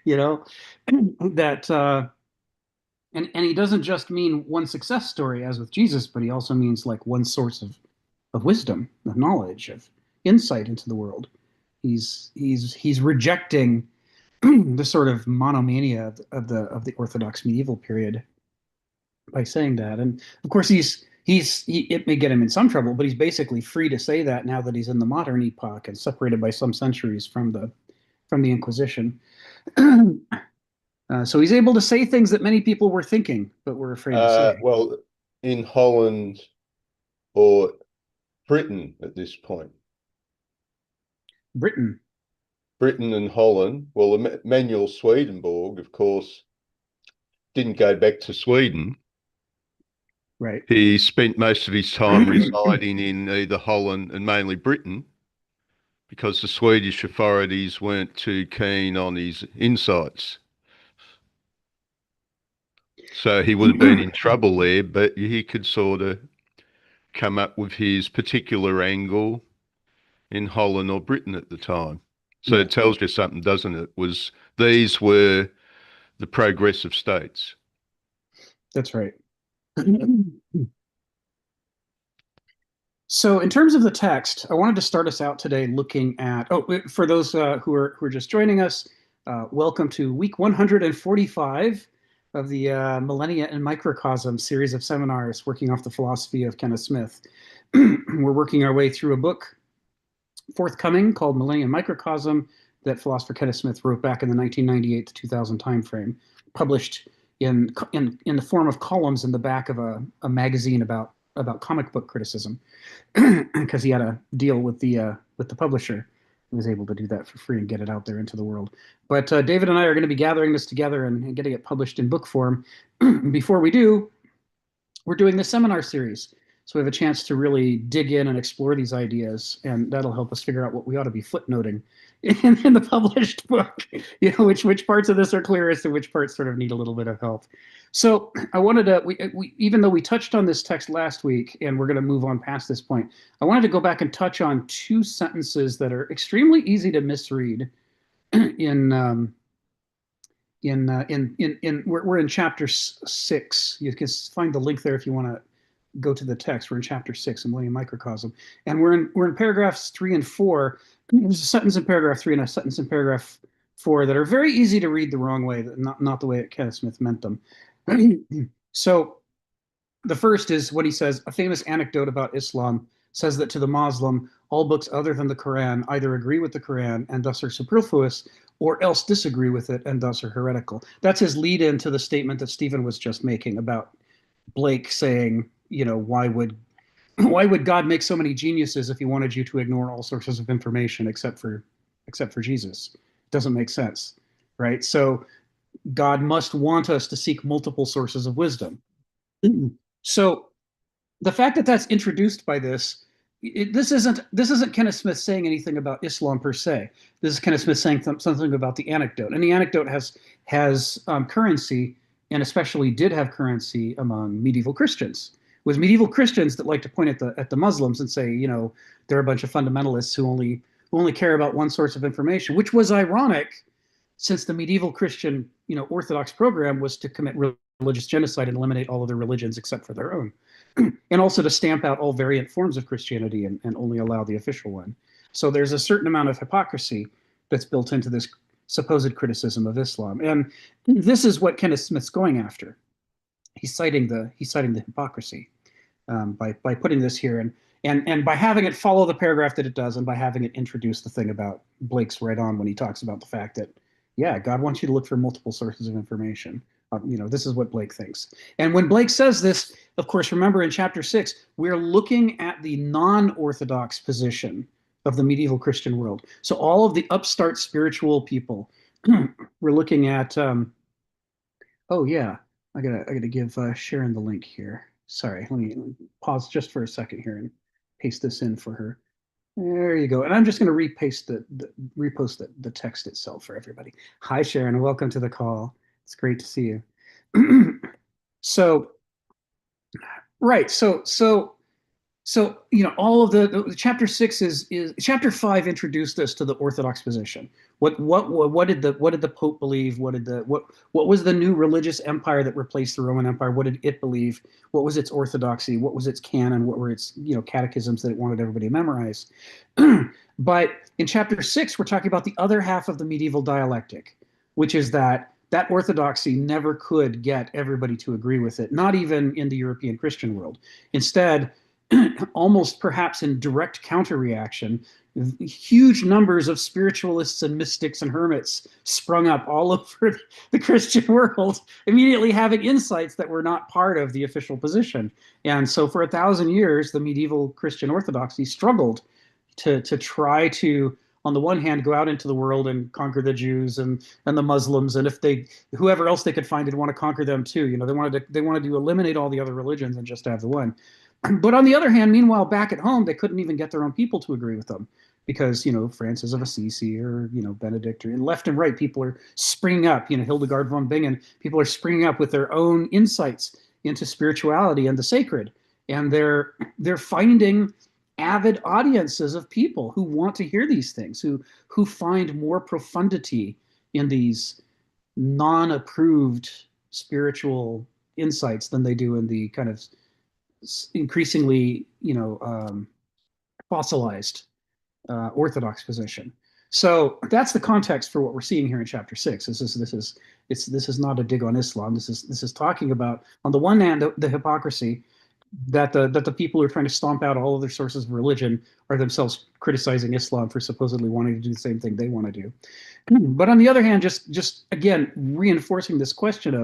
you know, that and he doesn't just mean one success story as with Jesus, but he also means like one source of wisdom, of knowledge, of insight into the world. He's rejecting the sort of monomania of the Orthodox medieval period by saying that. And of course, it may get him in some trouble, but he's basically free to say that now that he's in the modern epoch and separated by some centuries from the Inquisition. So he's able to say things that many people were thinking but were afraid to say. Well, in Holland or Britain at this point. Britain, Britain and Holland. Well, Emmanuel Swedenborg, of course, didn't go back to Sweden. right? He spent most of his time residing in either Holland and mainly Britain because the Swedish authorities weren't too keen on his insights. So he would have been in trouble there, but he could sort of come up with his particular angle in Holland or Britain at the time. So Yeah, it tells you something, doesn't it? These were the progressive states. that's right. So, in terms of the text, I wanted to start us out today looking at. Oh, for those who are just joining us, welcome to week 145 of the Millennia and Microcosm series of seminars working off the philosophy of Kenneth Smith. We're working our way through a book forthcoming called Millennia and Microcosm that philosopher Kenneth Smith wrote back in the 1998 to 2000 timeframe, published in the form of columns in the back of a magazine about comic book criticism because he had a deal with the publisher. He was able to do that for free and get it out there into the world. But David and I are going to be gathering this together and getting it published in book form. Before we do, we're doing this seminar series. So we have a chance to really dig in and explore these ideas, and that'll help us figure out what we ought to be footnoting in the published book. You know, which parts of this are clearest and which parts sort of need a little bit of help. So I wanted to, even though we touched on this text last week, and we're going to move on past this point, I wanted to go back and touch on two sentences that are extremely easy to misread in we're in chapter 6. You can find the link there if you want to go to the text. We're in chapter 6 in Millennium Microcosm, and we're in paragraphs 3 and 4. There's a sentence in paragraph 3 and a sentence in paragraph 4 that are very easy to read the wrong way, not the way that Kenneth Smith meant them. So the first is what he says: a famous anecdote about Islam says that to the Muslim, all books other than the Quran either agree with the Quran and thus are superfluous, or else disagree with it and thus are heretical. That's his lead in to the statement that Stephen was just making about Blake saying, you know, why would God make so many geniuses if he wanted you to ignore all sources of information except for Jesus? It doesn't make sense, right? So God must want us to seek multiple sources of wisdom. So the fact that that's introduced by this isn't Kenneth Smith saying anything about Islam per se. This is Kenneth Smith saying something about the anecdote, and the anecdote has currency, and especially did have currency among medieval Christians. It was medieval Christians that like to point at the Muslims and say, you know, they're a bunch of fundamentalists who only care about one source of information, which was ironic since the medieval Christian, you know, Orthodox program was to commit religious genocide and eliminate all other religions except for their own, and also to stamp out all variant forms of Christianity and only allow the official one. So there's a certain amount of hypocrisy that's built into this supposed criticism of Islam, and this is what Kenneth Smith's going after. He's citing the hypocrisy by putting this here, and by having it follow the paragraph that it does, and by having it introduce the thing about Blake's right on when he talks about the fact that, yeah, God wants you to look for multiple sources of information. You know, this is what Blake thinks. And when Blake says this, of course, remember in chapter 6, we're looking at the non-Orthodox position of the medieval Christian world. So all of the upstart spiritual people, we're looking at. Oh yeah, I gotta give Sharon the link here. Sorry, let me pause just for a second here and paste this in for her. There you go. And I'm just going to repost the text itself for everybody. Hi, Sharon. Welcome to the call. It's great to see you. So, right. So So all of the chapter 6 is chapter 5 introduced us to the Orthodox position. What did the Pope believe? What was the new religious empire that replaced the Roman Empire? What did it believe? What was its orthodoxy? What was its canon? What were its catechisms that it wanted everybody to memorize? But in chapter 6, we're talking about the other half of the medieval dialectic, which is that orthodoxy never could get everybody to agree with it, not even in the European Christian world. Instead, almost perhaps in direct counter-reaction, huge numbers of spiritualists and mystics and hermits sprung up all over the Christian world, immediately having insights that were not part of the official position. And so for 1,000 years, the medieval Christian orthodoxy struggled to try to, on the one hand, go out into the world and conquer the Jews and the Muslims, and if they whoever else they could find, they'd want to conquer them too. They wanted to eliminate all the other religions and just have the one. But on the other hand, meanwhile, back at home, they couldn't even get their own people to agree with them because, Francis of Assisi or, Benedict, or left and right, people are springing up, Hildegard von Bingen, people are springing up with their own insights into spirituality and the sacred. And they're finding avid audiences of people who want to hear these things, who find more profundity in these non-approved spiritual insights than they do in the kind of increasingly, fossilized Orthodox position. So that's the context for what we're seeing here in chapter 6. This is not a dig on Islam. This is talking about, on the one hand, the hypocrisy that the people who are trying to stomp out all other sources of religion are themselves criticizing Islam for supposedly wanting to do the same thing they want to do. But on the other hand, just again reinforcing this question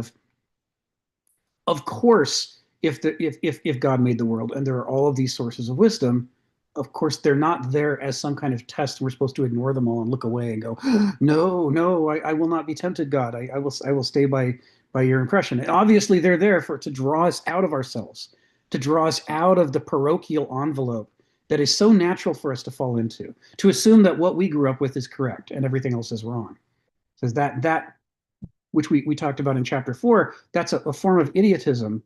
of course, if God made the world and there are all of these sources of wisdom, of course they're not there as some kind of test. We're supposed to ignore them all and look away and go, no, I will not be tempted, God. I will stay by your impression. And obviously, they're there to draw us out of ourselves, to draw us out of the parochial envelope that is so natural for us to fall into, to assume that what we grew up with is correct and everything else is wrong. Says that which we talked about in chapter 4, that's a form of idiotism.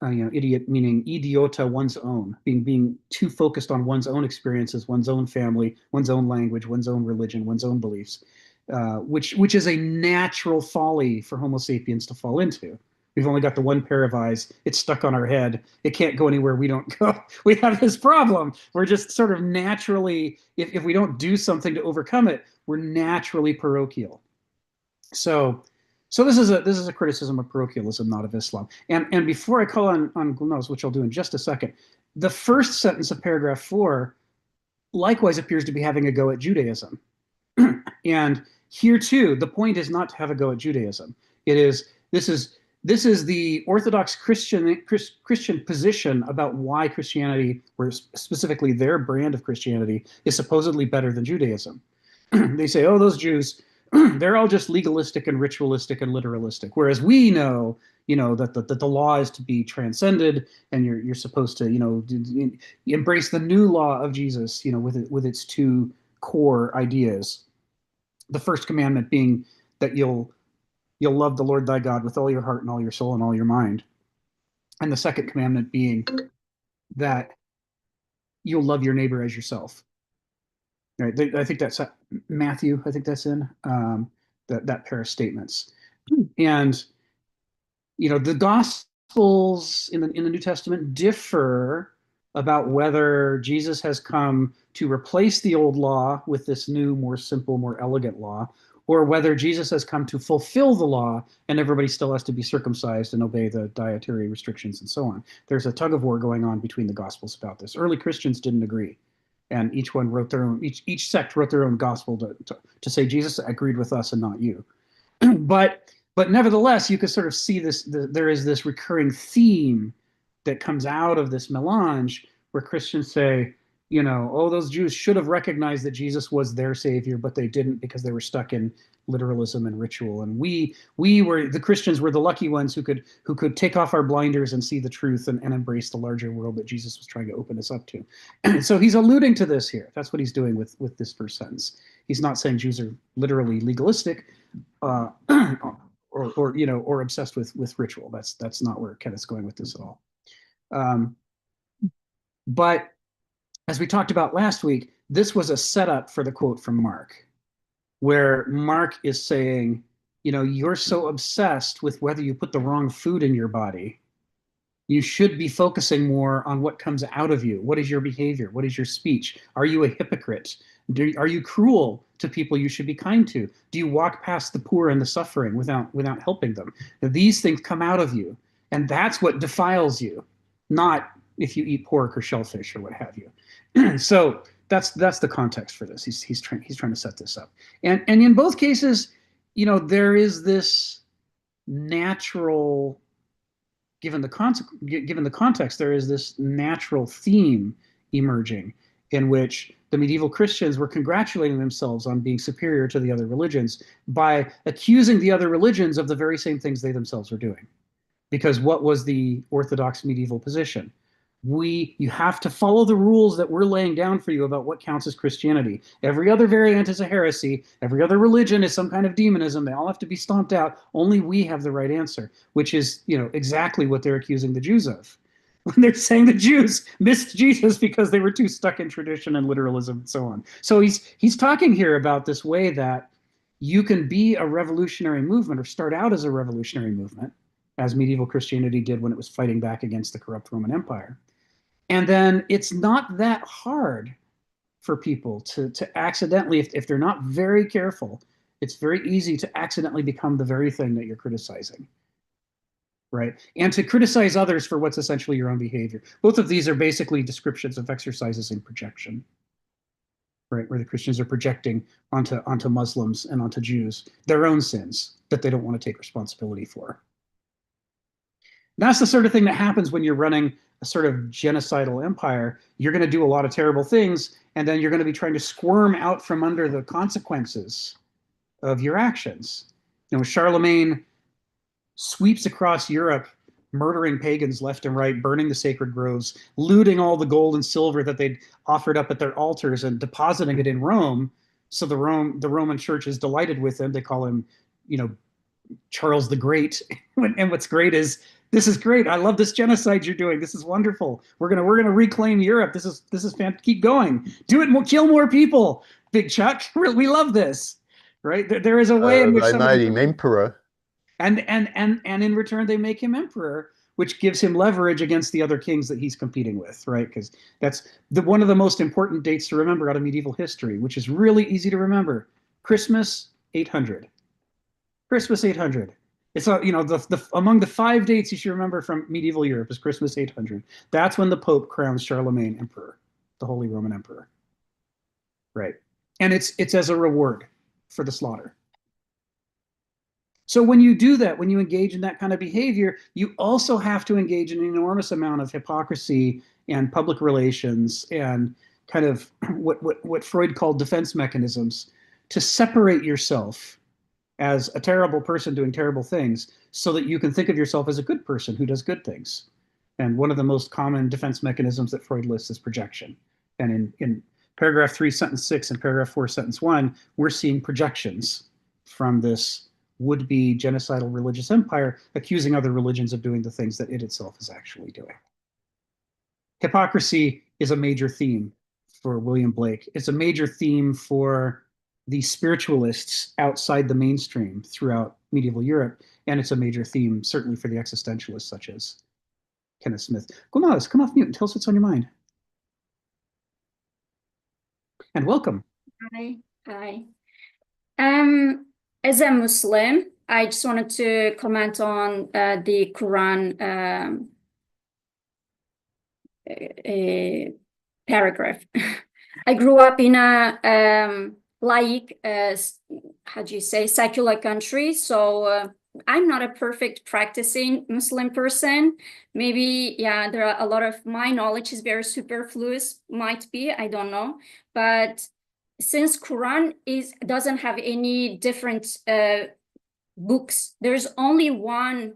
Idiot meaning idiota, one's own, being too focused on one's own experiences, one's own family, one's own language, one's own religion, one's own beliefs, which is a natural folly for Homo sapiens to fall into. We've only got the one pair of eyes. It's stuck on our head. It can't go anywhere we don't go. We have this problem. We're just sort of naturally, if we don't do something to overcome it, we're naturally parochial. So this is a criticism of parochialism, not of Islam. And before I call on Glunos, which I'll do in just a second, the first sentence of paragraph 4 likewise appears to be having a go at Judaism. And here too, the point is not to have a go at Judaism. This is the Orthodox Christian position about why Christianity, or specifically their brand of Christianity, is supposedly better than Judaism. They say, oh, those Jews, they're all just legalistic and ritualistic and literalistic, whereas we know, that the law is to be transcended, and you're supposed to, embrace the new law of Jesus, with its two core ideas. The first commandment being that you'll love the Lord thy God with all your heart and all your soul and all your mind, and the second commandment being that you'll love your neighbor as yourself. Right? I think that's Matthew. I think that's in that pair of statements. And the Gospels in the New Testament differ about whether Jesus has come to replace the old law with this new, more simple, more elegant law, or whether Jesus has come to fulfill the law and everybody still has to be circumcised and obey the dietary restrictions and so on. There's a tug of war going on between the Gospels about this. Early Christians didn't agree, and each one wrote their own. Each sect wrote their own gospel to say Jesus agreed with us and not you. But nevertheless, you can sort of see this. There is this recurring theme that comes out of this melange where Christians say, oh, those Jews should have recognized that Jesus was their savior, but they didn't because they were stuck in literalism and ritual. And the Christians were the lucky ones who could take off our blinders and see the truth and embrace the larger world that Jesus was trying to open us up to. And so he's alluding to this here. That's what he's doing with this first sentence. He's not saying Jews are literally legalistic, or obsessed with ritual. That's not where Kenneth's going with this at all. But as we talked about last week, this was a setup for the quote from Mark, where Mark is saying, you're so obsessed with whether you put the wrong food in your body. You should be focusing more on what comes out of you. What is your behavior? What is your speech? Are you a hypocrite? Are you cruel to people you should be kind to? Do you walk past the poor and the suffering without helping them? Now, these things come out of you, and that's what defiles you, not if you eat pork or shellfish or what have you. So that's the context for this. He's trying to set this up, and in both cases, there is this natural, given the context, there is this natural theme emerging in which the medieval Christians were congratulating themselves on being superior to the other religions by accusing the other religions of the very same things they themselves were doing. Because what was the orthodox medieval position? You have to follow the rules that we're laying down for you about what counts as Christianity. Every other variant is a heresy. Every other religion is some kind of demonism. They all have to be stomped out. Only we have the right answer, which is, exactly what they're accusing the Jews of. When they're saying the Jews missed Jesus because they were too stuck in tradition and literalism and so on. So he's talking here about this way that you can be a revolutionary movement or start out as a revolutionary movement, as medieval Christianity did when it was fighting back against the corrupt Roman Empire. And then it's not that hard for people to accidentally, if they're not very careful, it's very easy to accidentally become the very thing that you're criticizing. Right? And to criticize others for what's essentially your own behavior. Both of these are basically descriptions of exercises in projection, right? Where the Christians are projecting onto Muslims and onto Jews their own sins that they don't want to take responsibility for. That's the sort of thing that happens when you're running a sort of genocidal empire. You're going to do a lot of terrible things, and then you're going to be trying to squirm out from under the consequences of your actions. Charlemagne sweeps across Europe, murdering pagans left and right, burning the sacred groves, looting all the gold and silver that they'd offered up at their altars and depositing it in Rome. So the Roman church is delighted with him. They call him, Charles the Great. And what's great is, this is great. I love this genocide you're doing. This is wonderful. We're gonna reclaim Europe. This is fantastic. Keep going. Do it. More, kill more people. Big Chuck. We love this, right? There is a way in which they made him emperor. And in return they make him emperor, which gives him leverage against the other kings that he's competing with, right? Because that's one of the most important dates to remember out of medieval history, which is really easy to remember. Christmas 800. Christmas 800. It's among the 5 dates you should remember from medieval Europe is Christmas 800. That's when the Pope crowns Charlemagne emperor, the Holy Roman Emperor, right? And it's as a reward for the slaughter. So when you do that, when you engage in that kind of behavior, you also have to engage in an enormous amount of hypocrisy and public relations and kind of what Freud called defense mechanisms to separate yourself as a terrible person doing terrible things so that you can think of yourself as a good person who does good things. And one of the most common defense mechanisms that Freud lists is projection. And in paragraph 3, sentence 6, and paragraph 4, sentence 1, we're seeing projections from this would-be genocidal religious empire accusing other religions of doing the things that it itself is actually doing. Hypocrisy is a major theme for William Blake. It's a major theme for the spiritualists outside the mainstream throughout medieval Europe, and it's a major theme certainly for the existentialists such as Kenneth Smith. Gulnaz, come off mute and tell us what's on your mind. And welcome. Hi. As a Muslim, I just wanted to comment on the Quran paragraph. I grew up in a laïc, how do you say, secular country. So I'm not a perfect practicing Muslim person. Maybe, yeah, there are a lot of, my knowledge is very superfluous, might be, I don't know. But since Quran doesn't have any different books, there's only one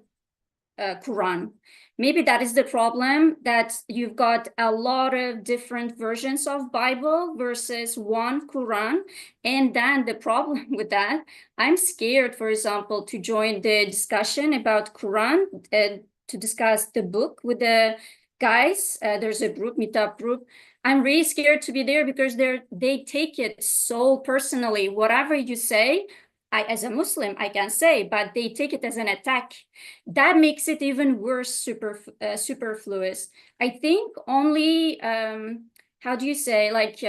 Quran. Maybe that is the problem, that you've got a lot of different versions of Bible versus one Quran. And then the problem with that, I'm scared, for example, to join the discussion about Quran, to discuss the book with the guys, there's a group, meetup group. I'm really scared to be there because they take it so personally. Whatever you say, as a Muslim, I can say, but they take it as an attack. That makes it even worse, superfluous. I think only how do you say, like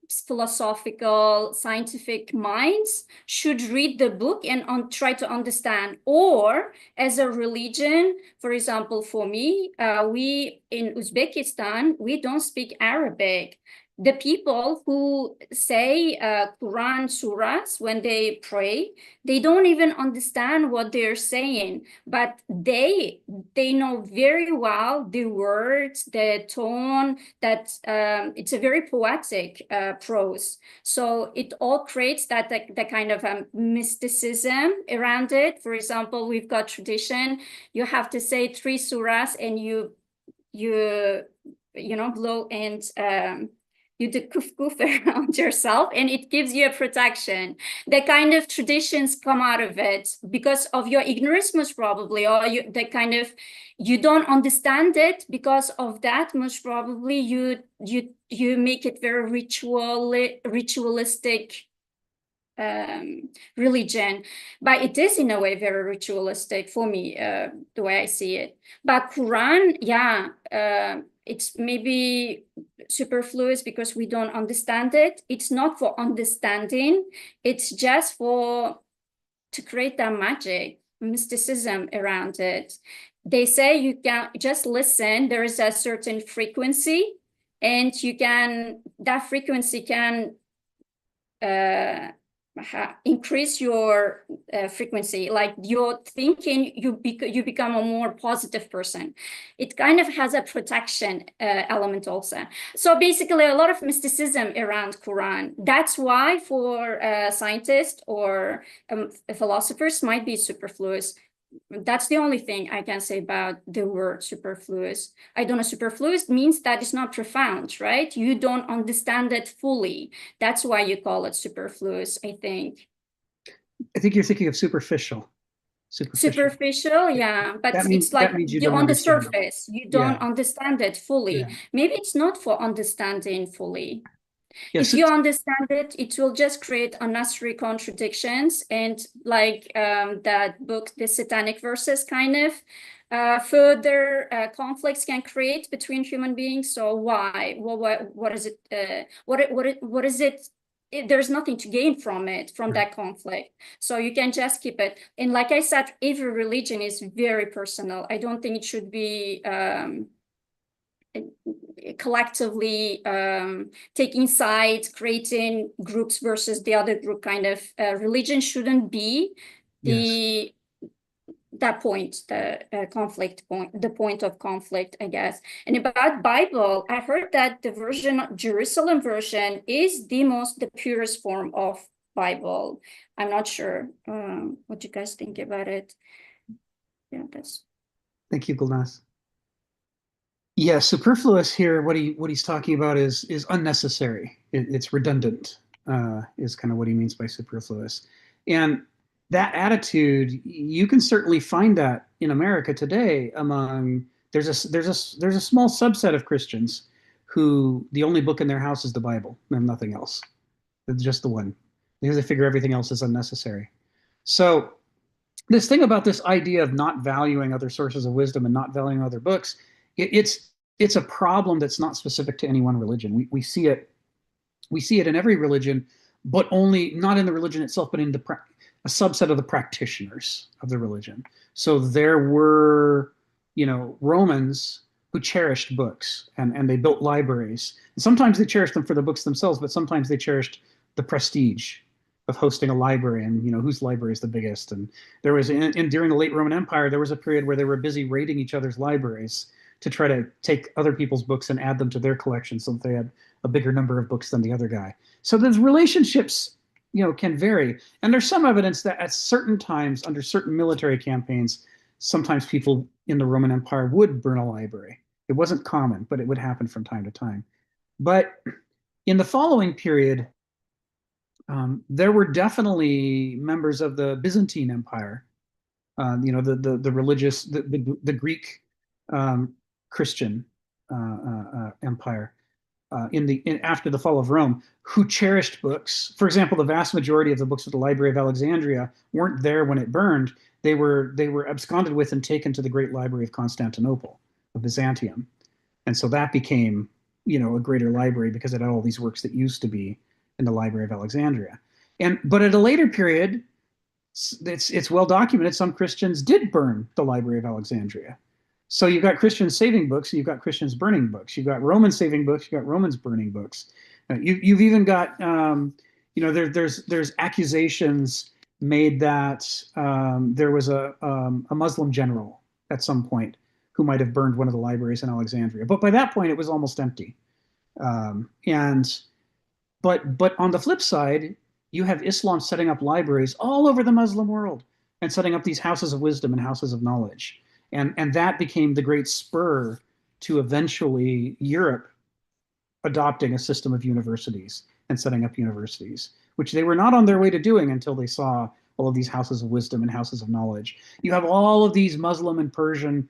philosophical, scientific minds should read the book and try to understand. Or as a religion, for example, for me, we in Uzbekistan, we don't speak Arabic. The people who say Quran surahs when they pray, they don't even understand what they're saying, but they know very well the words, the tone, that it's a very poetic prose. So it all creates that the kind of mysticism around it. For example, we've got tradition. You have to say 3 surahs and you know, blow and you do kuf around yourself, and it gives you a protection. The kind of traditions come out of it because of your ignorance, most probably, or you don't understand it. Because of that, most probably you make it very ritualistic religion. But it is in a way very ritualistic for me, the way I see it. But Quran, yeah, it's maybe superfluous because we don't understand it. It's not for understanding, it's just to create that magic, mysticism around it. They say you can just listen, there is a certain frequency, and that frequency can increase your frequency, like your thinking, you become a more positive person. It kind of has a protection element also. So basically a lot of mysticism around Quran. That's why for scientists or philosophers might be superfluous. That's the only thing I can say about the word superfluous. I don't know, superfluous means that it's not profound, right? You don't understand it fully. That's why you call it superfluous, I think. I think you're thinking of superficial. Superficial, yeah, but That means it's like you don't on the understand it. surface, you don't understand it fully. Yeah. Maybe it's not for understanding fully. Yes, If you understand it, it will just create unnecessary contradictions, and like that book, The Satanic Verses, kind of further conflicts can create between human beings. So why? What is it? What is it? There's nothing to gain from it, from that conflict. So you can just keep it. And like I said, every religion is very personal. I don't think it should be collectively taking sides, creating groups versus the other group kind of. Religion shouldn't be that point, the conflict point, the point of conflict, I guess. And about Bible, I heard that the Jerusalem version is the purest form of Bible. I'm not sure what you guys think about it. Yeah, that's. Thank you, Gulnaz. Yeah, superfluous here. What he's talking about is unnecessary. It's redundant. Is kind of what he means by superfluous. And that attitude, you can certainly find that in America today. There's a small subset of Christians who the only book in their house is the Bible and nothing else. It's just the one, because they figure everything else is unnecessary. So this thing about this idea of not valuing other sources of wisdom and not valuing other books, it's a problem that's not specific to any one religion. We see it in every religion, but only not in the religion itself, but in a subset of the practitioners of the religion. So there were, Romans who cherished books and they built libraries. And sometimes they cherished them for the books themselves, but sometimes they cherished the prestige of hosting a library and whose library is the biggest. And there was during the late Roman Empire, there was a period where they were busy raiding each other's libraries to try to take other people's books and add them to their collection so that they had a bigger number of books than the other guy. So those relationships, can vary. And there's some evidence that at certain times, under certain military campaigns, sometimes people in the Roman Empire would burn a library. It wasn't common, but it would happen from time to time. But in the following period, there were definitely members of the Byzantine Empire, the religious, the Greek Christian Empire after the fall of Rome, who cherished books. For example, the vast majority of the books of the Library of Alexandria weren't there when it burned. They were absconded with and taken to the Great Library of Constantinople, of Byzantium, and so that became, a greater library because it had all these works that used to be in the Library of Alexandria. But at a later period, it's well documented, some Christians did burn the Library of Alexandria. So you've got Christians saving books, and you've got Christians burning books. You've got Romans saving books, you've got Romans burning books. You've even got, there's accusations made that there was a Muslim general at some point who might have burned one of the libraries in Alexandria. But by that point, it was almost empty. But on the flip side, you have Islam setting up libraries all over the Muslim world and setting up these houses of wisdom and houses of knowledge. And that became the great spur to eventually Europe adopting a system of universities and setting up universities, which they were not on their way to doing until they saw all of these houses of wisdom and houses of knowledge. You have all of these Muslim and Persian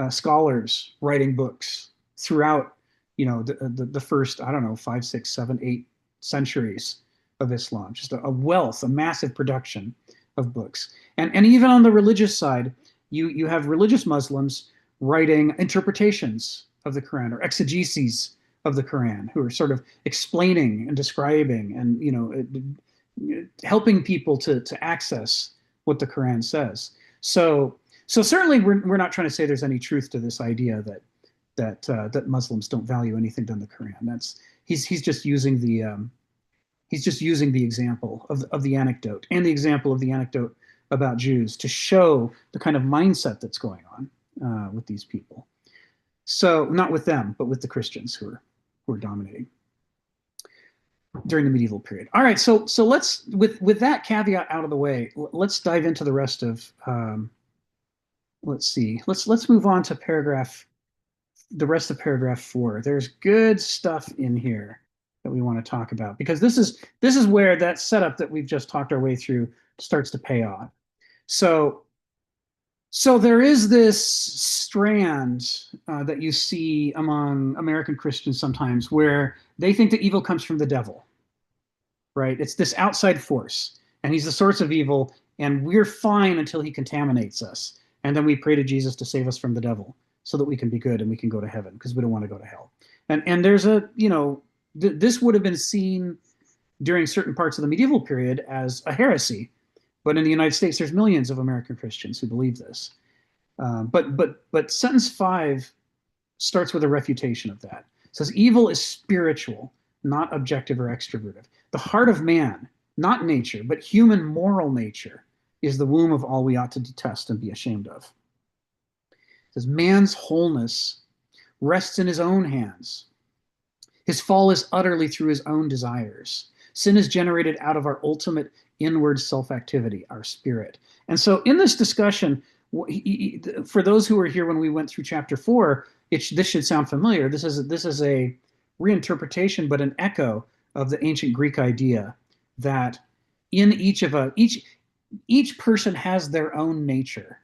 scholars writing books throughout, the first, 5, 6, 7, 8 centuries of Islam. Just a wealth, a massive production of books. And even on the religious side, you have religious Muslims writing interpretations of the Quran or exegeses of the Quran, who are sort of explaining and describing and helping people to access what the Quran says. So certainly we're not trying to say there's any truth to this idea that Muslims don't value anything than the Quran. He's just using the example of the anecdote and the example of the anecdote about Jews to show the kind of mindset that's going on with these people. So not with them, but with the Christians who are dominating during the medieval period. All right, so let's, with that caveat out of the way, let's dive into the rest of. Let's see. Let's move on to the rest of paragraph 4. There's good stuff in here that we want to talk about, because this is where that setup that we've just talked our way through starts to pay off. So there is this strand that you see among American Christians sometimes where they think that evil comes from the devil, right? It's this outside force, and he's the source of evil, and we're fine until he contaminates us. And then we pray to Jesus to save us from the devil so that we can be good and we can go to heaven, because we don't want to go to hell. And there's this would have been seen during certain parts of the medieval period as a heresy. But in the United States, there's millions of American Christians who believe this. But sentence 5 starts with a refutation of that. It says, evil is spiritual, not objective or extrovertive. The heart of man, not nature, but human moral nature, is the womb of all we ought to detest and be ashamed of. It says, man's wholeness rests in his own hands. His fall is utterly through his own desires. Sin is generated out of our ultimate inward self-activity, our spirit. And so in this discussion, for those who were here when we went through chapter 4, this should sound familiar. This is a reinterpretation, but an echo of the ancient Greek idea that in each person has their own nature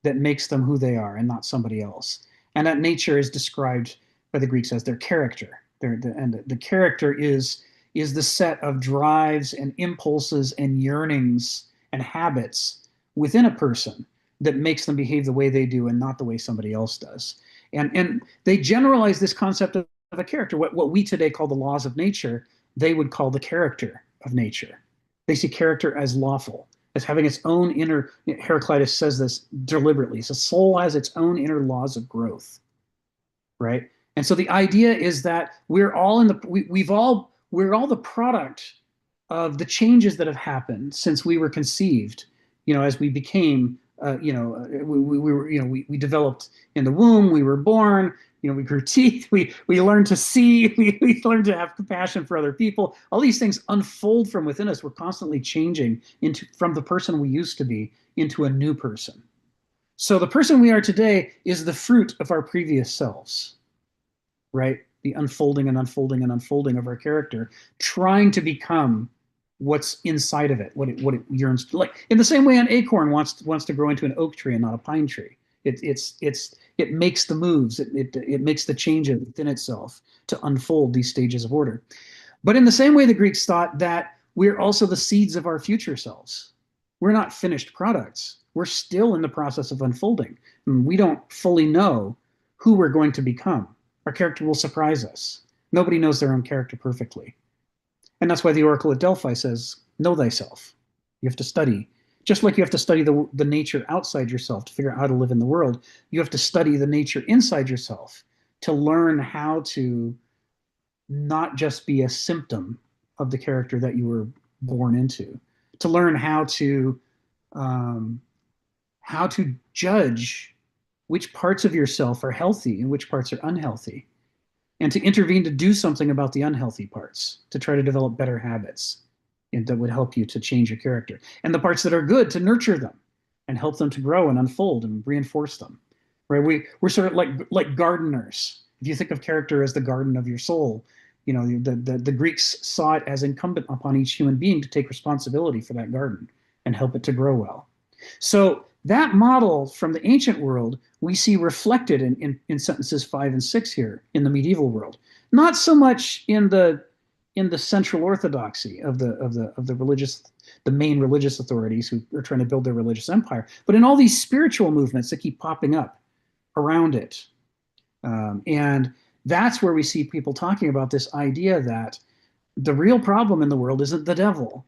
that makes them who they are and not somebody else. And that nature is described by the Greeks as their character. And the character is the set of drives and impulses and yearnings and habits within a person that makes them behave the way they do and not the way somebody else does. And they generalize this concept of a character. What we today call the laws of nature, they would call the character of nature. They see character as lawful, as having its own inner, Heraclitus says this deliberately, so soul has its own inner laws of growth, right? And so the idea is that we're all we're all the product of the changes that have happened since we were conceived, as we became, we developed in the womb, we were born, we grew teeth, we learned to see, we learned to have compassion for other people. All these things unfold from within us. We're constantly changing from the person we used to be into a new person. So the person we are today is the fruit of our previous selves, right? The unfolding and unfolding and unfolding of our character, trying to become what's inside of it, what it yearns to, like in the same way an acorn wants to grow into an oak tree and not a pine tree. It's it makes the moves, it makes the changes within itself to unfold these stages of order. But in the same way, the Greeks thought that we're also the seeds of our future selves. We're not finished products. We're still in the process of unfolding. We don't fully know who we're going to become. Our character will surprise us. Nobody knows their own character perfectly. And that's why the Oracle at Delphi says, know thyself. You have to study. Just like you have to study the nature outside yourself to figure out how to live in the world, you have to study the nature inside yourself to learn how to not just be a symptom of the character that you were born into, to learn how to judge which parts of yourself are healthy and which parts are unhealthy, and to intervene to do something about the unhealthy parts, to try to develop better habits that would help you to change your character. And the parts that are good, to nurture them and help them to grow and unfold and reinforce them. Right? We're sort of like gardeners. If you think of character as the garden of your soul, you know, the Greeks saw it as incumbent upon each human being to take responsibility for that garden and help it to grow well. So that model from the ancient world we see reflected in sentences 5 and 6 here in the medieval world. Not so much in the central orthodoxy of the religious, the main religious authorities who are trying to build their religious empire, but in all these spiritual movements that keep popping up around it. And that's where we see people talking about this idea that the real problem in the world isn't the devil,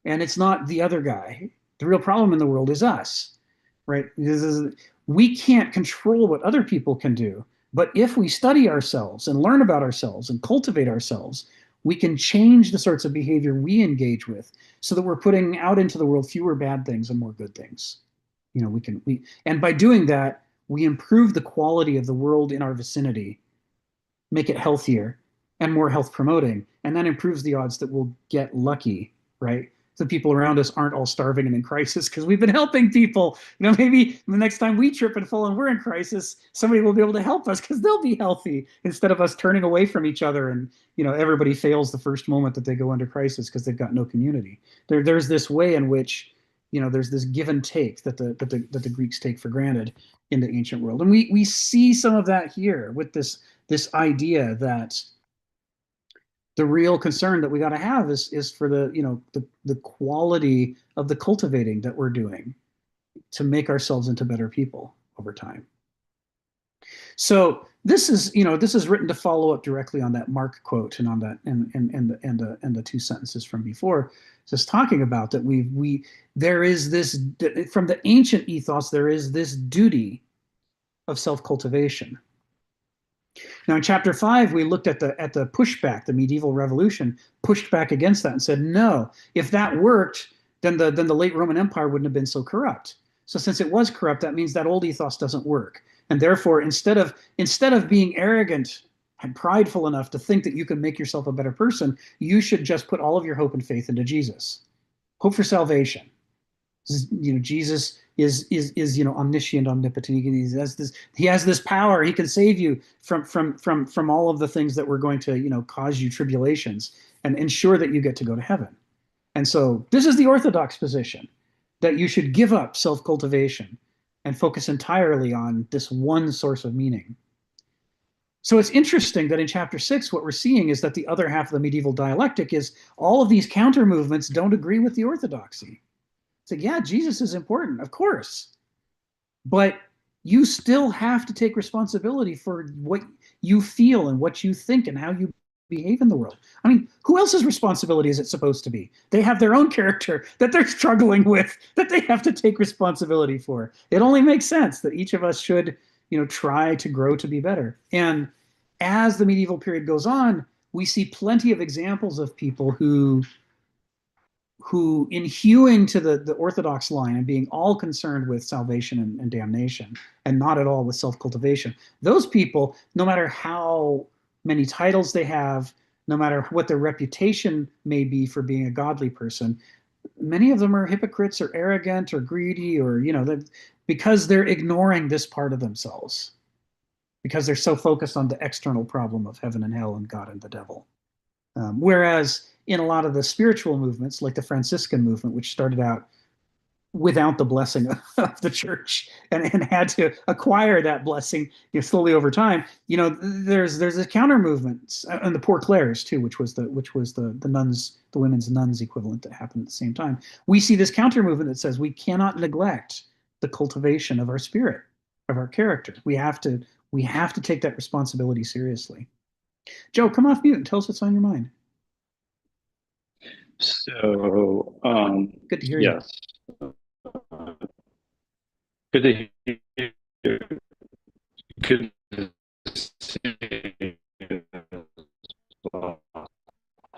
and it's not the other guy. The real problem in the world is us, right? We can't control what other people can do, but if we study ourselves and learn about ourselves and cultivate ourselves, we can change the sorts of behavior we engage with so that we're putting out into the world fewer bad things and more good things. You know, and by doing that, we improve the quality of the world in our vicinity, make it healthier and more health promoting, and that improves the odds that we'll get lucky, right? The people around us aren't all starving and in crisis because we've been helping people. You know, maybe the next time we trip and fall and we're in crisis, somebody will be able to help us because they'll be healthy instead of us turning away from each other and, you know, everybody fails the first moment that they go under crisis because they've got no community. There's this way in which, you know, there's this give and take that the Greeks take for granted in the ancient world. And we see some of that here with this idea that the real concern that we got to have is for the quality of the cultivating that we're doing to make ourselves into better people over time. So this is written to follow up directly on that Mark quote and on that and the two sentences from before, just talking about that there is this, from the ancient ethos, there is this duty of self-cultivation. Now, in chapter 5, we looked at the pushback. The medieval revolution pushed back against that and said, no, if that worked, then the late Roman Empire wouldn't have been so corrupt. So since it was corrupt, that means that old ethos doesn't work. And therefore, instead of being arrogant and prideful enough to think that you can make yourself a better person, you should just put all of your hope and faith into Jesus. Hope for salvation. You know, Jesus is omniscient, omnipotent. He has this power. He can save you from all of the things that were going to, you know, cause you tribulations and ensure that you get to go to heaven. And so this is the Orthodox position, that you should give up self-cultivation and focus entirely on this one source of meaning. So it's interesting that in chapter 6, what we're seeing is that the other half of the medieval dialectic is all of these counter movements don't agree with the orthodoxy. It's like, yeah, Jesus is important, of course, but you still have to take responsibility for what you feel and what you think and how you behave in the world. I mean, who else's responsibility is it supposed to be? They have their own character that they're struggling with, that they have to take responsibility for. It only makes sense that each of us should, you know, try to grow to be better. And as the medieval period goes on, we see plenty of examples of people who in hewing to the orthodox line and being all concerned with salvation and damnation and not at all with self-cultivation, those people, no matter how many titles they have, no matter what their reputation may be for being a godly person, many of them are hypocrites or arrogant or greedy, or, you know, because they're ignoring this part of themselves, because they're so focused on the external problem of heaven and hell and God and the devil. Whereas in a lot of the spiritual movements, like the Franciscan movement, which started out without the blessing of the church, and had to acquire that blessing, slowly over time. There's a counter movement, and the Poor Clares too, which was the nuns, the women's nuns equivalent, that happened at the same time. We see this counter movement that says we cannot neglect the cultivation of our spirit, of our character. We have to take that responsibility seriously. Joe, come off mute and tell us what's on your mind. So, Good to hear you. yes. Good to hear you. Good to see you.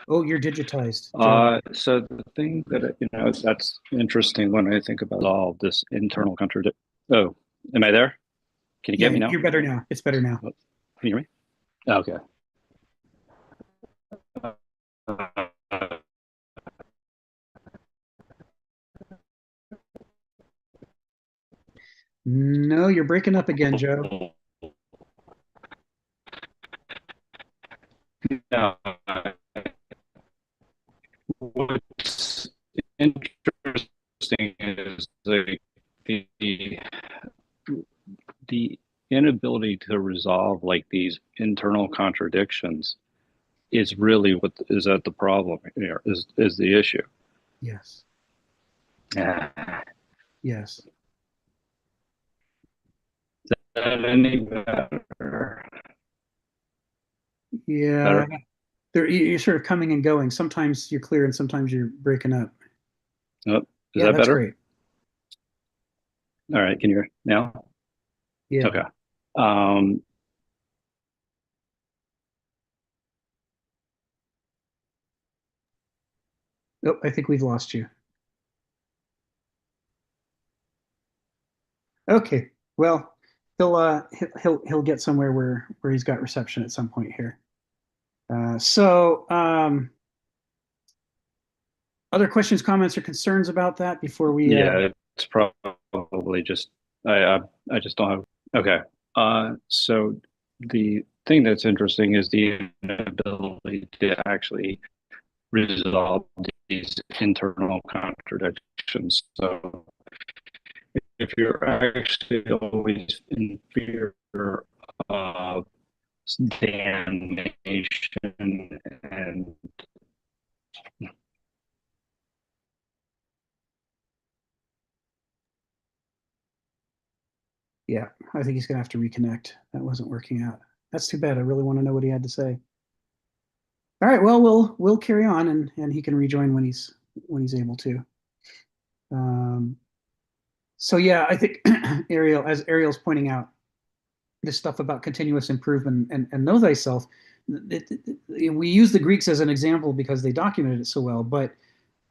Oh, you're digitized, Joe. So the thing that, that's interesting when I think about all this internal contradiction. Oh, am I there? Can you get me now? You're better now. It's better now. Can you hear me? Okay. No, you're breaking up again, Joe. Now, what's interesting is the inability to resolve like these internal contradictions is really what is at the problem here, is the issue. Yes. Ah. Yes. Is that any better? Yeah. You're sort of coming and going. Sometimes you're clear and sometimes you're breaking up. Oh, is Yeah, that that's better? great. All right, can you hear now? Yeah. Okay. Oh, I think we've lost you. Okay. Well, he'll get somewhere where he's got reception at some point here. Other questions, comments, or concerns about that before we? Yeah, it's probably just I just don't have. Okay. So the thing that's interesting is the inability to actually resolve these internal contradictions. So if you're actually always in fear of damnation and Yeah, I think he's gonna have to reconnect. That wasn't working out. That's too bad. I really want to know what he had to say. All right, well, we'll carry on, and he can rejoin when he's able to. So yeah, I think Ariel, as Ariel's pointing out, this stuff about continuous improvement and know thyself. We use the Greeks as an example because they documented it so well, but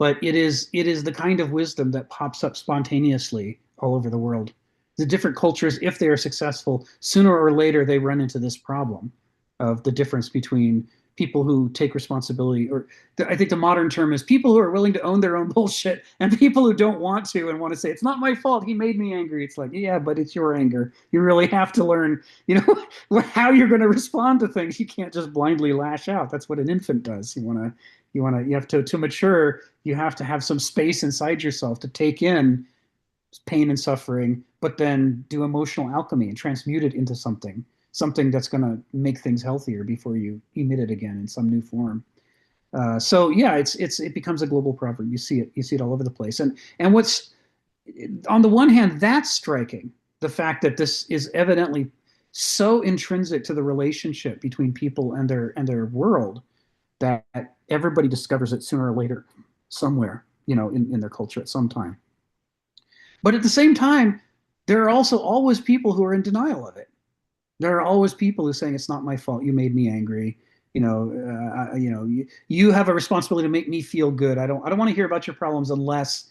it is the kind of wisdom that pops up spontaneously all over the world. The different cultures, if they are successful, sooner or later they run into this problem of the difference between people who take responsibility, or I think the modern term is people who are willing to own their own bullshit, and people who don't want to and want to say, it's not my fault, he made me angry. It's like, yeah, but it's your anger. You really have to learn, how you're going to respond to things. You can't just blindly lash out. That's what an infant does. You have to mature, you have to have some space inside yourself to take in pain and suffering, but then do emotional alchemy and transmute it into something that's going to make things healthier before you emit it again in some new form. So yeah, it becomes a global proverb. You see it all over the place. And what's, on the one hand, that's striking, the fact that this is evidently so intrinsic to the relationship between people and their world that everybody discovers it sooner or later somewhere, in their culture at some time. But at the same time, there are also always people who are in denial of it. There are always people who are saying, it's not my fault, you made me angry. You have a responsibility to make me feel good. I don't want to hear about your problems unless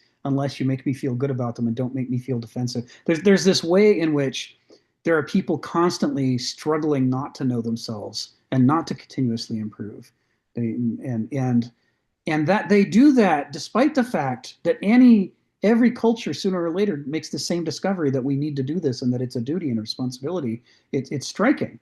you make me feel good about them and don't make me feel defensive. There's this way in which there are people constantly struggling not to know themselves and not to continuously improve. And that they do that despite the fact that every culture sooner or later makes the same discovery that we need to do this and that it's a duty and a responsibility. It's striking,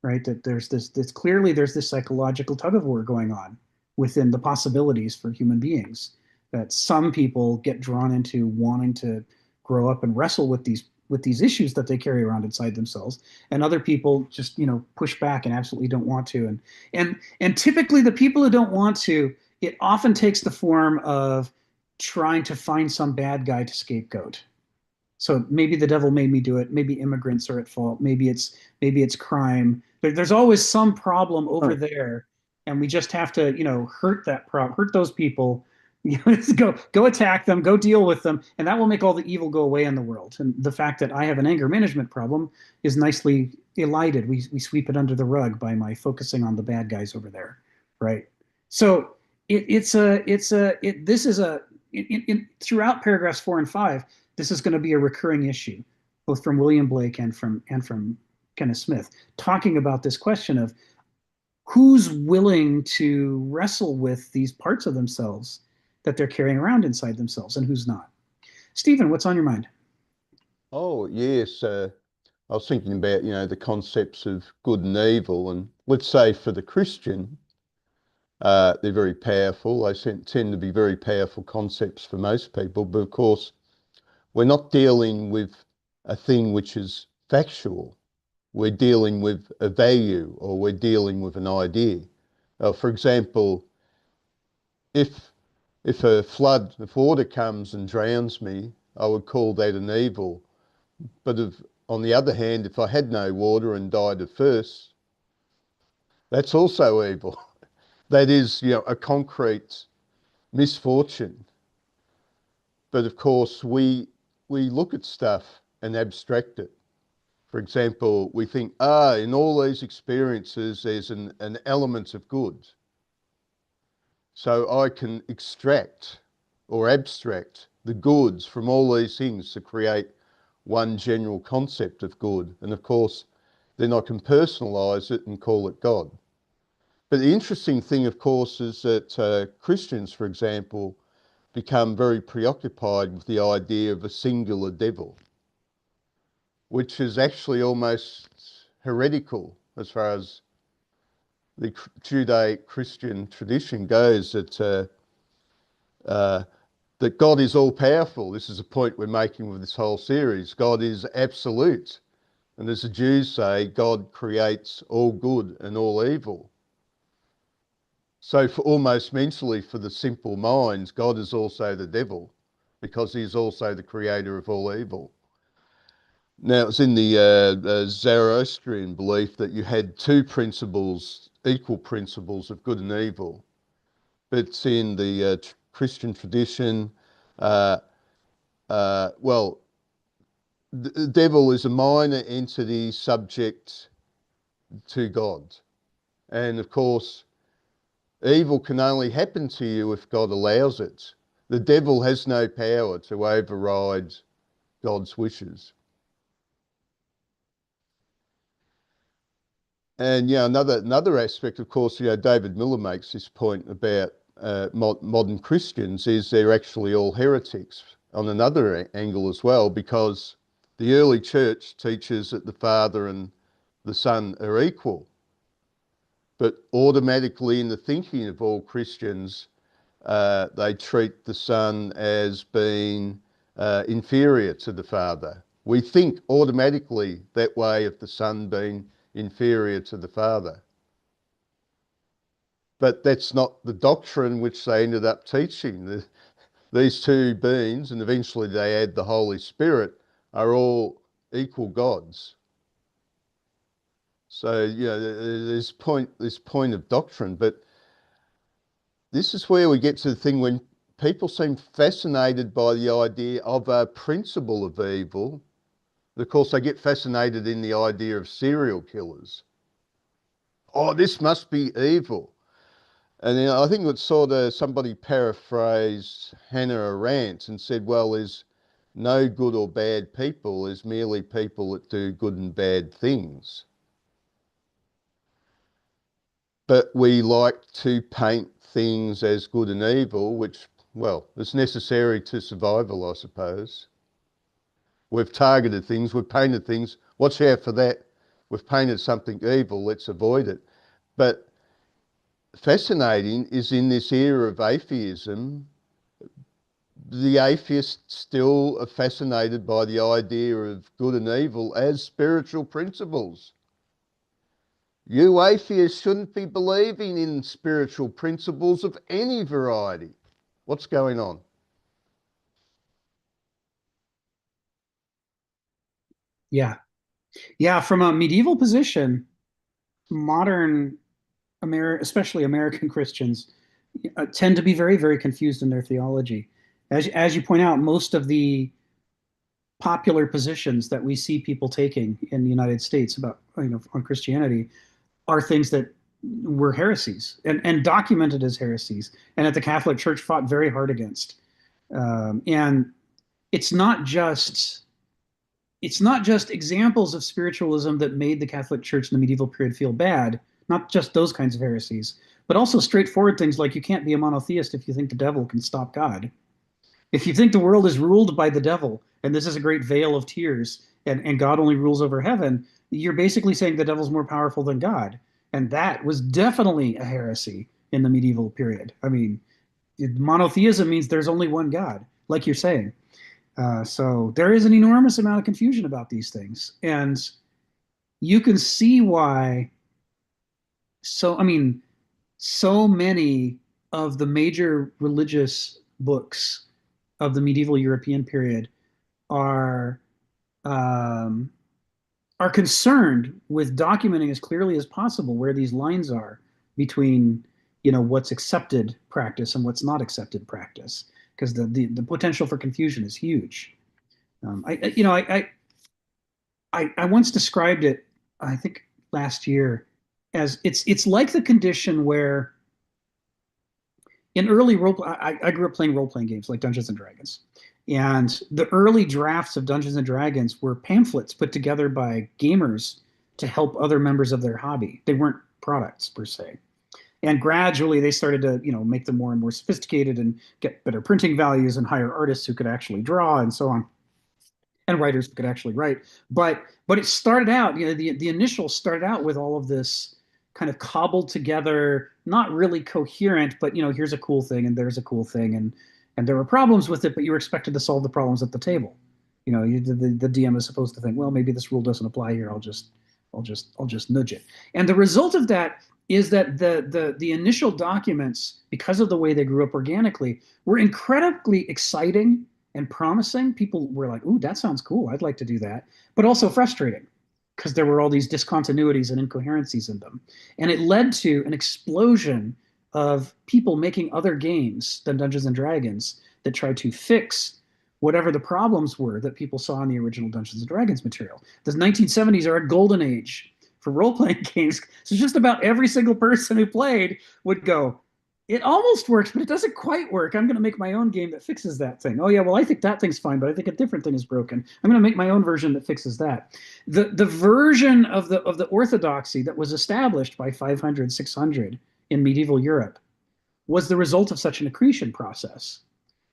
right? That there's this psychological tug of war going on within the possibilities for human beings that some people get drawn into wanting to grow up and wrestle with these issues that they carry around inside themselves, and other people just push back and absolutely don't want to. And typically the people who don't want to, it often takes the form of trying to find some bad guy to scapegoat. So maybe the devil made me do it. Maybe immigrants are at fault. Maybe it's crime. There's always some problem over there, and we just have to hurt those people. Go attack them. Go deal with them, and that will make all the evil go away in the world. And the fact that I have an anger management problem is nicely elided. We sweep it under the rug by my focusing on the bad guys over there, right? So throughout paragraphs 4 and 5. This is going to be a recurring issue, both from William Blake and from Kenneth Smith, talking about this question of who's willing to wrestle with these parts of themselves that they're carrying around inside themselves and who's not. Stephen, what's on your mind? Oh, yes. I was thinking about, the concepts of good and evil. And let's say for the Christian, they're very powerful. They tend to be very powerful concepts for most people. But of course, we're not dealing with a thing which is factual. We're dealing with a value, or we're dealing with an idea. For example, if a flood of water comes and drowns me, I would call that an evil. But on the other hand, if I had no water and died of thirst, that's also evil. That is, a concrete misfortune. But of course, we look at stuff and abstract it. For example, we think, in all these experiences, there's an element of good. So I can extract or abstract the goods from all these things to create one general concept of good. And of course, then I can personalise it and call it God. But the interesting thing, of course, is that Christians, for example, become very preoccupied with the idea of a singular devil, which is actually almost heretical as far as the Judeo-Christian tradition goes, that God is all-powerful. This is a point we're making with this whole series. God is absolute. And as the Jews say, God creates all good and all evil. So for almost mentally, for the simple minds, God is also the devil, because he's also the creator of all evil. Now, it's in the Zoroastrian belief that you had two principles, equal principles of good and evil. But in the Christian tradition, the devil is a minor entity subject to God. And of course, evil can only happen to you if God allows it. The devil has no power to override God's wishes. And another aspect, of course, David Miller makes this point about modern Christians, is they're actually all heretics on another angle as well, because the early church teaches that the Father and the Son are equal. But automatically in the thinking of all Christians, they treat the Son as being inferior to the Father. We think automatically that way of the Son being inferior to the Father. But that's not the doctrine which they ended up teaching. These two beings, and eventually they add the Holy Spirit, are all equal gods. So, this point of doctrine, but this is where we get to the thing when people seem fascinated by the idea of a principle of evil. Of course, they get fascinated in the idea of serial killers. Oh, this must be evil. And I think it's sort of somebody paraphrased Hannah Arendt and said, well, there's no good or bad people, there's merely people that do good and bad things. But we like to paint things as good and evil, which, well, is necessary to survival, I suppose. We've targeted things, we've painted things. Watch out for that. We've painted something evil, let's avoid it. But fascinating is in this era of atheism, the atheists still are fascinated by the idea of good and evil as spiritual principles. You atheists shouldn't be believing in spiritual principles of any variety. What's going on? Yeah. Yeah. From a medieval position, modern especially American Christians, tend to be very, very confused in their theology. As you point out, most of the popular positions that we see people taking in the United States about, on Christianity are things that were heresies and documented as heresies, and that the Catholic Church fought very hard against. And it's not just examples of spiritualism that made the Catholic Church in the medieval period feel bad, not just those kinds of heresies, but also straightforward things like you can't be a monotheist if you think the devil can stop God. If you think the world is ruled by the devil, and this is a great vale of tears, and God only rules over heaven, you're basically saying the devil's more powerful than God. And that was definitely a heresy in the medieval period. I mean, monotheism means there's only one God, like you're saying. So there is an enormous amount of confusion about these things. And you can see why. So, I mean, so many of the major religious books of the medieval European period are um, are concerned with documenting as clearly as possible where these lines are between, what's accepted practice and what's not accepted practice, because the potential for confusion is huge. I once described it, I think last year, as it's like the condition where in early I grew up playing role-playing games like Dungeons and Dragons. And the early drafts of Dungeons and Dragons were pamphlets put together by gamers to help other members of their hobby. They weren't products per se. And gradually they started to, make them more and more sophisticated and get better printing values and hire artists who could actually draw and so on, and writers who could actually write. But it started out, the initial started out with all of this kind of cobbled together, not really coherent, but here's a cool thing and there's a cool thing, and there were problems with it, but you were expected to solve the problems at the table. The DM is supposed to think, well, maybe this rule doesn't apply here. I'll just nudge it. And the result of that is that the initial documents, because of the way they grew up organically, were incredibly exciting and promising. People were like, ooh, that sounds cool. I'd like to do that. But also frustrating, because there were all these discontinuities and incoherencies in them. And it led to an explosion of people making other games than Dungeons and Dragons that tried to fix whatever the problems were that people saw in the original Dungeons and Dragons material. The 1970s are a golden age for role-playing games. So just about every single person who played would go, it almost works, but it doesn't quite work. I'm going to make my own game that fixes that thing. Oh yeah, well, I think that thing's fine, but I think a different thing is broken. I'm going to make my own version that fixes that. The version of the orthodoxy that was established by 500, 600 in medieval Europe was the result of such an accretion process.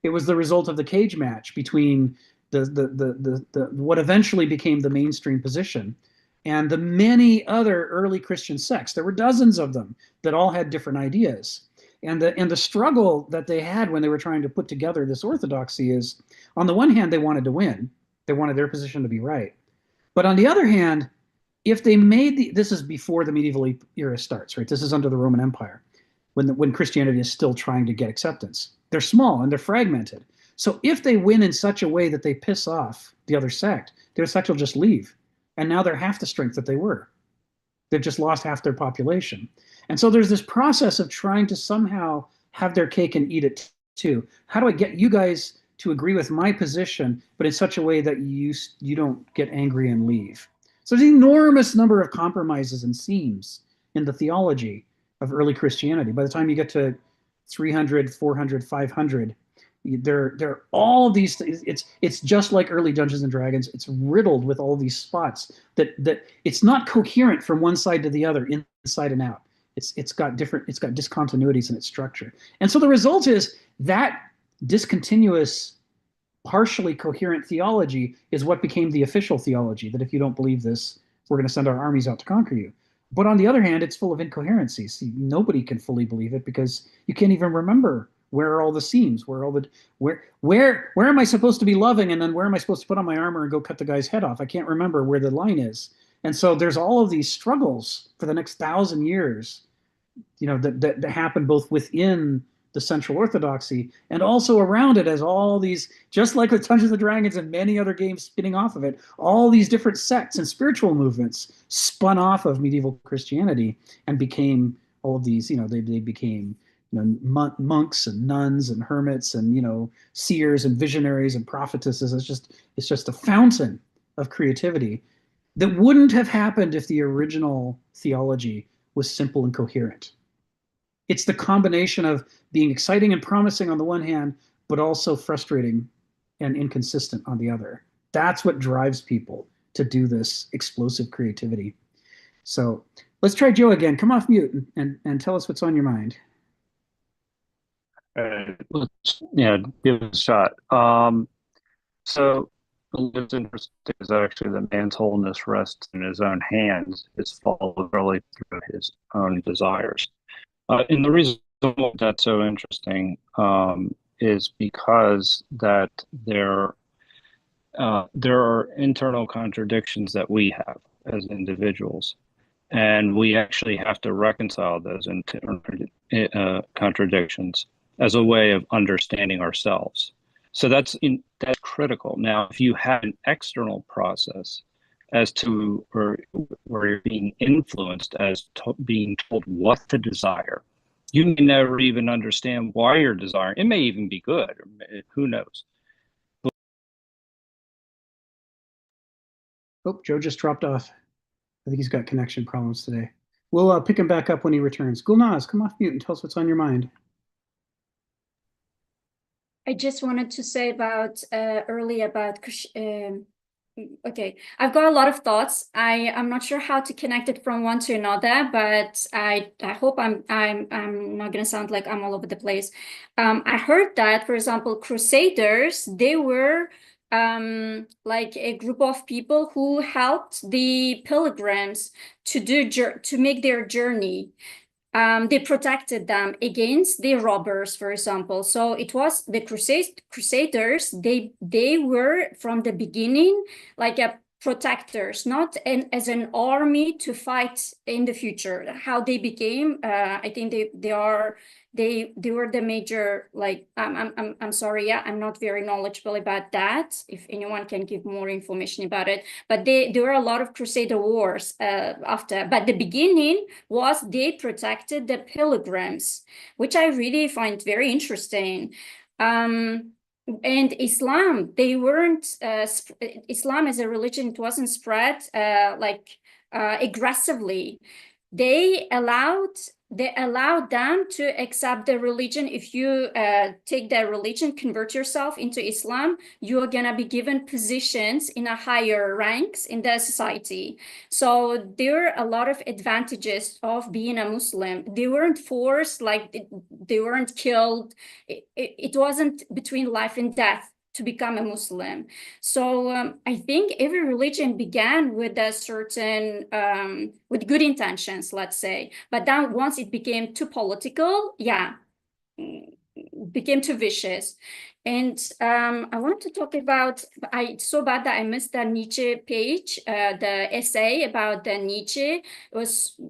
It was the result of the cage match between the what eventually became the mainstream position and the many other early Christian sects. There were dozens of them that all had different ideas. And the struggle that they had when they were trying to put together this orthodoxy is, on the one hand, they wanted to win. They wanted their position to be right. But on the other hand, if they made this is before the medieval era starts, right? This is under the Roman Empire, when Christianity is still trying to get acceptance. They're small and they're fragmented. So if they win in such a way that they piss off the other sect, their sect will just leave. And now they're half the strength that they were. They've just lost half their population. And so there's this process of trying to somehow have their cake and eat it too. How do I get you guys to agree with my position, but in such a way that you don't get angry and leave? So there's an enormous number of compromises and seams in the theology of early Christianity. By the time you get to 300, 400, 500, there are all of these things. It's just like early Dungeons and Dragons. It's riddled with all these spots that it's not coherent from one side to the other, inside and out. It's got discontinuities in its structure. And so the result is that discontinuous, partially coherent theology is what became the official theology, that if you don't believe this, we're going to send our armies out to conquer you. But on the other hand, it's full of incoherencies. Nobody can fully believe it because you can't even remember Where are all the seams? Where am I supposed to be loving? And then where am I supposed to put on my armor and go cut the guy's head off? I can't remember where the line is. And so there's all of these struggles for the next 1,000 years, that happen both within the Central Orthodoxy and also around it, as all these, just like with Dungeons and Dragons and many other games spinning off of it, all these different sects and spiritual movements spun off of medieval Christianity and became all of these, they became monks and nuns and hermits and seers and visionaries and prophetesses. It's just a fountain of creativity that wouldn't have happened if the original theology was simple and coherent. It's the combination of being exciting and promising on the one hand, but also frustrating and inconsistent on the other. That's what drives people to do this explosive creativity. So let's try Joe again. Come off mute and tell us what's on your mind. Let's give it a shot. So what's interesting is actually that man's wholeness rests in his own hands. His fall is really through his own desires. And the reason that's so interesting is because that there are internal contradictions that we have as individuals, and we actually have to reconcile those internal contradictions as a way of understanding ourselves. So that's critical. Now, if you have an external process as to where you're being influenced as being told what to desire, you may never even understand why you're desiring. It may even be good, or who knows. Oh, Joe just dropped off. I think he's got connection problems today. We'll pick him back up when he returns. Gulnaz, come off mute and tell us what's on your mind. I just wanted to say about earlier about okay, I've got a lot of thoughts. I'm not sure how to connect it from one to another, but I hope I'm not gonna sound like I'm all over the place. I heard that, for example, Crusaders, they were like a group of people who helped the pilgrims to make their journey. They protected them against the robbers, for example. So it was the Crusaders. They were from the beginning like a protectors, not as an army to fight in the future. How they became, I think they were the major, like, I'm sorry, yeah, I'm not very knowledgeable about that. If anyone can give more information about it, but there were a lot of Crusader wars after. But the beginning was they protected the pilgrims, which I really find very interesting. And Islam, they weren't, Islam as a religion, it wasn't spread aggressively. They allowed them to accept their religion. If you take their religion, convert yourself into Islam, you're gonna be given positions in a higher ranks in the society. So there are a lot of advantages of being a Muslim. They weren't forced, like they weren't killed. It wasn't between life and death to become a Muslim. So I think every religion began with a certain, with good intentions, let's say. But then once it became too political, yeah, became too vicious. And I want to talk about, it's so bad that I missed the Nietzsche page, the essay about the Nietzsche.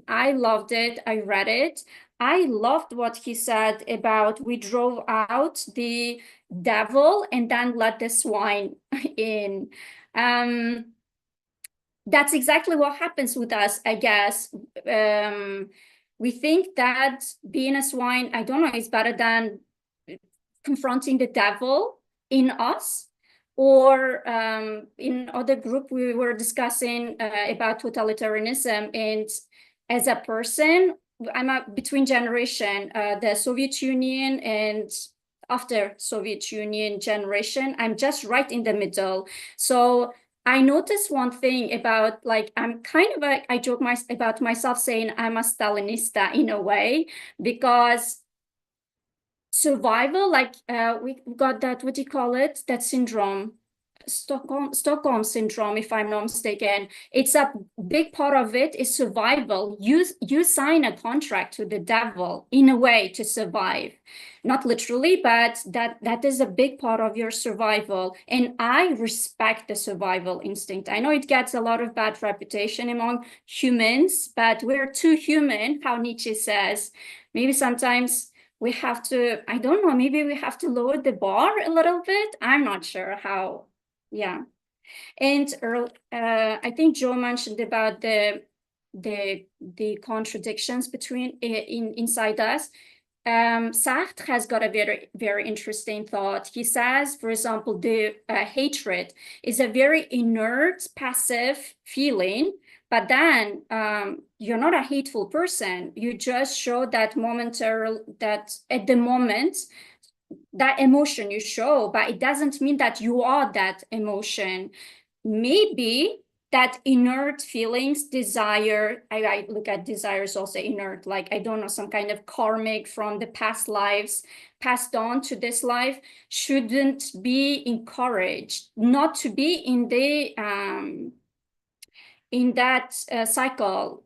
I loved it, I read it. I loved what he said about we drove out the devil and then let the swine in. That's exactly what happens with us, I guess. We think that being a swine, I don't know, is better than confronting the devil in us. Or in other group, we were discussing about totalitarianism, and as a person, I'm a between generation, the Soviet Union and after Soviet Union generation. I'm just right in the middle. So I noticed one thing about, like, I'm kind of I joke about myself saying I'm a Stalinista in a way, because survival, like we got that, what do you call it? That syndrome. Stockholm syndrome, if I'm not mistaken. It's a big part of it is survival. You sign a contract to the devil in a way to survive, not literally, but that is a big part of your survival. And I respect the survival instinct. I know it gets a lot of bad reputation among humans, but we're too human, how Nietzsche says. Maybe sometimes we have to, I don't know, maybe we have to lower the bar a little bit. I'm not sure how. Yeah. And I think Joe mentioned about the contradictions between inside us. Sartre has got a very, very interesting thought. He says, for example, the hatred is a very inert, passive feeling, but then you're not a hateful person. You just show that that at the moment, that emotion you show, but it doesn't mean that you are that emotion. Maybe that inert feelings, desire, I look at desire as also inert, like, I don't know, some kind of karmic from the past lives passed on to this life, shouldn't be encouraged, not to be in the in that cycle.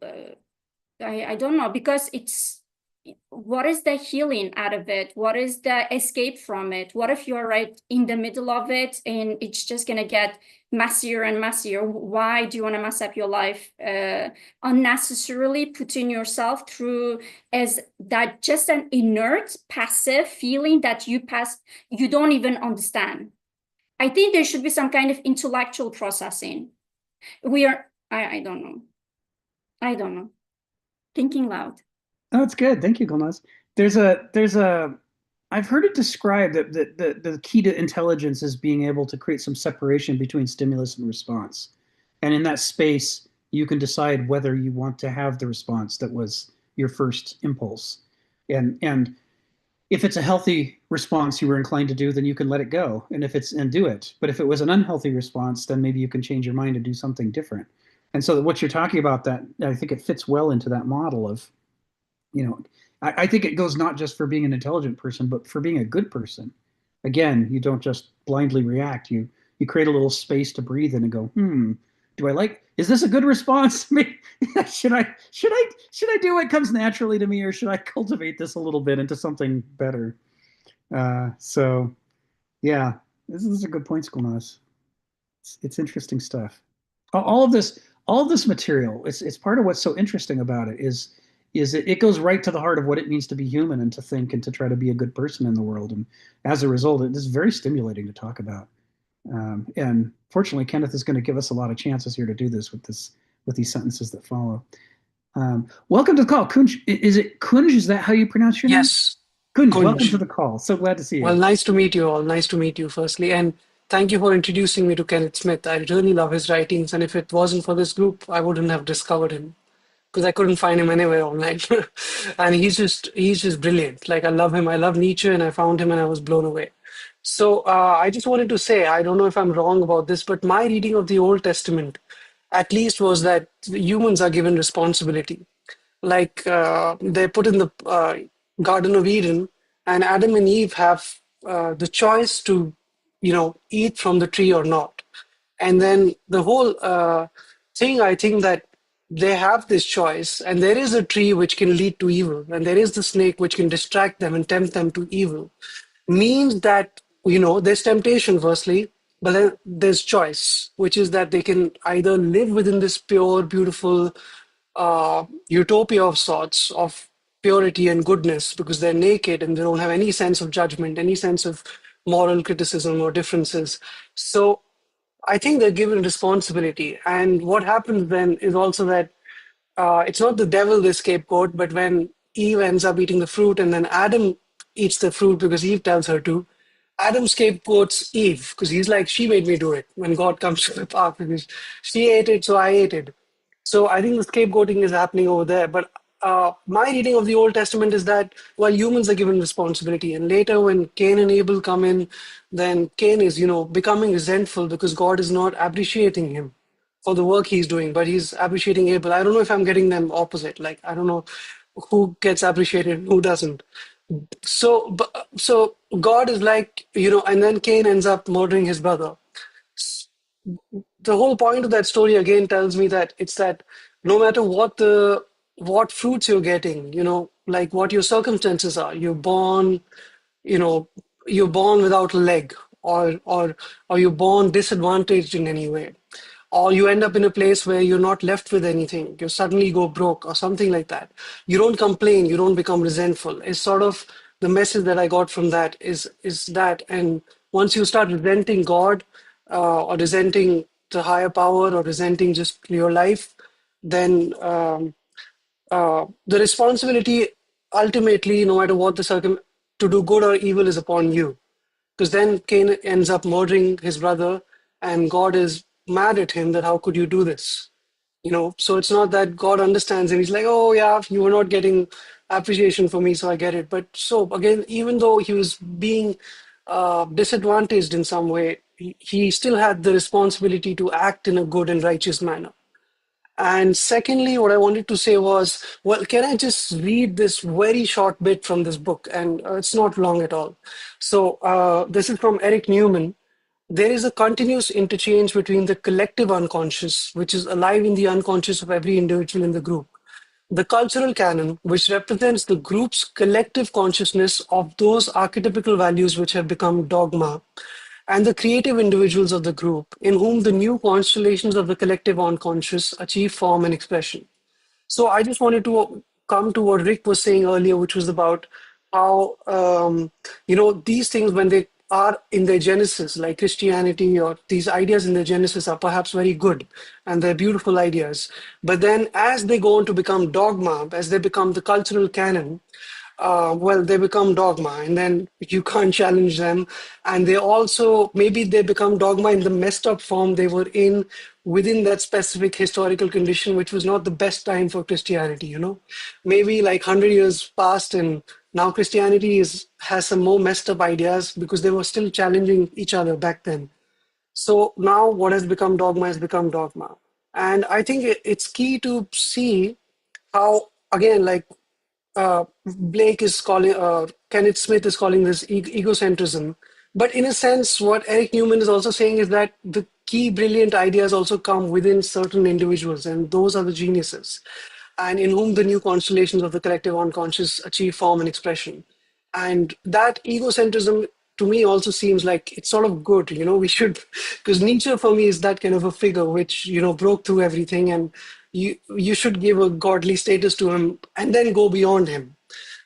I don't know, because it's, what is the healing out of it? What is the escape from it? What if you're right in the middle of it and it's just going to get messier and messier? Why do you want to mess up your life unnecessarily, putting yourself through as that just an inert, passive feeling that you don't even understand? I think there should be some kind of intellectual processing. I don't know. I don't know. Thinking loud. Oh, it's good. Thank you, Gulnaz. I've heard it described that the key to intelligence is being able to create some separation between stimulus and response. And in that space, you can decide whether you want to have the response that was your first impulse. And if it's a healthy response you were inclined to do, then you can let it go and do it. But if it was an unhealthy response, then maybe you can change your mind and do something different. And so what you're talking about, that I think it fits well into that model of, I think it goes not just for being an intelligent person, but for being a good person. Again, you don't just blindly react. You create a little space to breathe in and go, is this a good response? should I do what comes naturally to me, or should I cultivate this a little bit into something better? So yeah, this is a good point, Skolnas. It's interesting stuff. All of this material, it's part of what's so interesting about it is it goes right to the heart of what it means to be human and to think and to try to be a good person in the world. And as a result, it is very stimulating to talk about. And fortunately, Kenneth is going to give us a lot of chances here to do this with these sentences that follow. Welcome to the call. Kunj, is it Kunj? Is that how you pronounce your name? Yes. Kunj, Kunj. welcome to the call. So glad to see you. Well, nice to meet you all. Nice to meet you, firstly. And thank you for introducing me to Kenneth Smith. I really love his writings. And if it wasn't for this group, I wouldn't have discovered him, because I couldn't find him anywhere online. And he's just brilliant. Like, I love him. I love Nietzsche, and I found him and I was blown away. So I just wanted to say, I don't know if I'm wrong about this, but my reading of the Old Testament, at least, was that humans are given responsibility. Like, they're put in the Garden of Eden, and Adam and Eve have the choice to, eat from the tree or not. And then the whole thing, I think that they have this choice, and there is a tree which can lead to evil, and there is the snake which can distract them and tempt them to evil. Means that, there's temptation, firstly, but then there's choice, which is that they can either live within this pure, beautiful utopia of sorts of purity and goodness, because they're naked and they don't have any sense of judgment, any sense of moral criticism or differences. So I think they're given responsibility. And what happens then is also that it's not the devil, the scapegoat, but when Eve ends up eating the fruit and then Adam eats the fruit because Eve tells her to, Adam scapegoats Eve because he's like, she made me do it, when God comes to the park, because she ate it, so I ate it. So I think the scapegoating is happening over there. But my reading of the Old Testament is that, well, humans are given responsibility. And later when Cain and Abel come in, then Cain is, becoming resentful because God is not appreciating him for the work he's doing, but he's appreciating Abel. I don't know if I'm getting them opposite. Like, I don't know who gets appreciated and who doesn't. So God is like, and then Cain ends up murdering his brother. the whole point of that story again tells me that it's that no matter what fruits you're getting, like what your circumstances are, you know, you're born without a leg, or you're born disadvantaged in any way, or you end up in a place where you're not left with anything, you suddenly go broke or something like that. You don't complain, you don't become resentful. It's sort of the message that I got from that is that. And once you start resenting God, or resenting the higher power, or resenting just your life, then the responsibility ultimately, no matter what the to do good or evil is upon you. Because then Cain ends up murdering his brother, and God is mad at him that how could you do this? So it's not that God understands him. He's like, oh yeah, you were not getting appreciation for me, so I get it. But so again, even though he was being disadvantaged in some way, he still had the responsibility to act in a good and righteous manner. And secondly, what I wanted to say was, well, can I just read this very short bit from this book? And it's not long at all. So this is from Eric Newman. There is a continuous interchange between the collective unconscious, which is alive in the unconscious of every individual in the group, the cultural canon, which represents the group's collective consciousness of those archetypical values which have become dogma, and the creative individuals of the group, in whom the new constellations of the collective unconscious achieve form and expression. So I just wanted to come to what Rick was saying earlier, which was about how, these things, when they are in their genesis, like Christianity, or these ideas in their genesis are perhaps very good and they're beautiful ideas. But then as they go on to become dogma, as they become the cultural canon, well, they become dogma, and then you can't challenge them. And they also, maybe they become dogma in the messed up form they were in within that specific historical condition, which was not the best time for Christianity. Maybe like 100 years passed, and now Christianity has some more messed up ideas because they were still challenging each other back then. So now what has become dogma has become dogma. And I think it's key to see how, again, like Blake is calling, Kenneth Smith is calling this egocentrism. But in a sense, what Eric Newman is also saying is that the key brilliant ideas also come within certain individuals, and those are the geniuses, and in whom the new constellations of the collective unconscious achieve form and expression. And that egocentrism to me also seems like it's sort of good. We should, because Nietzsche for me is that kind of a figure which, broke through everything, and you should give a godly status to him and then go beyond him.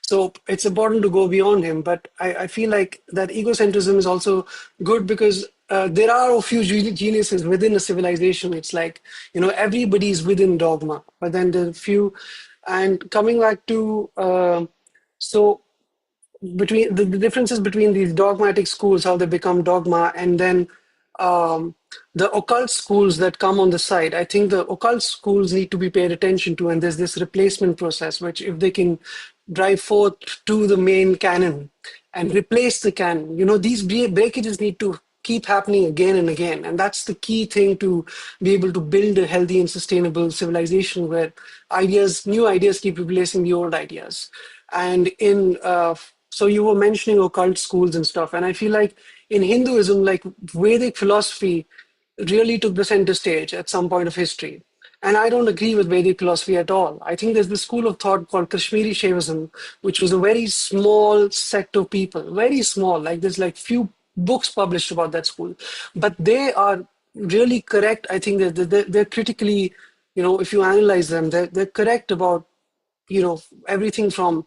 So it's important to go beyond him. But I feel like that egocentrism is also good because there are a few geniuses within a civilization. It's like, everybody's within dogma, but then there are few. And coming back to, so between the differences between these dogmatic schools, how they become dogma, and then the occult schools that come on the side. I think the occult schools need to be paid attention to, and there's this replacement process, which if they can drive forth to the main canon and replace the canon, these breakages need to keep happening again and again. And that's the key thing to be able to build a healthy and sustainable civilization where new ideas keep replacing the old ideas. And so you were mentioning occult schools and stuff, and I feel like in Hinduism, like Vedic philosophy really took the center stage at some point of history. And I don't agree with Vedic philosophy at all. I think there's this school of thought called Kashmiri Shaivism, which was a very small sect of people, very small, like there's like few books published about that school. But they are really correct. I think that they're critically, if you analyze them, they're correct about everything from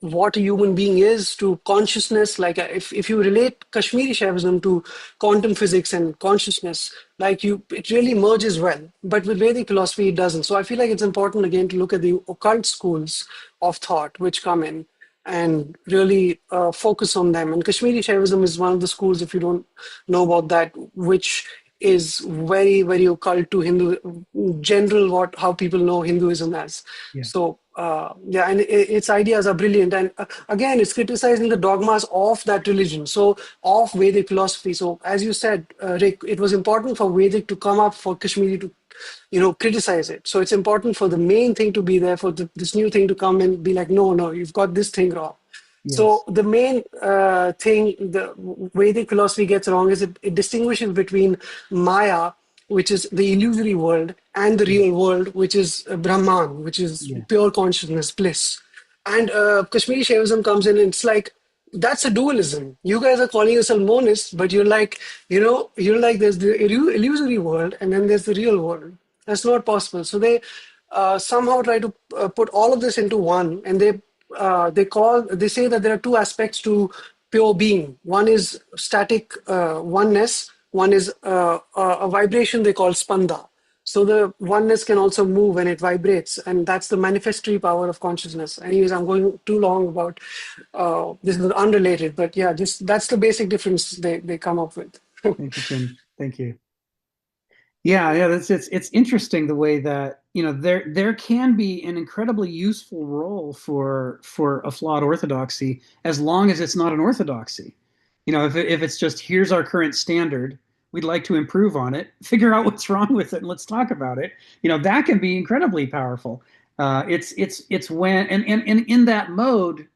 what a human being is to consciousness. Like if you relate Kashmiri Shaivism to quantum physics and consciousness, it really merges well. But with Vedic philosophy, it doesn't. So I feel like it's important again to look at the occult schools of thought which come in and really focus on them. And Kashmiri Shaivism is one of the schools, if you don't know about that, which is very, very occult to Hindu general, how people know Hinduism as. Yeah. So and its ideas are brilliant. And again, it's criticizing the dogmas of that religion, so of Vedic philosophy. So as you said, Rick, it was important for Vedic to come up, for Kashmiri to criticize it. So it's important for the main thing to be there, for this new thing to come and be like, no, you've got this thing wrong. So Yes. the main thing the Vedic philosophy gets wrong is it distinguishes between Maya, which is the illusory world, and the real world, which is Brahman, which is Yeah. pure consciousness, bliss. And Kashmiri Shaivism comes in, and it's like that's a dualism. You guys are calling yourself monists, but you're like, you're like there's the illusory world, and then there's the real world. That's not possible. So they somehow try to put all of this into one, and they say that there are two aspects to pure being. One is static oneness. One is a vibration they call spanda. So the oneness can also move when it vibrates, and that's the manifestory power of consciousness. Anyways, I'm going too long about this is unrelated, but yeah, just that's the basic difference they come up with. Thank you, Kunj. Thank you. Yeah, it's interesting the way that there can be an incredibly useful role for a flawed orthodoxy as long as it's not an orthodoxy. If it's just here's our current standard, we'd like to improve on it, figure out what's wrong with it, and let's talk about it. That can be incredibly powerful. It's when and in that mode,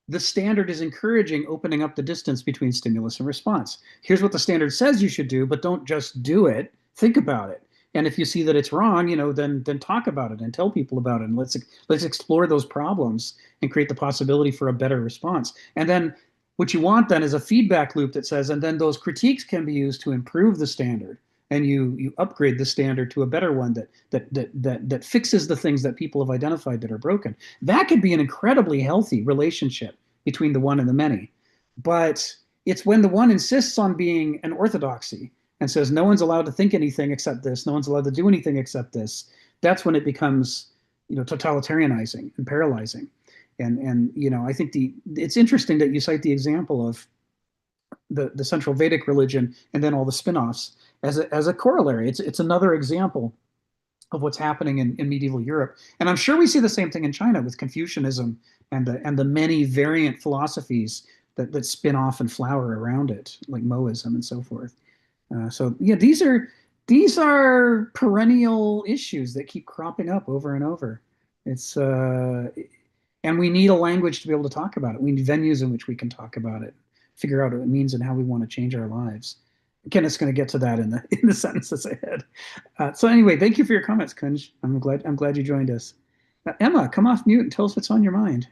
the standard is encouraging opening up the distance between stimulus and response. Here's what the standard says you should do, but don't just do it. Think about it. And if you see that it's wrong, then talk about it and tell people about it. And let's explore those problems and create the possibility for a better response. And then what you want then is a feedback loop that says, and then those critiques can be used to improve the standard. And you upgrade the standard to a better one that fixes the things that people have identified that are broken. That could be an incredibly healthy relationship between the one and the many. But it's when the one insists on being an orthodoxy and says no one's allowed to think anything except this, no one's allowed to do anything except this, that's when it becomes totalitarianizing and paralyzing. And I think it's interesting that you cite the example of the central Vedic religion and then all the spin-offs as a corollary. It's another example of what's happening in medieval Europe. And I'm sure we see the same thing in China with Confucianism and the many variant philosophies that spin off and flower around it, like Moism and so forth. So yeah, these are perennial issues that keep cropping up over and over. It's and we need a language to be able to talk about it. We need venues in which we can talk about it, figure out what it means and how we want to change our lives. Kenneth's going to get to that in the sentences ahead. So anyway, thank you for your comments, Kunj. I'm glad you joined us. Emma, come off mute and tell us what's on your mind.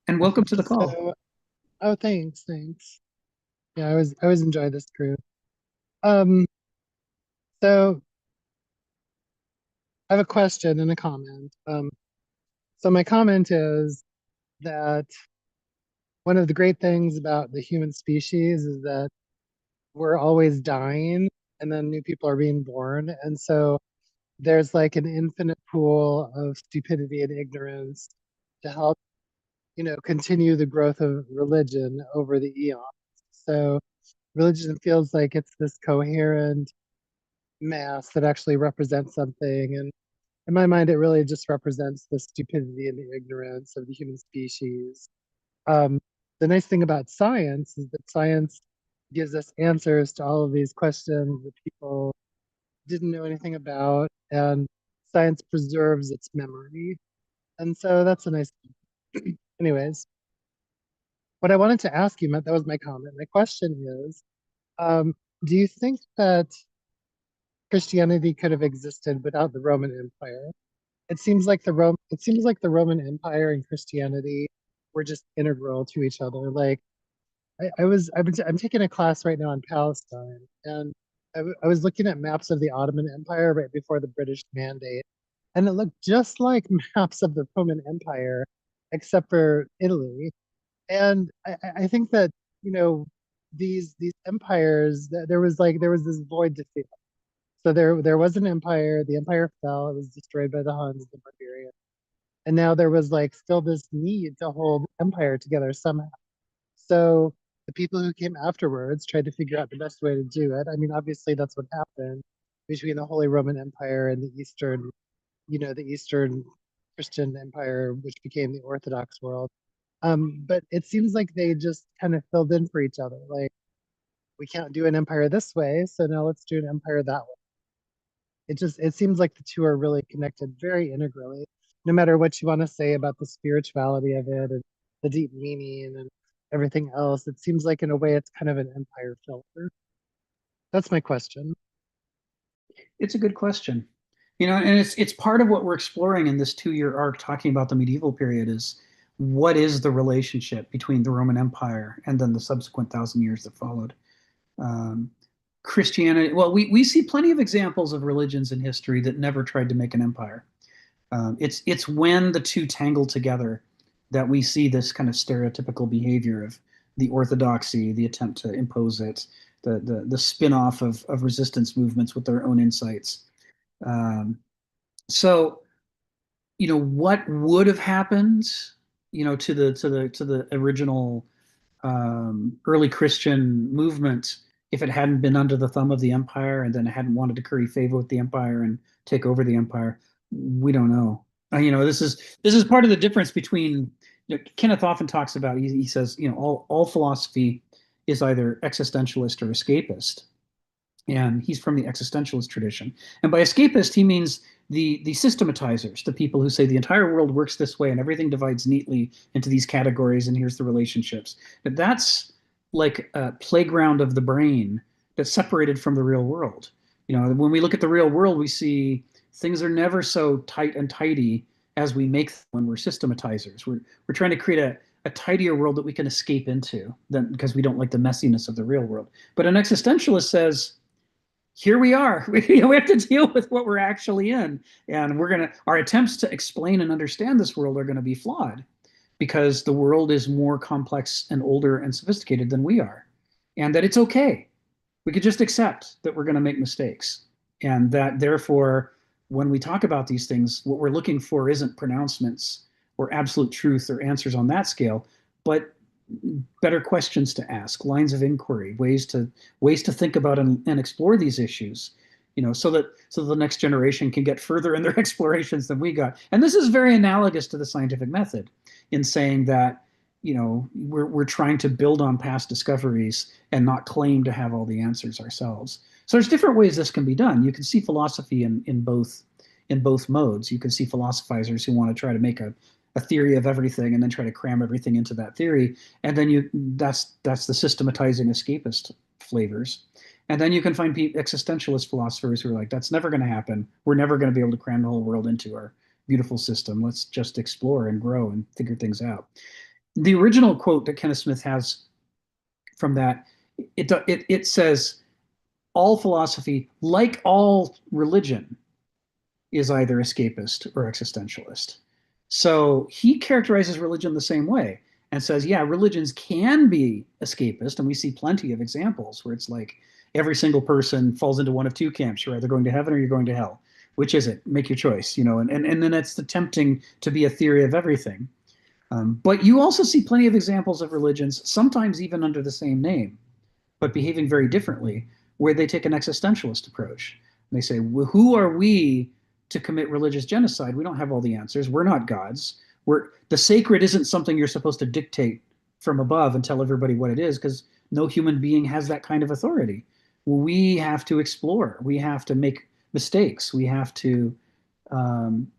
And welcome to the call. So, oh, thanks. Yeah, I always enjoy this group. So I have a question and a comment. So my comment is that one of the great things about the human species is that we're always dying and then new people are being born. And so there's like an infinite pool of stupidity and ignorance to help, continue the growth of religion over the eons. So religion feels like it's this coherent mass that actually represents something. And in my mind, it really just represents the stupidity and the ignorance of the human species. Um, the nice thing about science is that science gives us answers to all of these questions that people didn't know anything about, and science preserves its memory. And so that's a nice thing. Anyways, what I wanted to ask you, Matt, that was my comment. My question is, do you think that Christianity could have existed without the Roman Empire? It seems like the Roman Empire and Christianity were just integral to each other. Like I'm taking a class right now on Palestine, and I was looking at maps of the Ottoman Empire right before the British Mandate, and it looked just like maps of the Roman Empire, except for Italy. And I think that these empires, there was this void to fill. So there was an empire. The empire fell. It was destroyed by the Huns, the barbarians, and now there was like still this need to hold empire together somehow. So the people who came afterwards tried to figure out the best way to do it. I mean, obviously that's what happened between the Holy Roman Empire and the Eastern Christian Empire, which became the Orthodox world. But it seems like they just kind of filled in for each other. Like, we can't do an empire this way, so now let's do an empire that way. It seems like the two are really connected very integrally. no matter what you want to say about the spirituality of it and the deep meaning and everything else, it seems like in a way it's kind of an empire filter. That's my question. It's a good question. And it's part of what we're exploring in this 2-year arc talking about the medieval period is what is the relationship between the Roman Empire and then the subsequent 1,000 years that followed. Um, Christianity, well, we see plenty of examples of religions in history that never tried to make an empire. It's when the two tangle together that we see this kind of stereotypical behavior of the orthodoxy, the attempt to impose it, the spin-off of resistance movements with their own insights. So, what would have happened, to the original early Christian movement if it hadn't been under the thumb of the empire and then it hadn't wanted to curry favor with the empire and take over the empire? We don't know. This is part of the difference between, Kenneth often talks about, he says, all philosophy is either existentialist or escapist. And he's from the existentialist tradition. And by escapist, he means the systematizers, the people who say the entire world works this way and everything divides neatly into these categories and here's the relationships. But that's like a playground of the brain that's separated from the real world. When we look at the real world, we see things are never so tight and tidy as we make them when we're systematizers. We're trying to create a tidier world that we can escape into because we don't like the messiness of the real world. But an existentialist says, here we are. We have to deal with what we're actually in. And our attempts to explain and understand this world are going to be flawed because the world is more complex and older and sophisticated than we are. And that it's okay. We could just accept that we're going to make mistakes. And that therefore, when we talk about these things, what we're looking for isn't pronouncements or absolute truth or answers on that scale, but better questions to ask, lines of inquiry, ways to think about and explore these issues, so that the next generation can get further in their explorations than we got. And this is very analogous to the scientific method in saying that, we're trying to build on past discoveries and not claim to have all the answers ourselves. So there's different ways this can be done. You can see philosophy in both modes. You can see philosophizers who want to try to make a theory of everything and then try to cram everything into that theory. And then that's the systematizing escapist flavors. And then you can find existentialist philosophers who are like, that's never going to happen. We're never going to be able to cram the whole world into our beautiful system. Let's just explore and grow and figure things out. The original quote that Kenneth Smith has from that, it says, all philosophy, like all religion, is either escapist or existentialist. So he characterizes religion the same way and says, yeah, religions can be escapist. And we see plenty of examples where it's like every single person falls into one of two camps. You're either going to heaven or you're going to hell. Which is it? Make your choice, and then it's attempting to be a theory of everything. But you also see plenty of examples of religions, sometimes even under the same name, but behaving very differently, where they take an existentialist approach. And they say, well, who are we to commit religious genocide? We don't have all the answers. We're not gods. The sacred isn't something you're supposed to dictate from above and tell everybody what it is, because no human being has that kind of authority. We have to explore. We have to make mistakes. We have to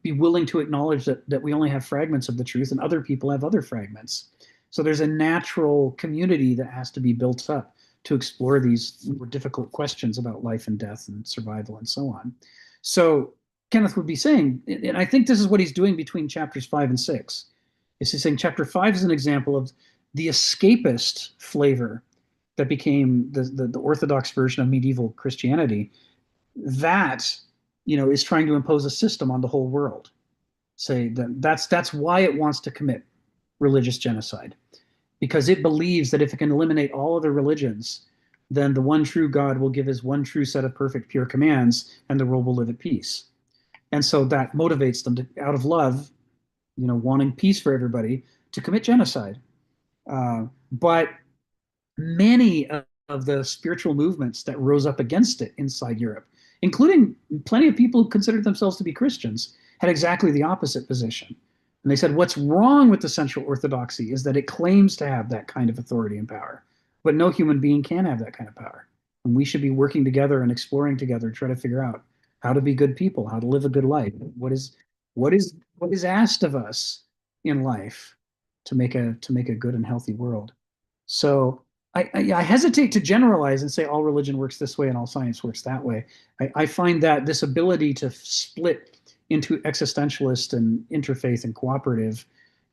be willing to acknowledge that we only have fragments of the truth and other people have other fragments. So there's a natural community that has to be built up to explore these more difficult questions about life and death and survival and so on. So Kenneth would be saying, and I think this is what he's doing between chapters 5 and 6, is he's saying chapter 5 is an example of the escapist flavor that became the Orthodox version of medieval Christianity. That, is trying to impose a system on the whole world. Say that's why it wants to commit religious genocide, because it believes that if it can eliminate all other religions, then the one true God will give his one true set of perfect, pure commands, and the world will live at peace. And so that motivates them to, out of love, wanting peace for everybody, to commit genocide. But many of the spiritual movements that rose up against it inside Europe, including plenty of people who considered themselves to be Christians, had exactly the opposite position. And they said, what's wrong with the Central Orthodoxy is that it claims to have that kind of authority and power, but no human being can have that kind of power. And we should be working together and exploring together, try to figure out how to be good people, how to live a good life. What is what is asked of us in life to make a good and healthy world. So I hesitate to generalize and say all religion works this way and all science works that way. I find that this ability to split into existentialist and interfaith and cooperative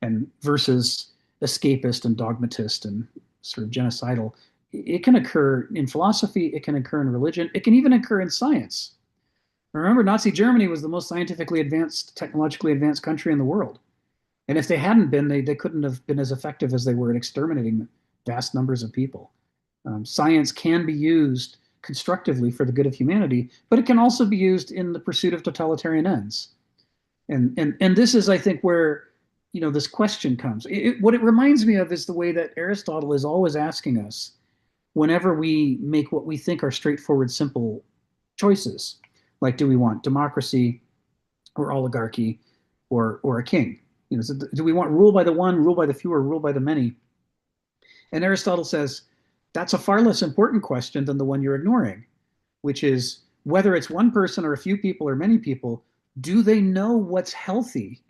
and versus escapist and dogmatist and sort of genocidal, it can occur in philosophy, it can occur in religion, it can even occur in science. Remember, Nazi Germany was the most scientifically advanced, technologically advanced country in the world. And if they hadn't been, they couldn't have been as effective as they were at exterminating vast numbers of people. Science can be used constructively for the good of humanity, but it can also be used in the pursuit of totalitarian ends. And this is, I think, where this question comes. What it reminds me of is the way that Aristotle is always asking us whenever we make what we think are straightforward, simple choices, like do we want democracy or oligarchy or a king? Do we want rule by the one, rule by the few, or rule by the many? And Aristotle says that's a far less important question than the one you're ignoring, which is whether it's one person or a few people or many people, do they know what's healthy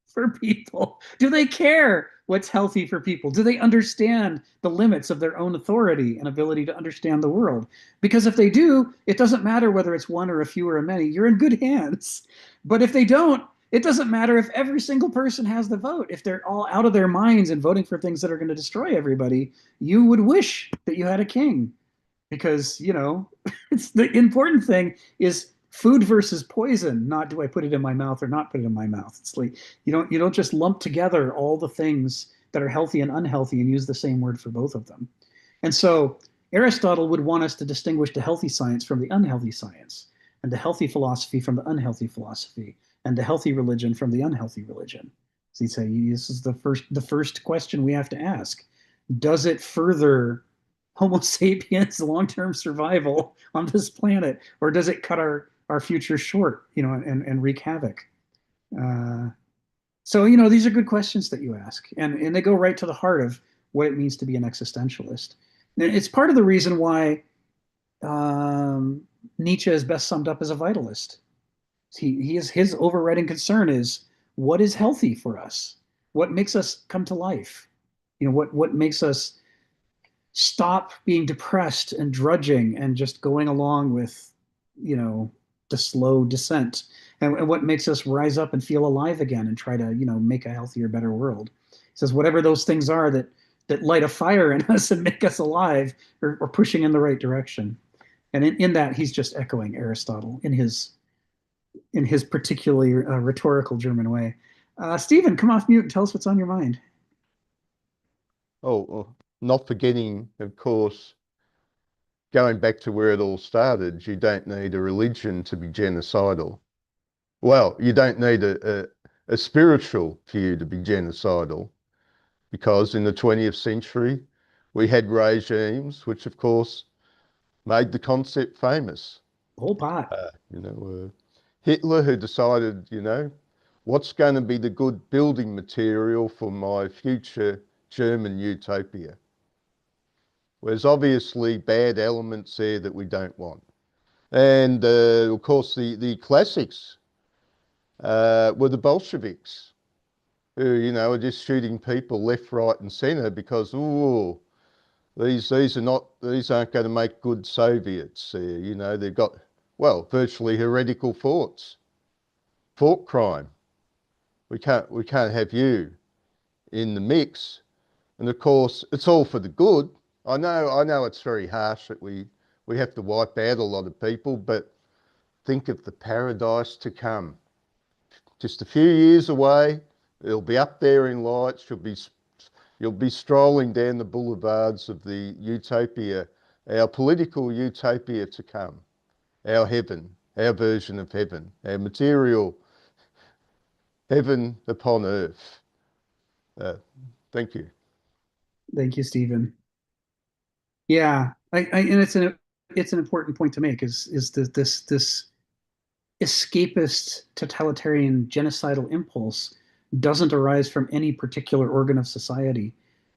for people? Do they care what's healthy for people? Do they understand the limits of their own authority and ability to understand the world? Because if they do, it doesn't matter whether it's one or a few or a many, you're in good hands. But if they don't, it doesn't matter if every single person has the vote. If they're all out of their minds and voting for things that are going to destroy everybody, you would wish that you had a king. Because, it's the important thing is food versus poison, not do I put it in my mouth or not put it in my mouth. It's like you don't just lump together all the things that are healthy and unhealthy and use the same word for both of them. And so Aristotle would want us to distinguish the healthy science from the unhealthy science, and the healthy philosophy from the unhealthy philosophy, and the healthy religion from the unhealthy religion. So he'd say this is the first question we have to ask. Does it further Homo sapiens long-term survival on this planet, or does it cut our future short, and wreak havoc? So these are good questions that you ask, and they go right to the heart of what it means to be an existentialist. And it's part of the reason why Nietzsche is best summed up as a vitalist. His overriding concern is what is healthy for us, what makes us come to life, what makes us stop being depressed and drudging and just going along with the slow descent, and what makes us rise up and feel alive again and try to make a healthier, better world. He says whatever those things are that light a fire in us and make us alive, or pushing in the right direction. And in that, he's just echoing Aristotle in his particularly rhetorical German way. Stephen, come off mute and tell us what's on your mind. Oh, not forgetting, of course, going back to where it all started, you don't need a religion to be genocidal. Well, you don't need a spiritual view to be genocidal, because in the 20th century, we had regimes which, of course, made the concept famous. Whole pot. Hitler, who decided, what's going to be the good building material for my future German utopia? There's obviously bad elements there that we don't want. And of course, the classics were the Bolsheviks, who, are just shooting people left, right, and centre because, these aren't going to make good Soviets. They've got, virtually heretical thoughts, thought crime. We can't have you in the mix. And of course, it's all for the good. I know it's very harsh that we have to wipe out a lot of people, but think of the paradise to come. Just a few years away, it'll be up there in lights. You'll be strolling down the boulevards of the utopia, our political utopia to come, our heaven, our version of heaven, our material heaven upon earth. Thank you. Thank you, Stephen. Yeah, and it's an important point to make. Is this escapist, totalitarian, genocidal impulse doesn't arise from any particular organ of society.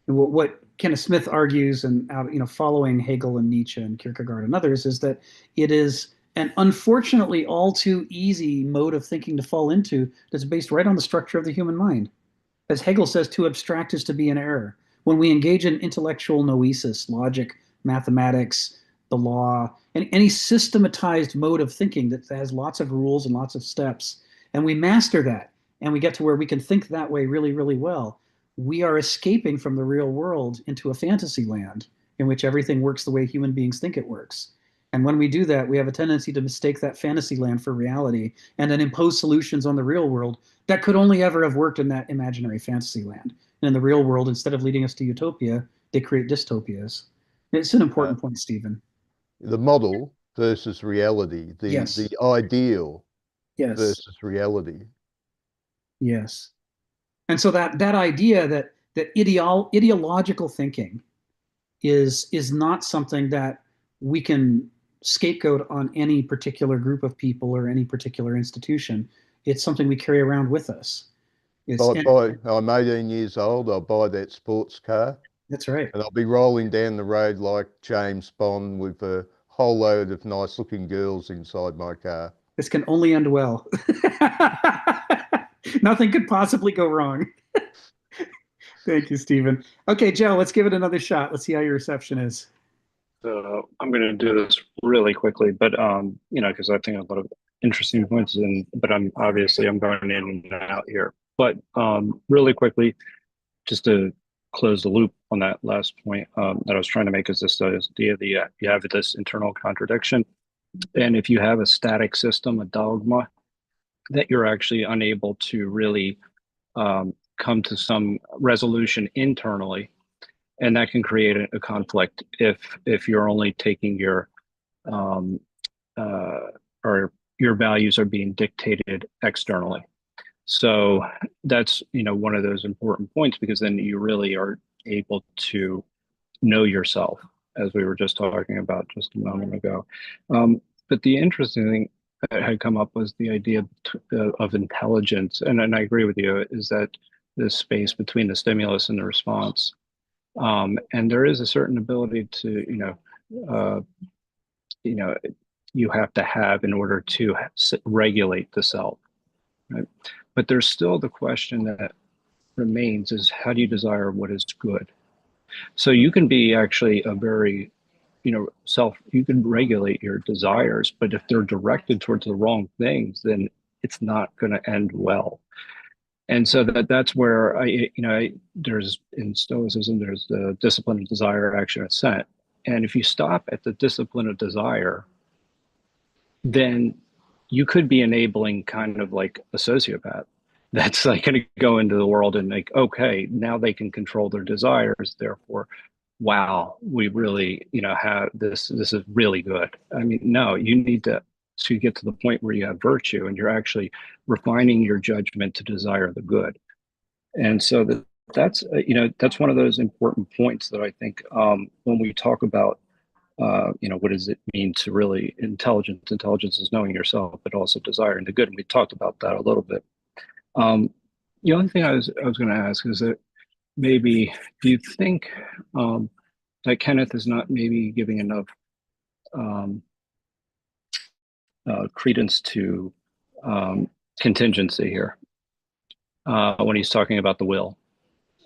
And what Kenneth Smith argues, and following Hegel and Nietzsche and Kierkegaard and others, is that it is an unfortunately all too easy mode of thinking to fall into that's based right on the structure of the human mind. As Hegel says, to abstract is to be in error. When we engage in intellectual noesis, logic, mathematics, the law, and any systematized mode of thinking that has lots of rules and lots of steps, and we master that, and we get to where we can think that way really, really well, we are escaping from the real world into a fantasy land in which everything works the way human beings think it works. And when we do that, we have a tendency to mistake that fantasy land for reality and then impose solutions on the real world that could only ever have worked in that imaginary fantasy land. And in the real world, instead of leading us to utopia, they create dystopias. It's an important point, Stephen. The model versus reality, Yes. the ideal Yes. versus reality. Yes. And so that idea that ideological thinking is not something that we can scapegoat on any particular group of people or any particular institution. It's something we carry around with us. I'm 18 years old, I'll buy that sports car. That's right. And I'll be rolling down the road like James Bond with a whole load of nice looking girls inside my car. This can only end well. Nothing could possibly go wrong. Thank you, Stephen. Okay, Joe, let's give it another shot. Let's see how your reception is. So I'm going to do this really quickly, but because I think a lot of interesting points, but I'm going in and out here. But really quickly, just to close the loop on that last point that I was trying to make, is this idea that you have this internal contradiction, and if you have a static system, a dogma, that you're actually unable to really come to some resolution internally, and that can create a conflict if you're only taking your or your values are being dictated externally. So that's one of those important points, because then you really are able to know yourself, as we were just talking about just a moment ago. But the interesting thing that had come up was the idea of intelligence, and I agree with you, is that this space between the stimulus and the response. And there is a certain ability to, you have to have in order to regulate the self, right? But there's still the question that remains is, how do you desire what is good? So you can be actually a very, you can regulate your desires, but if they're directed towards the wrong things, then it's not going to end well. And so that's where there's in Stoicism, there's the discipline of desire, action, assent. And if you stop at the discipline of desire, then you could be enabling kind of like a sociopath that's like going to go into the world and like, okay, now they can control their desires. Therefore, wow, we really, have this is really good. I mean, no, you need to get to the point where you have virtue and you're actually refining your judgment to desire the good. And so that's one of those important points that I think when we talk about what does it mean to really intelligence? Intelligence is knowing yourself, but also desiring the good. And we talked about that a little bit. The only thing I was going to ask is that maybe, do you think that Kenneth is not maybe giving enough credence to contingency here when he's talking about the will?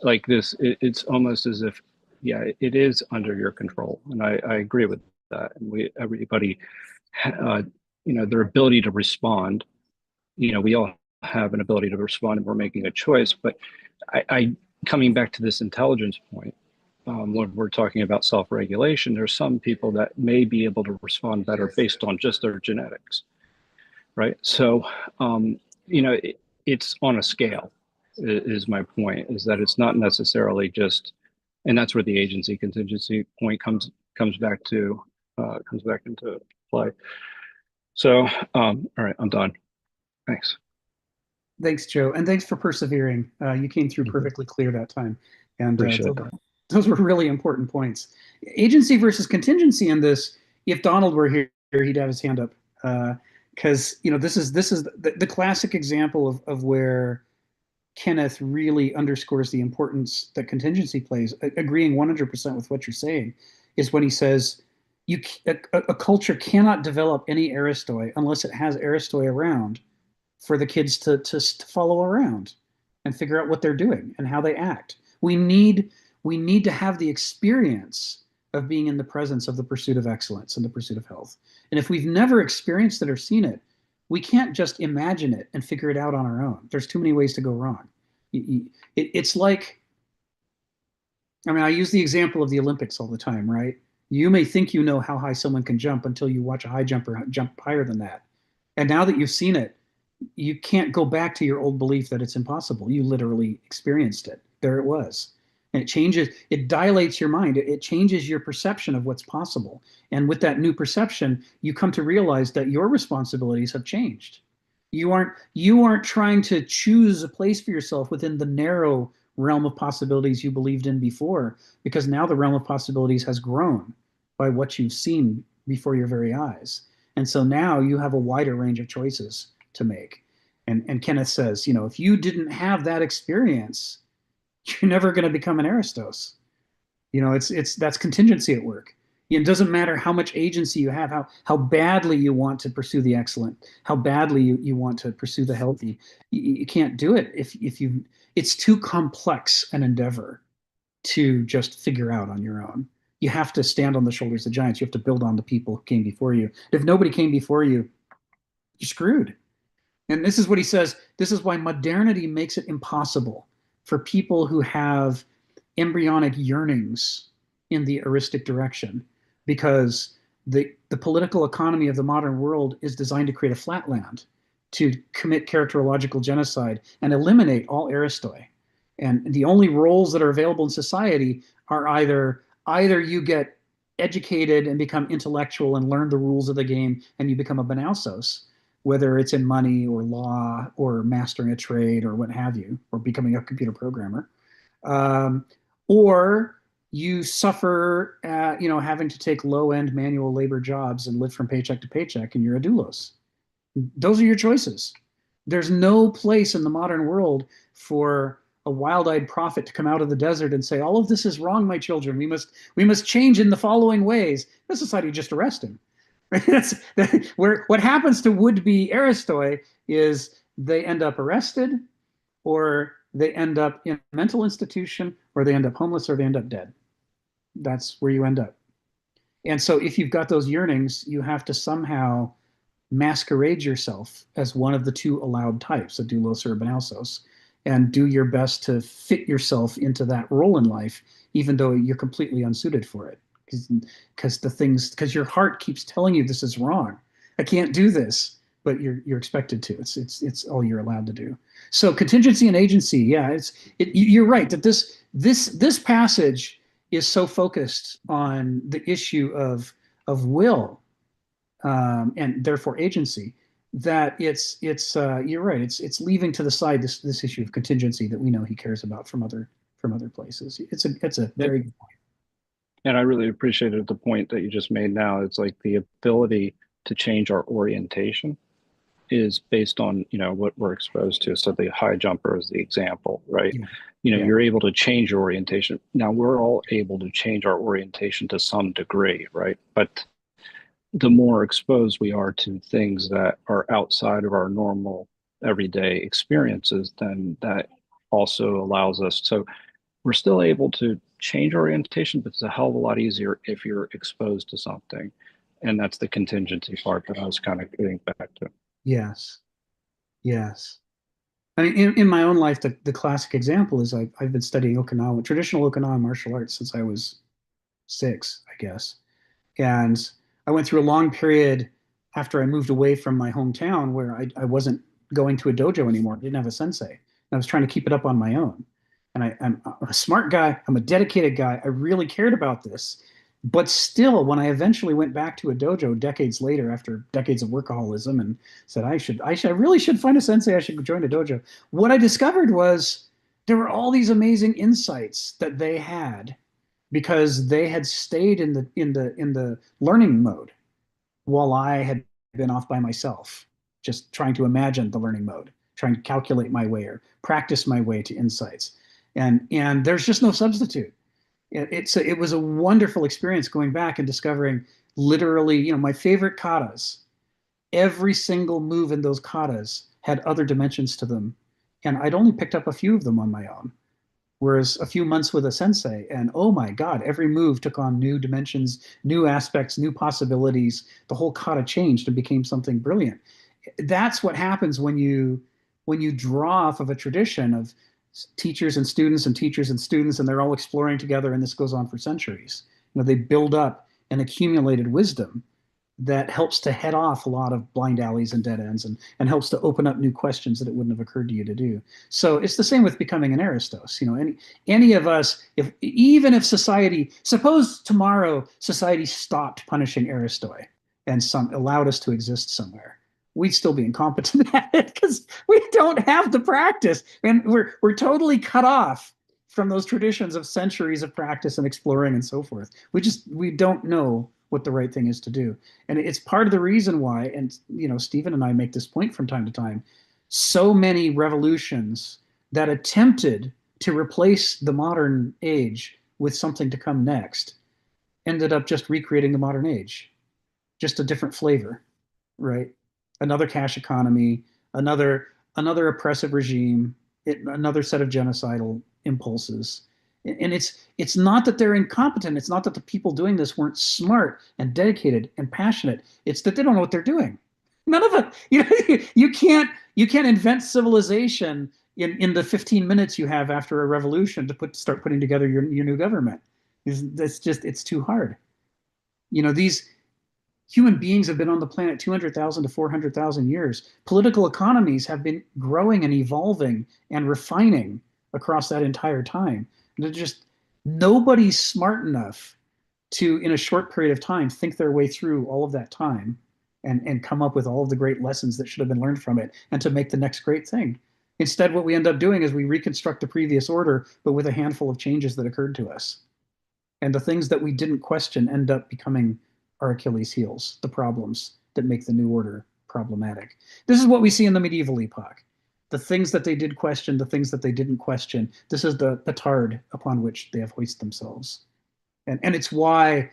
Like this, it's almost as if, yeah, it is under your control, and I agree with that. And everybody, their ability to respond. We all have an ability to respond, and we're making a choice. But I coming back to this intelligence point, when we're talking about self-regulation, there's some people that may be able to respond better based on just their genetics, right? So, it's on a scale. Is my point, is that it's not necessarily just, and that's where the agency contingency point comes back into play. So, all right, I'm done. Thanks. Thanks, Joe, and thanks for persevering. You came through perfectly clear that time, and those were really important points. Agency versus contingency in this. If Donald were here, he'd have his hand up, because this is the classic example of where Kenneth really underscores the importance that contingency plays. Agreeing 100% with what you're saying is when he says, a culture cannot develop any Aristoi unless it has Aristoi around for the kids to follow around and figure out what they're doing and how they act. We need to have the experience of being in the presence of the pursuit of excellence and the pursuit of health. And if we've never experienced it or seen it, we can't just imagine it and figure it out on our own. There's too many ways to go wrong. It's like, I mean, I use the example of the Olympics all the time, right? You may think you know how high someone can jump until you watch a high jumper jump higher than that. And now that you've seen it, you can't go back to your old belief that it's impossible. You literally experienced it. There it was. And it changes, it dilates your mind. It changes your perception of what's possible. And with that new perception, you come to realize that your responsibilities have changed. You aren't trying to choose a place for yourself within the narrow realm of possibilities you believed in before, because now the realm of possibilities has grown by what you've seen before your very eyes. And so now you have a wider range of choices to make. And Kenneth says, if you didn't have that experience, you're never going to become an Aristos. That's contingency at work. It doesn't matter how much agency you have, how badly you want to pursue the excellent, how badly you want to pursue the healthy. You can't do it if you. It's too complex an endeavor to just figure out on your own. You have to stand on the shoulders of giants. You have to build on the people who came before you. If nobody came before you, you're screwed. And this is what he says. This is why modernity makes it impossible for people who have embryonic yearnings in the eristic direction, because the political economy of the modern world is designed to create a flatland, to commit characterological genocide and eliminate all Aristoi. And the only roles that are available in society are either you get educated and become intellectual and learn the rules of the game and you become a Benausos, whether it's in money or law or mastering a trade or what have you, or becoming a computer programmer, or you suffer, having to take low-end manual labor jobs and live from paycheck to paycheck, and you're a doulos. Those are your choices. There's no place in the modern world for a wild-eyed prophet to come out of the desert and say, all of this is wrong, my children. We must change in the following ways. The society just arrest him. What happens to would-be Aristoi is they end up arrested, or they end up in a mental institution, or they end up homeless, or they end up dead. That's where you end up. And so if you've got those yearnings, you have to somehow masquerade yourself as one of the two allowed types, a doulos or a Benausos, and do your best to fit yourself into that role in life, even though you're completely unsuited for it. Because your heart keeps telling you this is wrong. I can't do this, but you're expected to. It's all you're allowed to do. So contingency and agency, yeah, you're right that this passage is so focused on the issue of will, and therefore agency, that you're right. It's leaving to the side this issue of contingency that we know he cares about from other places. It's a very good point. And I really appreciated the point that you just made now. It's like the ability to change our orientation is based on, what we're exposed to. So the high jumper is the example, right? Yeah. You're able to change your orientation. Now we're all able to change our orientation to some degree, right? But the more exposed we are to things that are outside of our normal everyday experiences, then that also allows us. So we're still able to change orientation, but it's a hell of a lot easier if you're exposed to something. And that's the contingency part that I was kind of getting back to. Yes. I mean, in my own life, the classic example is I've been studying traditional Okinawa martial arts since I was 6, I guess. And I went through a long period after I moved away from my hometown where I wasn't going to a dojo anymore. I didn't have a sensei. And I was trying to keep it up on my own. And I'm a smart guy. I'm a dedicated guy. I really cared about this. But still, when I eventually went back to a dojo decades later, after decades of workaholism, and said I really should find a sensei, I should join a dojo, what I discovered was there were all these amazing insights that they had because they had stayed in the learning mode while I had been off by myself, just trying to imagine the learning mode, trying to calculate my way or practice my way to insights. And there's just no substitute. It was a wonderful experience going back and discovering literally, my favorite katas, every single move in those katas had other dimensions to them. And I'd only picked up a few of them on my own. Whereas a few months with a sensei, and oh my God, every move took on new dimensions, new aspects, new possibilities. The whole kata changed and became something brilliant. That's what happens when you draw off of a tradition of teachers and students and teachers and students, and they're all exploring together, and this goes on for centuries. They build up an accumulated wisdom that helps to head off a lot of blind alleys and dead ends, and helps to open up new questions that it wouldn't have occurred to you to do. So it's the same with becoming an Aristos. Any of us, even if society, suppose tomorrow society stopped punishing Aristoi and allowed us to exist somewhere, we'd still be incompetent at it because we don't have the practice, and we're totally cut off from those traditions of centuries of practice and exploring and so forth. We don't know what the right thing is to do. And it's part of the reason why, and Stephen and I make this point from time to time, so many revolutions that attempted to replace the modern age with something to come next ended up just recreating the modern age, just a different flavor, right? Another cash economy, another oppressive regime, another set of genocidal impulses. And it's not that they're incompetent. It's not that the people doing this weren't smart and dedicated and passionate. It's that they don't know what they're doing. None of it. You can't invent civilization in the 15 minutes you have after a revolution to start putting together your new government. It's too hard. These human beings have been on the planet 200,000 to 400,000 years. Political economies have been growing and evolving and refining across that entire time. Nobody's smart enough to, in a short period of time, think their way through all of that time and come up with all of the great lessons that should have been learned from it and to make the next great thing. Instead, what we end up doing is we reconstruct the previous order, but with a handful of changes that occurred to us. And the things that we didn't question end up becoming our Achilles heels, the problems that make the new order problematic. This is what we see in the medieval epoch. The things that they did question, the things that they didn't question, this is the petard upon which they have hoisted themselves. And it's why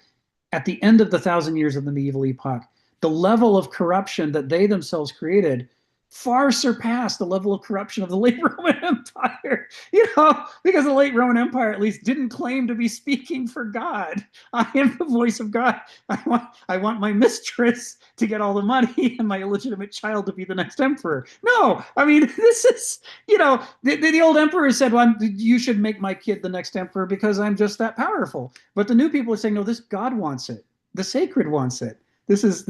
at the end of the 1,000 years of the medieval epoch, the level of corruption that they themselves created far surpassed the level of corruption of the late Roman Empire, because the late Roman Empire at least didn't claim to be speaking for God. I am the voice of God. I want my mistress to get all the money and my illegitimate child to be the next emperor. No, this is, the old emperor said, well, you should make my kid the next emperor because I'm just that powerful. But the new people are saying, no, this God wants it. The sacred wants it. This is,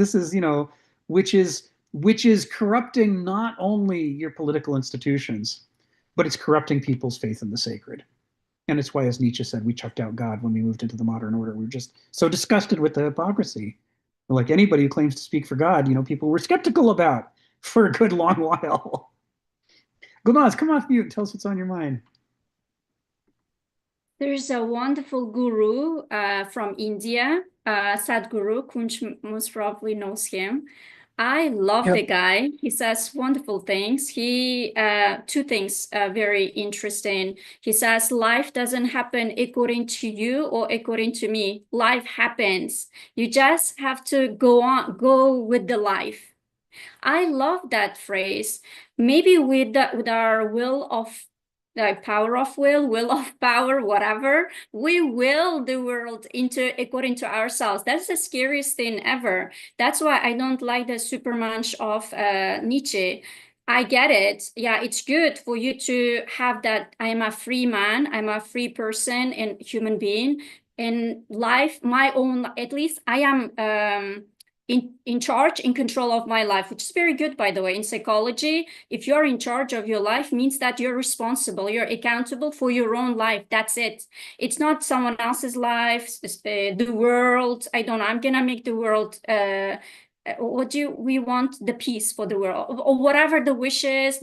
which is corrupting not only your political institutions, but it's corrupting people's faith in the sacred. And it's why, as Nietzsche said, we chucked out God when we moved into the modern order. We were just so disgusted with the hypocrisy. Like anybody who claims to speak for God, people were skeptical about for a good long while. Gulnaz, come off mute and tell us what's on your mind. There's a wonderful guru from India, Sadhguru. Kunj most probably knows him. I love the guy. He says wonderful things. He two things very interesting. He says life doesn't happen according to you or according to me. Life happens. You just have to go with the life. I love that phrase. Maybe with our will of power of will of power, whatever, we will the world according to ourselves. That's the scariest thing ever. That's why I don't like the Supermensch of Nietzsche. I get it. Yeah, it's good for you to have that. I am a free man. I'm a free person and human being. In life, my own, at least I am in charge, in control of my life, which is very good, by the way. In psychology, if you're in charge of your life, means that you're responsible, you're accountable for your own life. That's it. It's not someone else's life, the world. I don't know, I'm gonna make the world, we want the peace for the world, or whatever the wishes,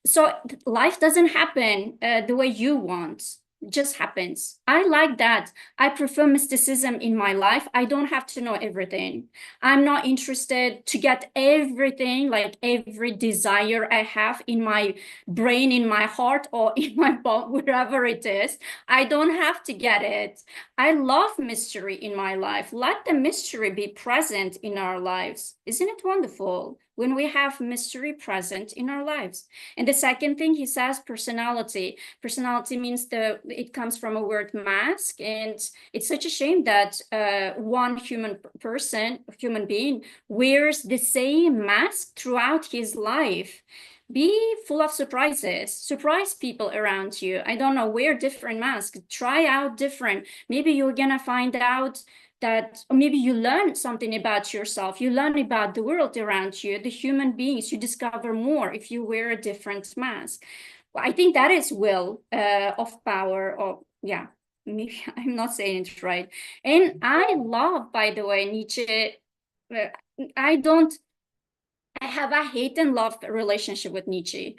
so life doesn't happen the way you want. just happens. I like that. I prefer mysticism in my life. I don't have to know everything. I'm not interested to get everything, like every desire I have in my brain, in my heart, or in my body, wherever it is. I don't have to get it. I love mystery in my life. Let the mystery be present in our lives. Isn't it wonderful when we have mystery present in our lives? And the second thing he says, personality. Personality means it comes from a word mask, and it's such a shame that one human being, wears the same mask throughout his life. Be full of surprises. Surprise people around you. I don't know, wear different masks. Try out different. Maybe you're gonna find out that, or maybe you learn something about yourself. You learn about the world around you, the human beings. You discover more if you wear a different mask. I think that is will of power, or yeah, maybe I'm not saying it right. And I love, by the way, Nietzsche. uh, I don't, I have a hate and love relationship with Nietzsche.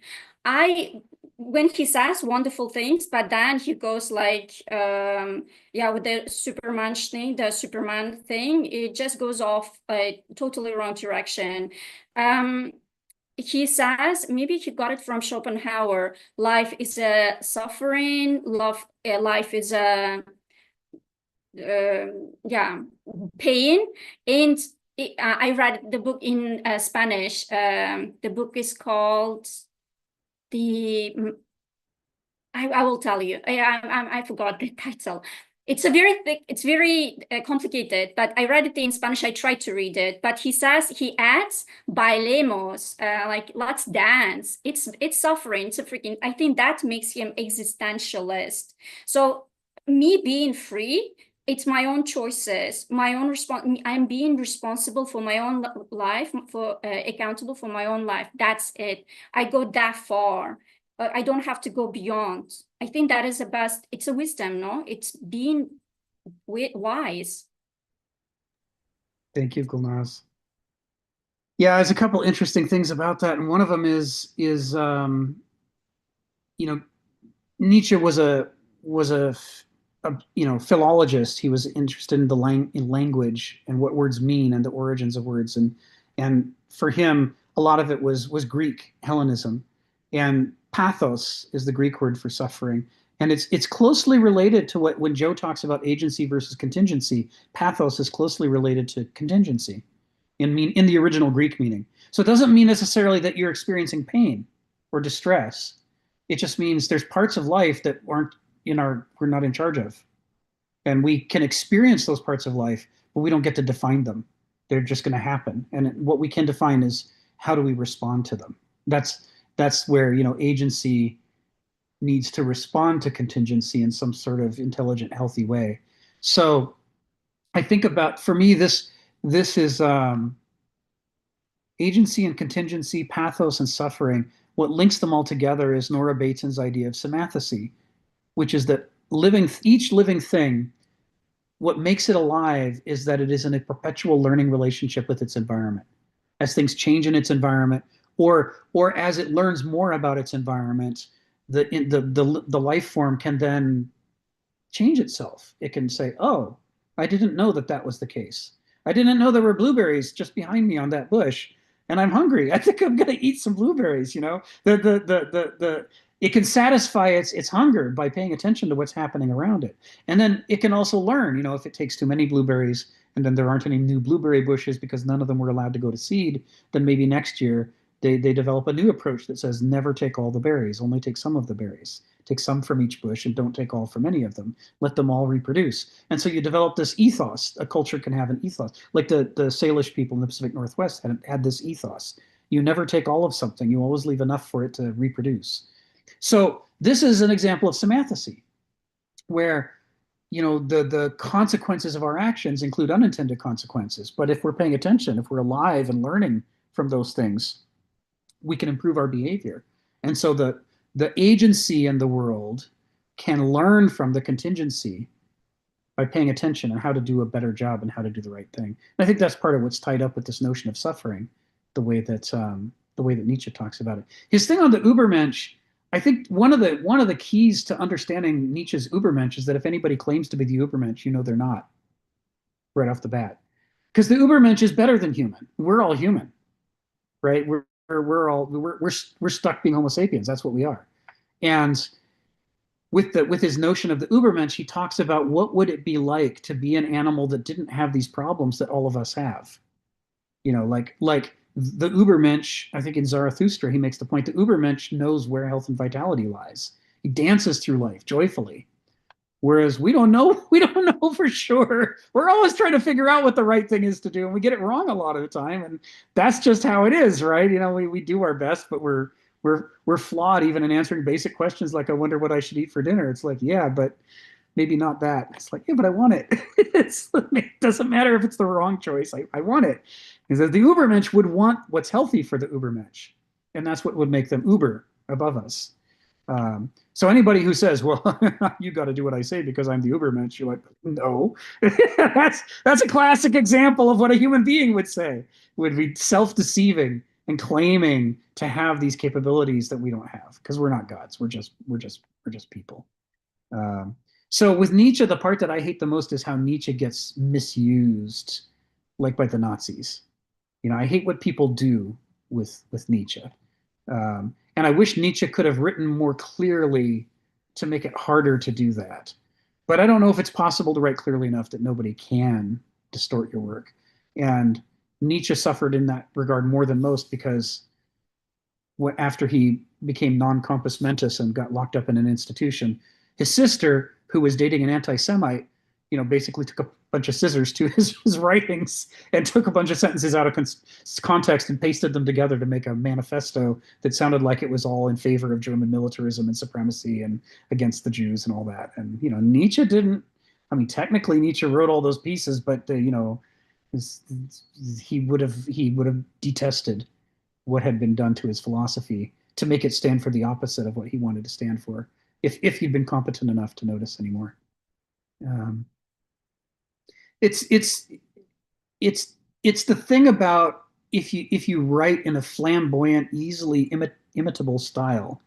When he says wonderful things, but then he goes like, yeah, with the Superman thing, it just goes off a totally wrong direction. He says, maybe he got it from Schopenhauer, life is a suffering, life is a yeah, pain. And I read the book in Spanish. The book is called the I will tell you. I forgot the title. It's a very thick, it's very complicated, but I read it in Spanish. I tried to read it, but he adds bailemos, like let's dance. It's suffering. It's a freaking, I think that makes him existentialist. So me being free, it's my own choices, my own response. I'm being responsible for my own life, for accountable for my own life. That's it. I go that far. I don't have to go beyond. I think that is the best. It's a wisdom, no? It's being wise. Thank you, Gulnaz. Yeah, there's a couple interesting things about that, and one of them is Nietzsche was a philologist. He was interested in in language and what words mean and the origins of words, and for him, a lot of it was Greek Hellenism, and pathos is the Greek word for suffering, and it's closely related to when Joe talks about agency versus contingency. Pathos is closely related to contingency, in the original Greek meaning. So it doesn't mean necessarily that you're experiencing pain or distress. It just means there's parts of life that we're not in charge of. And we can experience those parts of life, but we don't get to define them. They're just going to happen. And what we can define is how do we respond to them. That's where, agency needs to respond to contingency in some sort of intelligent, healthy way. So I think about, for me, this is agency and contingency, pathos and suffering. What links them all together is Nora Bateson's idea of semathesy, which is that each living thing, what makes it alive is that it is in a perpetual learning relationship with its environment. As things change in its environment, or as it learns more about its environment, the life form can then change itself. It can say, "Oh, I didn't know that was the case. I didn't know there were blueberries just behind me on that bush, and I'm hungry. I think I'm going to eat some blueberries." It can satisfy its hunger by paying attention to what's happening around it, and then it can also learn. If it takes too many blueberries, and then there aren't any new blueberry bushes because none of them were allowed to go to seed, then maybe next year they develop a new approach that says never take all the berries, only take some of the berries. Take some from each bush and don't take all from any of them. Let them all reproduce. And so you develop this ethos. A culture can have an ethos. Like the Salish people in the Pacific Northwest had this ethos. You never take all of something. You always leave enough for it to reproduce. So this is an example of semathesy, where the consequences of our actions include unintended consequences. But if we're paying attention, if we're alive and learning from those things, we can improve our behavior. And so the agency in the world can learn from the contingency by paying attention on how to do a better job and how to do the right thing. And I think that's part of what's tied up with this notion of suffering, the way that Nietzsche talks about it. His thing on the Übermensch, I think one of the keys to understanding Nietzsche's Übermensch is that if anybody claims to be the Übermensch, you know they're not right off the bat, because the Übermensch is better than human. We're all human, right? We're stuck being Homo sapiens. That's what we are. And with his notion of the Übermensch, he talks about what would it be like to be an animal that didn't have these problems that all of us have. You know, like the Übermensch, I think in Zarathustra, he makes the point the Übermensch knows where health and vitality lies. He dances through life joyfully. Whereas we don't know, we don't know for sure. We're always trying to figure out what the right thing is to do, and we get it wrong a lot of the time. And that's just how it is, right? You know, we do our best, but we're flawed even in answering basic questions like, I wonder what I should eat for dinner. It's like, yeah, but maybe not that. It's like, yeah, but I want it. It doesn't matter if it's the wrong choice. I want it. Because the Übermensch would want what's healthy for the Übermensch. And that's what would make them Uber above us. So anybody who says, well, you got to do what I say because I'm the Übermensch, you're like, no. That's a classic example of what a human being would say, would be self-deceiving and claiming to have these capabilities that we don't have because we're not gods. We're just people. So with Nietzsche, the part that I hate the most is how Nietzsche gets misused, like by the Nazis. You know, I hate what people do with Nietzsche. And I wish Nietzsche could have written more clearly to make it harder to do that. But I don't know if it's possible to write clearly enough that nobody can distort your work. And Nietzsche suffered in that regard more than most because after he became non-compos mentis and got locked up in an institution, his sister, who was dating an anti-Semite, you know, basically took a bunch of scissors to his writings and took a bunch of sentences out of context and pasted them together to make a manifesto that sounded like it was all in favor of German militarism and supremacy and against the Jews and all that. And, you know, Nietzsche didn't, I mean, technically Nietzsche wrote all those pieces, but, you know, he would have detested what had been done to his philosophy to make it stand for the opposite of what he wanted to stand for, if he'd been competent enough to notice anymore. Um, it's the thing about if you write in a flamboyant, easily imitable style,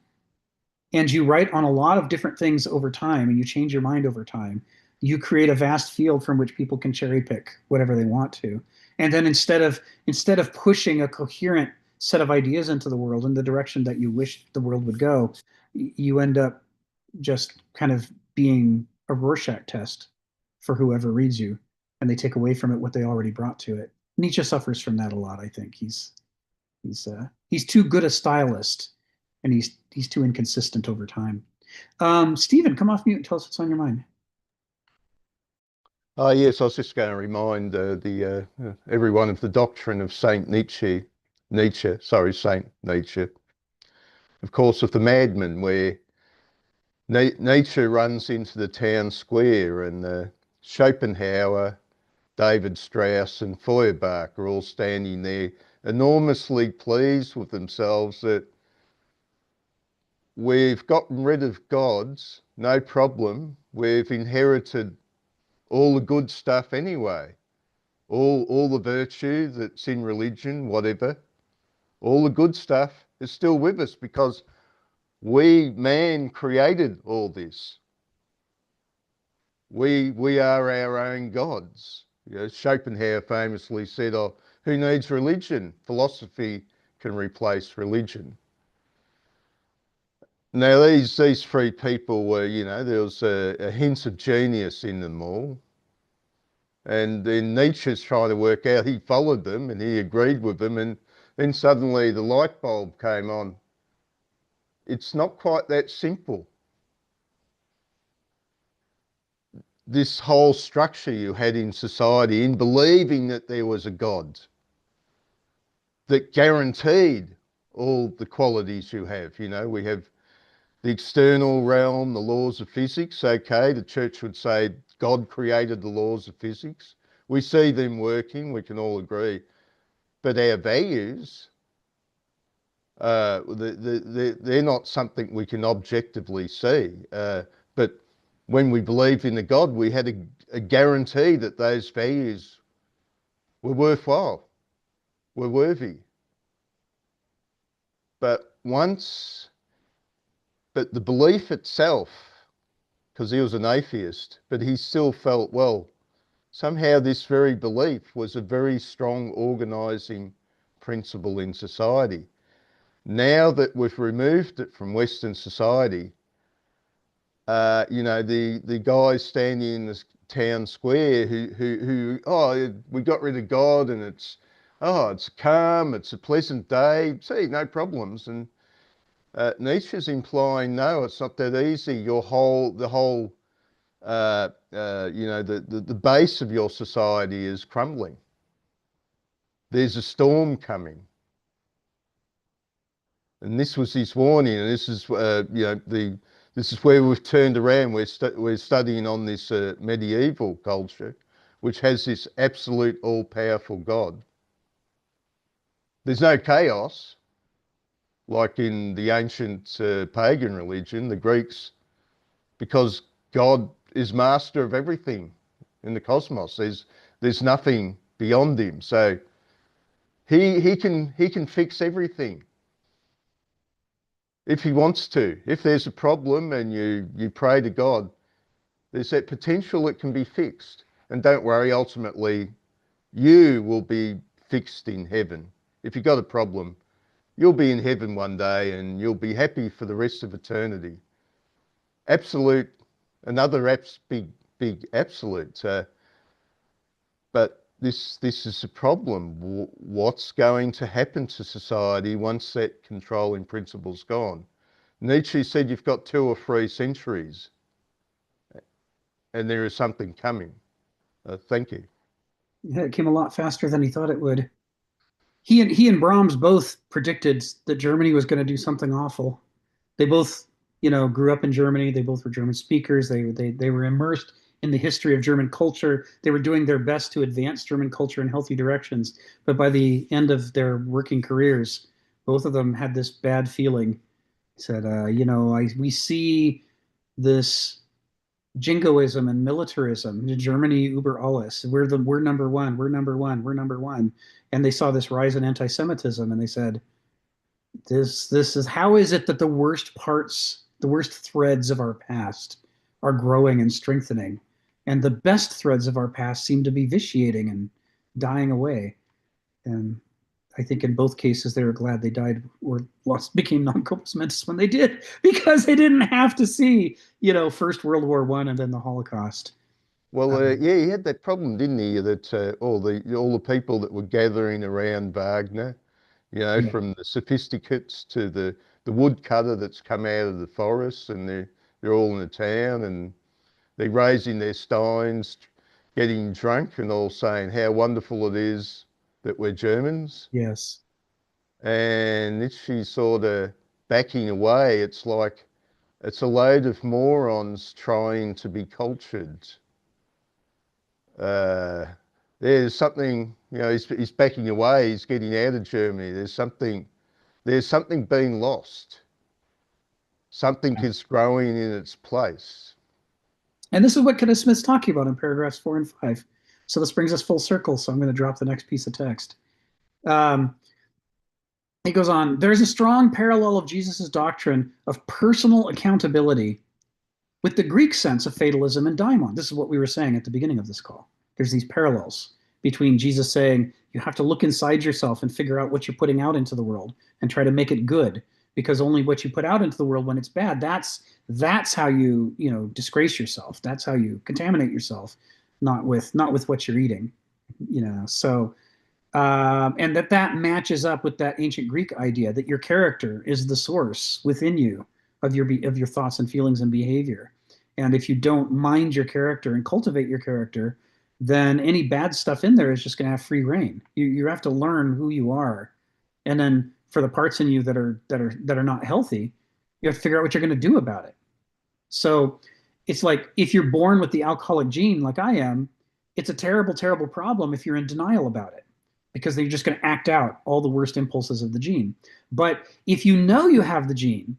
and you write on a lot of different things over time, and you change your mind over time, you create a vast field from which people can cherry pick whatever they want to. And then instead of pushing a coherent set of ideas into the world in the direction that you wish the world would go, you end up just kind of being a Rorschach test for whoever reads you, and they take away from it what they already brought to it. Nietzsche suffers from that a lot. I think he's too good a stylist, and he's too inconsistent over time. Stephen, come off mute and tell us what's on your mind. Yes, I was just going to remind everyone of the doctrine of Saint Nietzsche. Saint Nietzsche. Of course, of the madman, where Nietzsche runs into the town square, and Schopenhauer, David Strauss, and Feuerbach are all standing there, enormously pleased with themselves that we've gotten rid of gods, no problem. We've inherited all the good stuff anyway. All the virtue that's in religion, whatever, all the good stuff is still with us because man created all this. We are our own gods. You know, Schopenhauer famously said, "Oh, who needs religion? Philosophy can replace religion." Now, these three people were, you know, there was a hint of genius in them all. And then Nietzsche's trying to work out, he followed them and he agreed with them, and then suddenly the light bulb came on. It's not quite that simple. This whole structure you had in society in believing that there was a God that guaranteed all the qualities you have. You know, we have the external realm, the laws of physics. Okay, the church would say God created the laws of physics. We see them working, we can all agree. But our values, they're not something we can objectively see. But when we believed in a God, we had a guarantee that those values were worthwhile, were worthy. But once But the belief itself, because he was an atheist, but he still felt, well, somehow this very belief was a very strong organising principle in society. Now that we've removed it from Western society, you know, the guys standing in the town square who oh, we got rid of God and it's calm, it's a pleasant day, see, no problems. And Nietzsche's implying, no, it's not that easy. The whole you know, the base of your society is crumbling. There's a storm coming. And this was his warning, and this is, you know, this is where we've turned around. We're studying on this medieval culture, which has this absolute all-powerful God. There's no chaos, like in the ancient pagan religion, the Greeks, because God is master of everything in the cosmos. There's nothing beyond him. So he can fix everything if he wants to. If there's a problem and you pray to God, there's that potential it can be fixed. And don't worry, ultimately you will be fixed in heaven. If you've got a problem, you'll be in heaven one day and you'll be happy for the rest of eternity. Absolute, another big absolute. But this is a problem. What's going to happen to society once that controlling principle's gone? Nietzsche said you've got 2 or 3 centuries and there is something coming. Thank you. Yeah, it came a lot faster than he thought it would. He and Brahms both predicted that Germany was going to do something awful. They both, you know, grew up in Germany. They both were German speakers. They were immersed in the history of German culture. They were doing their best to advance German culture in healthy directions. But by the end of their working careers, both of them had this bad feeling. Said, you know, we see this jingoism and militarism. Germany über alles. We're number one. We're number one. We're number one. And they saw this rise in anti-Semitism, and they said, this is, how is it that the worst parts, the worst threads of our past are growing and strengthening, and the best threads of our past seem to be vitiating and dying away? And I think in both cases they were glad they died or became non-compos mentis when they did, because they didn't have to see, you know, First World War I and then the Holocaust. Well, yeah, he had that problem, didn't he? That all the people that were gathering around Wagner, you know, Yeah. from the sophisticates to the woodcutter that's come out of the forest, and they're all in the town and they're raising their steins, getting drunk, and all saying how wonderful it is that we're Germans. Yes. And Nietzsche sort of backing away. It's like it's a load of morons trying to be cultured. There's something, you know, he's backing away, he's getting out of Germany. There's something being lost. Something is growing in its place. And this is what Kenneth Smith's talking about in paragraphs 4 and 5. So this brings us full circle. So I'm going to drop the next piece of text. He goes on, there's a strong parallel of Jesus's doctrine of personal accountability with the Greek sense of fatalism and daimon. This is what we were saying at the beginning of this call. There's these parallels between Jesus saying you have to look inside yourself and figure out what you're putting out into the world and try to make it good, because only what you put out into the world when it's bad, that's how you disgrace yourself. That's how you contaminate yourself, not with what you're eating, you know. So and that matches up with that ancient Greek idea that your character is the source within you of your thoughts and feelings and behavior. And if you don't mind your character and cultivate your character, then any bad stuff in there is just going to have free reign. You have to learn who you are, and then for the parts in you that are not healthy, you have to figure out what you're going to do about it. So it's like if you're born with the alcoholic gene, like I am, it's a terrible, terrible problem if you're in denial about it, because they're just going to act out all the worst impulses of the gene. But if you know you have the gene,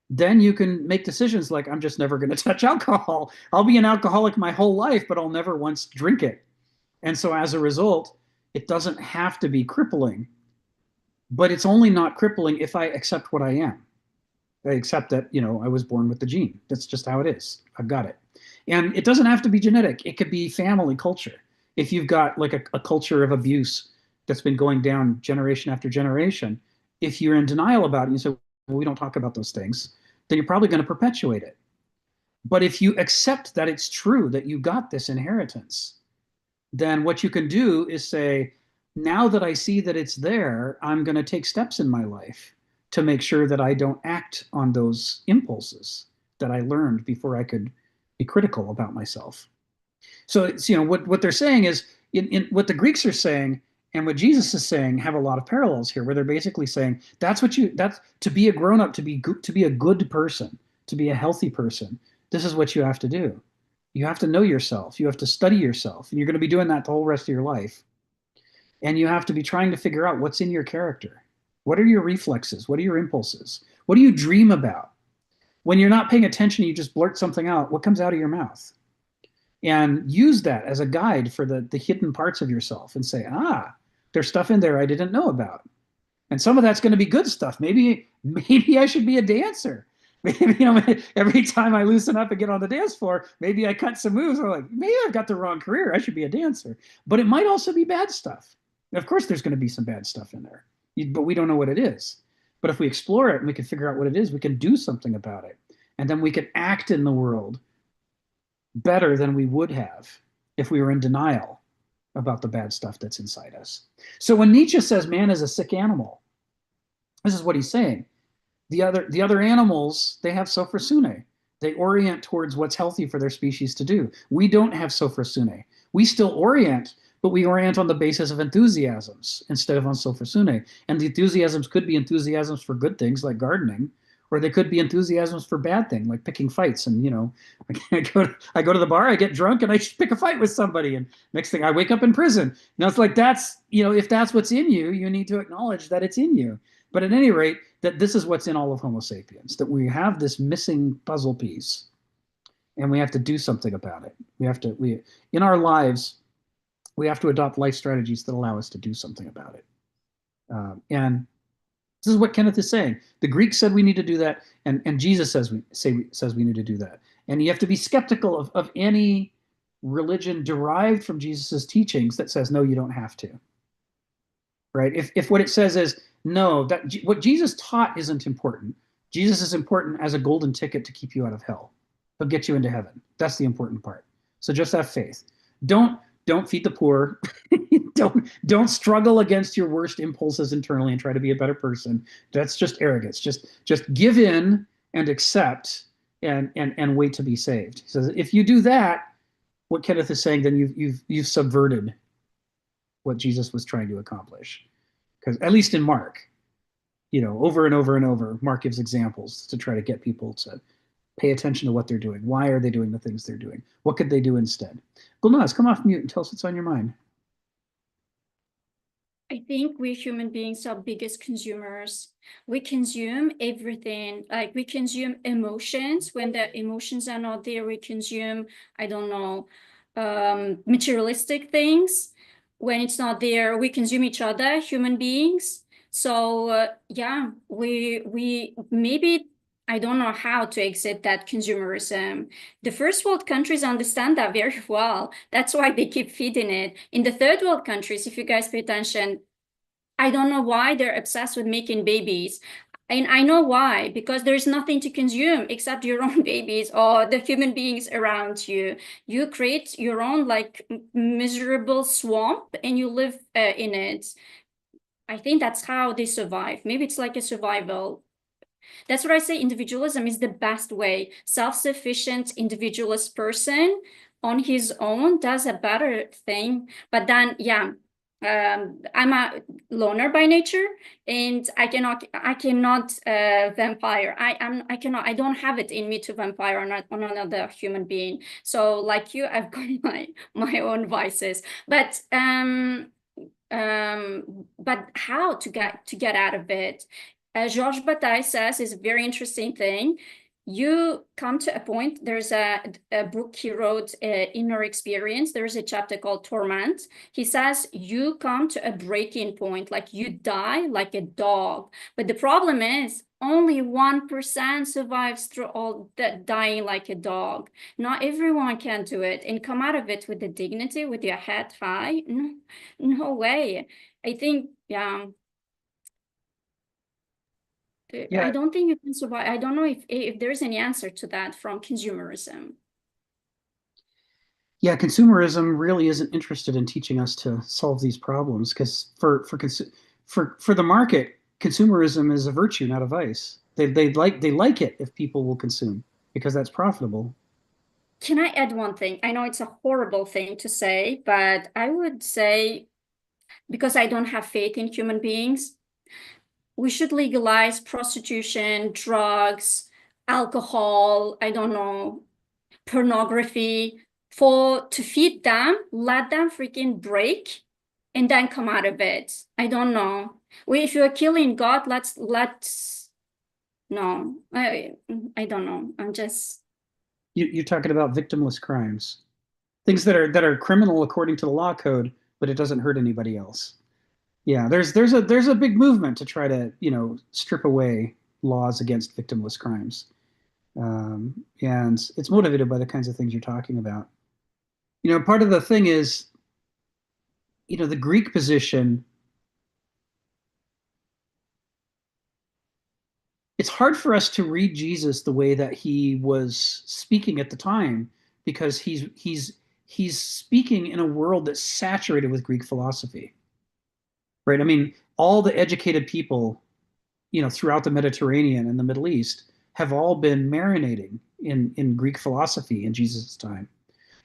then you can make decisions like, I'm just never going to touch alcohol. I'll be an alcoholic my whole life, but I'll never once drink it. And so as a result, it doesn't have to be crippling, but it's only not crippling if I accept what I am. I accept that, I was born with the gene. That's just how it is. I've got it. And it doesn't have to be genetic. It could be family culture. If you've got like a culture of abuse that's been going down generation after generation, if you're in denial about it, you say, well, we don't talk about those things, then you're probably going to perpetuate it. But if you accept that it's true, that you got this inheritance, then what you can do is say, now that I see that it's there, I'm going to take steps in my life to make sure that I don't act on those impulses that I learned before I could be critical about myself. So it's, what they're saying is, in what the Greeks are saying and what Jesus is saying have a lot of parallels here, where they're basically saying that's to be a grown up, to be a good person, to be a healthy person. This is what you have to do. You have to know yourself. You have to study yourself, and you're going to be doing that the whole rest of your life. And you have to be trying to figure out what's in your character. What are your reflexes? What are your impulses? What do you dream about? When you're not paying attention, you just blurt something out. What comes out of your mouth? And use that as a guide for the hidden parts of yourself and say, there's stuff in there I didn't know about. And some of that's going to be good stuff. Maybe I should be a dancer. Maybe, every time I loosen up and get on the dance floor, maybe I cut some moves. I'm like, maybe I've got the wrong career. I should be a dancer. But it might also be bad stuff. Of course, there's going to be some bad stuff in there, but we don't know what it is. But if we explore it and we can figure out what it is, we can do something about it. And then we can act in the world better than we would have if we were in denial about the bad stuff that's inside us. So when Nietzsche says man is a sick animal, this is what he's saying. The other animals, they have sophrosune. They orient towards what's healthy for their species to do. We don't have sophrosune. We still orient, but we orient on the basis of enthusiasms instead of on sophrosune. And the enthusiasms could be enthusiasms for good things like gardening, or they could be enthusiasms for bad things like picking fights. And I go to the bar, I get drunk, and I pick a fight with somebody, and next thing I wake up in prison. It's like that's if that's what's in you, you need to acknowledge that it's in you. But at any rate, that this is what's in all of Homo sapiens, that we have this missing puzzle piece, and we have to do something about it. In our lives, we have to adopt life strategies that allow us to do something about it. And this is what Kenneth is saying. The Greeks said we need to do that, and Jesus says we need to do that. And you have to be skeptical of any religion derived from Jesus's teachings that says, no, you don't have to. Right? If what it says is, no, that what Jesus taught isn't important. Jesus is important as a golden ticket to keep you out of hell. He'll get you into heaven. That's the important part. So just have faith. Don't feed the poor. don't struggle against your worst impulses internally and try to be a better person. That's just arrogance. Just give in and accept and wait to be saved. So if you do that, what Kenneth is saying, then you've subverted what Jesus was trying to accomplish. Because at least in Mark, over and over and over, Mark gives examples to try to get people to pay attention to what they're doing. Why are they doing the things they're doing? What could they do instead? Gulnaz, come off mute and tell us what's on your mind. I think we human beings are biggest consumers. We consume everything. Like we consume emotions. When the emotions are not there, we consume, I don't know, materialistic things. When it's not there, we consume each other, human beings. So we maybe, I don't know how to exit that consumerism. The first world countries understand that very well. That's why they keep feeding it. In the third world countries, if you guys pay attention, I don't know why they're obsessed with making babies. And I know why, because there's nothing to consume except your own babies or the human beings around you. You create your own like miserable swamp and you live in it. I think that's how they survive. Maybe it's like a survival. That's what I say. Individualism is the best way. Self-sufficient individualist person on his own does a better thing. But then, I'm a loner by nature, and I cannot vampire. I don't have it in me to vampire on another human being. So like you, I've got my own vices. But how to get out of it? Georges Bataille says is a very interesting thing. You come to a point, there's a book he wrote, Inner Experience. There's a chapter called Torment. He says you come to a breaking point, like you die like a dog. But the problem is only 1% survives through all that, dying like a dog. Not everyone can do it and come out of it with the dignity, with your head high. No, no way. I think, yeah. Yeah. I don't think you can survive. I don't know if there's any answer to that from consumerism. Yeah, consumerism really isn't interested in teaching us to solve these problems because for the market, consumerism is a virtue, not a vice. They like it if people will consume because that's profitable. Can I add one thing? I know it's a horrible thing to say, but I would say, because I don't have faith in human beings, we should legalize prostitution, drugs, alcohol, I don't know, pornography, to feed them, let them freaking break, and then come out of it. I don't know. If you're killing God, let's no. I don't know. I'm just You're talking about victimless crimes, things that are criminal according to the law code, but it doesn't hurt anybody else. Yeah, there's a big movement to try to strip away laws against victimless crimes, and it's motivated by the kinds of things you're talking about. Part of the thing is, the Greek position. It's hard for us to read Jesus the way that he was speaking at the time because he's speaking in a world that's saturated with Greek philosophy, right? I mean, all the educated people, throughout the Mediterranean and the Middle East have all been marinating in Greek philosophy in Jesus' time.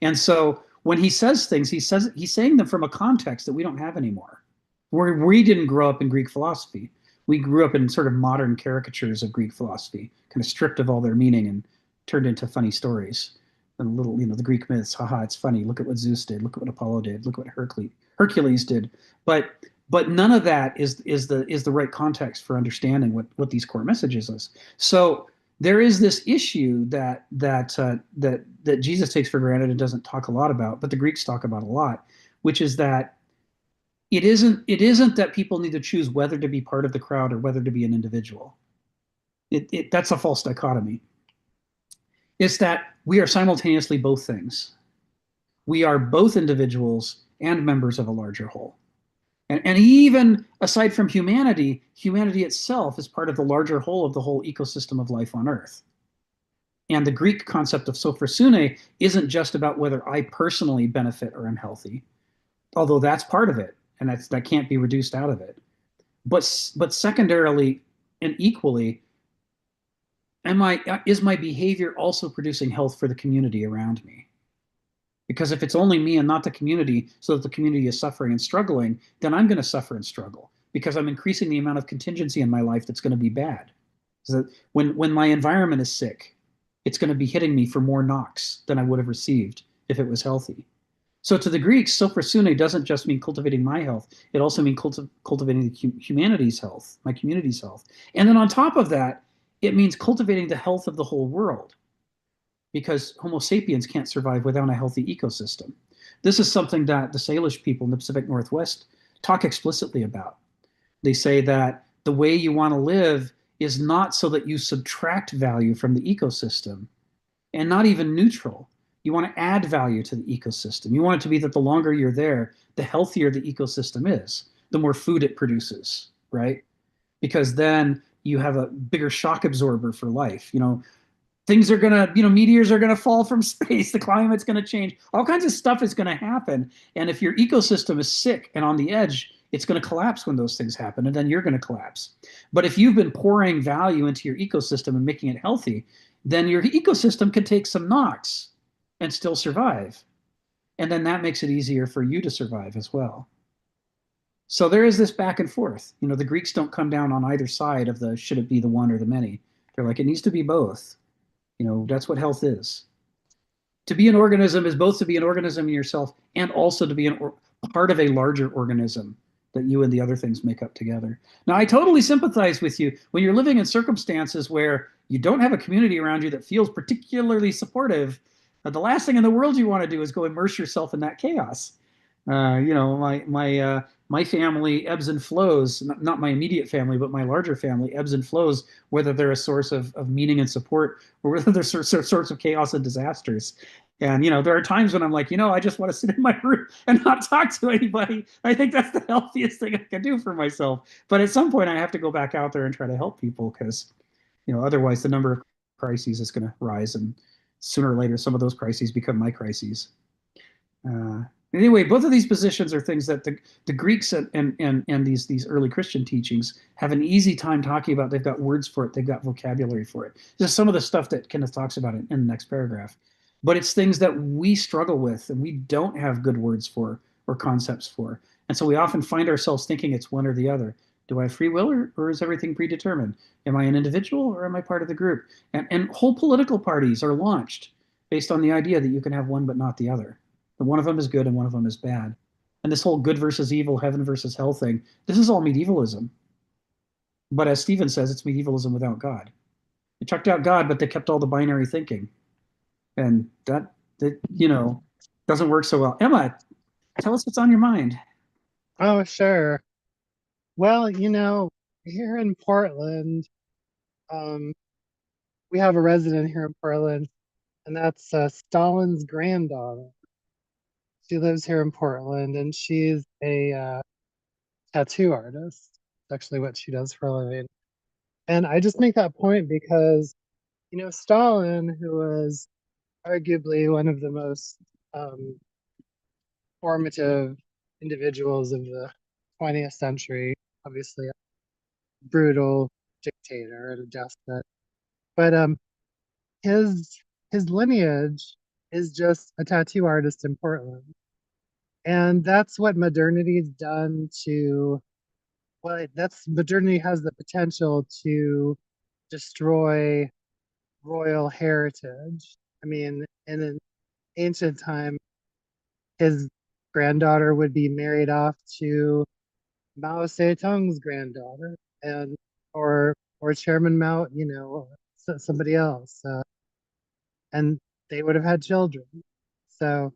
And so when he says things, he's saying them from a context that we don't have anymore. We didn't grow up in Greek philosophy. We grew up in sort of modern caricatures of Greek philosophy, kind of stripped of all their meaning and turned into funny stories. And little, the Greek myths, haha, it's funny. Look at what Zeus did. Look at what Apollo did. Look what Hercules did. But none of that is the right context for understanding what these core messages is. So there is this issue that Jesus takes for granted and doesn't talk a lot about, but the Greeks talk about a lot, which is that it isn't that people need to choose whether to be part of the crowd or whether to be an individual. That's a false dichotomy. It's that we are simultaneously both things. We are both individuals and members of a larger whole. And even aside from humanity itself is part of the larger whole of the whole ecosystem of life on Earth. And the Greek concept of sophrosune isn't just about whether I personally benefit or am healthy, although that's part of it, and that can't be reduced out of it. But secondarily and equally, is my behavior also producing health for the community around me? Because if it's only me and not the community, so that the community is suffering and struggling, then I'm going to suffer and struggle because I'm increasing the amount of contingency in my life that's going to be bad. So that when my environment is sick, it's going to be hitting me for more knocks than I would have received if it was healthy. So to the Greeks, sophrosune doesn't just mean cultivating my health. It also means cultivating humanity's health, my community's health. And then on top of that, it means cultivating the health of the whole world, because Homo sapiens can't survive without a healthy ecosystem. This is something that the Salish people in the Pacific Northwest talk explicitly about. They say that the way you want to live is not so that you subtract value from the ecosystem, and not even neutral. You want to add value to the ecosystem. You want it to be that the longer you're there, the healthier the ecosystem is, the more food it produces, right? Because then you have a bigger shock absorber for life. Things are going to, meteors are going to fall from space. The climate's going to change. All kinds of stuff is going to happen. And if your ecosystem is sick and on the edge, it's going to collapse when those things happen, and then you're going to collapse. But if you've been pouring value into your ecosystem and making it healthy, then your ecosystem can take some knocks and still survive. And then that makes it easier for you to survive as well. So there is this back and forth. The Greeks don't come down on either side of the should it be the one or the many. They're like, it needs to be both. That's what health is. To be an organism is both to be an organism in yourself and also to be a part of a larger organism that you and the other things make up together. Now, I totally sympathize with you when you're living in circumstances where you don't have a community around you that feels particularly supportive. The last thing in the world you want to do is go immerse yourself in that chaos. My my family ebbs and flows, not my immediate family, but my larger family ebbs and flows, whether they're a source of meaning and support or whether they're source of chaos and disasters. And, there are times when I'm like, I just want to sit in my room and not talk to anybody. I think that's the healthiest thing I can do for myself. But at some point, I have to go back out there and try to help people because, otherwise the number of crises is going to rise. And sooner or later, some of those crises become my crises. Anyway, both of these positions are things that the Greeks and these early Christian teachings have an easy time talking about. They've got words for it. They've got vocabulary for it. This is some of the stuff that Kenneth talks about in the next paragraph. But it's things that we struggle with and we don't have good words for or concepts for. And so we often find ourselves thinking it's one or the other. Do I have free will or is everything predetermined? Am I an individual or am I part of the group? And whole political parties are launched based on the idea that you can have one but not the other. That one of them is good and one of them is bad. And this whole good versus evil, heaven versus hell thing, this is all medievalism. But as Stephen says, it's medievalism without God. They chucked out God, but they kept all the binary thinking. And that doesn't work so well. Emma, tell us what's on your mind. Oh, sure. Well, here in Portland, we have a resident here in Portland, and that's Stalin's granddaughter. She lives here in Portland, and she's a tattoo artist. That's actually what she does for a living. And I just make that point because, Stalin, who was arguably one of the most formative individuals of the 20th century, obviously a brutal dictator and a despot. But his lineage is just a tattoo artist in Portland. And that's what modernity's done to, modernity has the potential to destroy royal heritage. I mean, in an ancient time, his granddaughter would be married off to Mao Zedong's granddaughter, and or Chairman Mao, somebody else, and they would have had children. So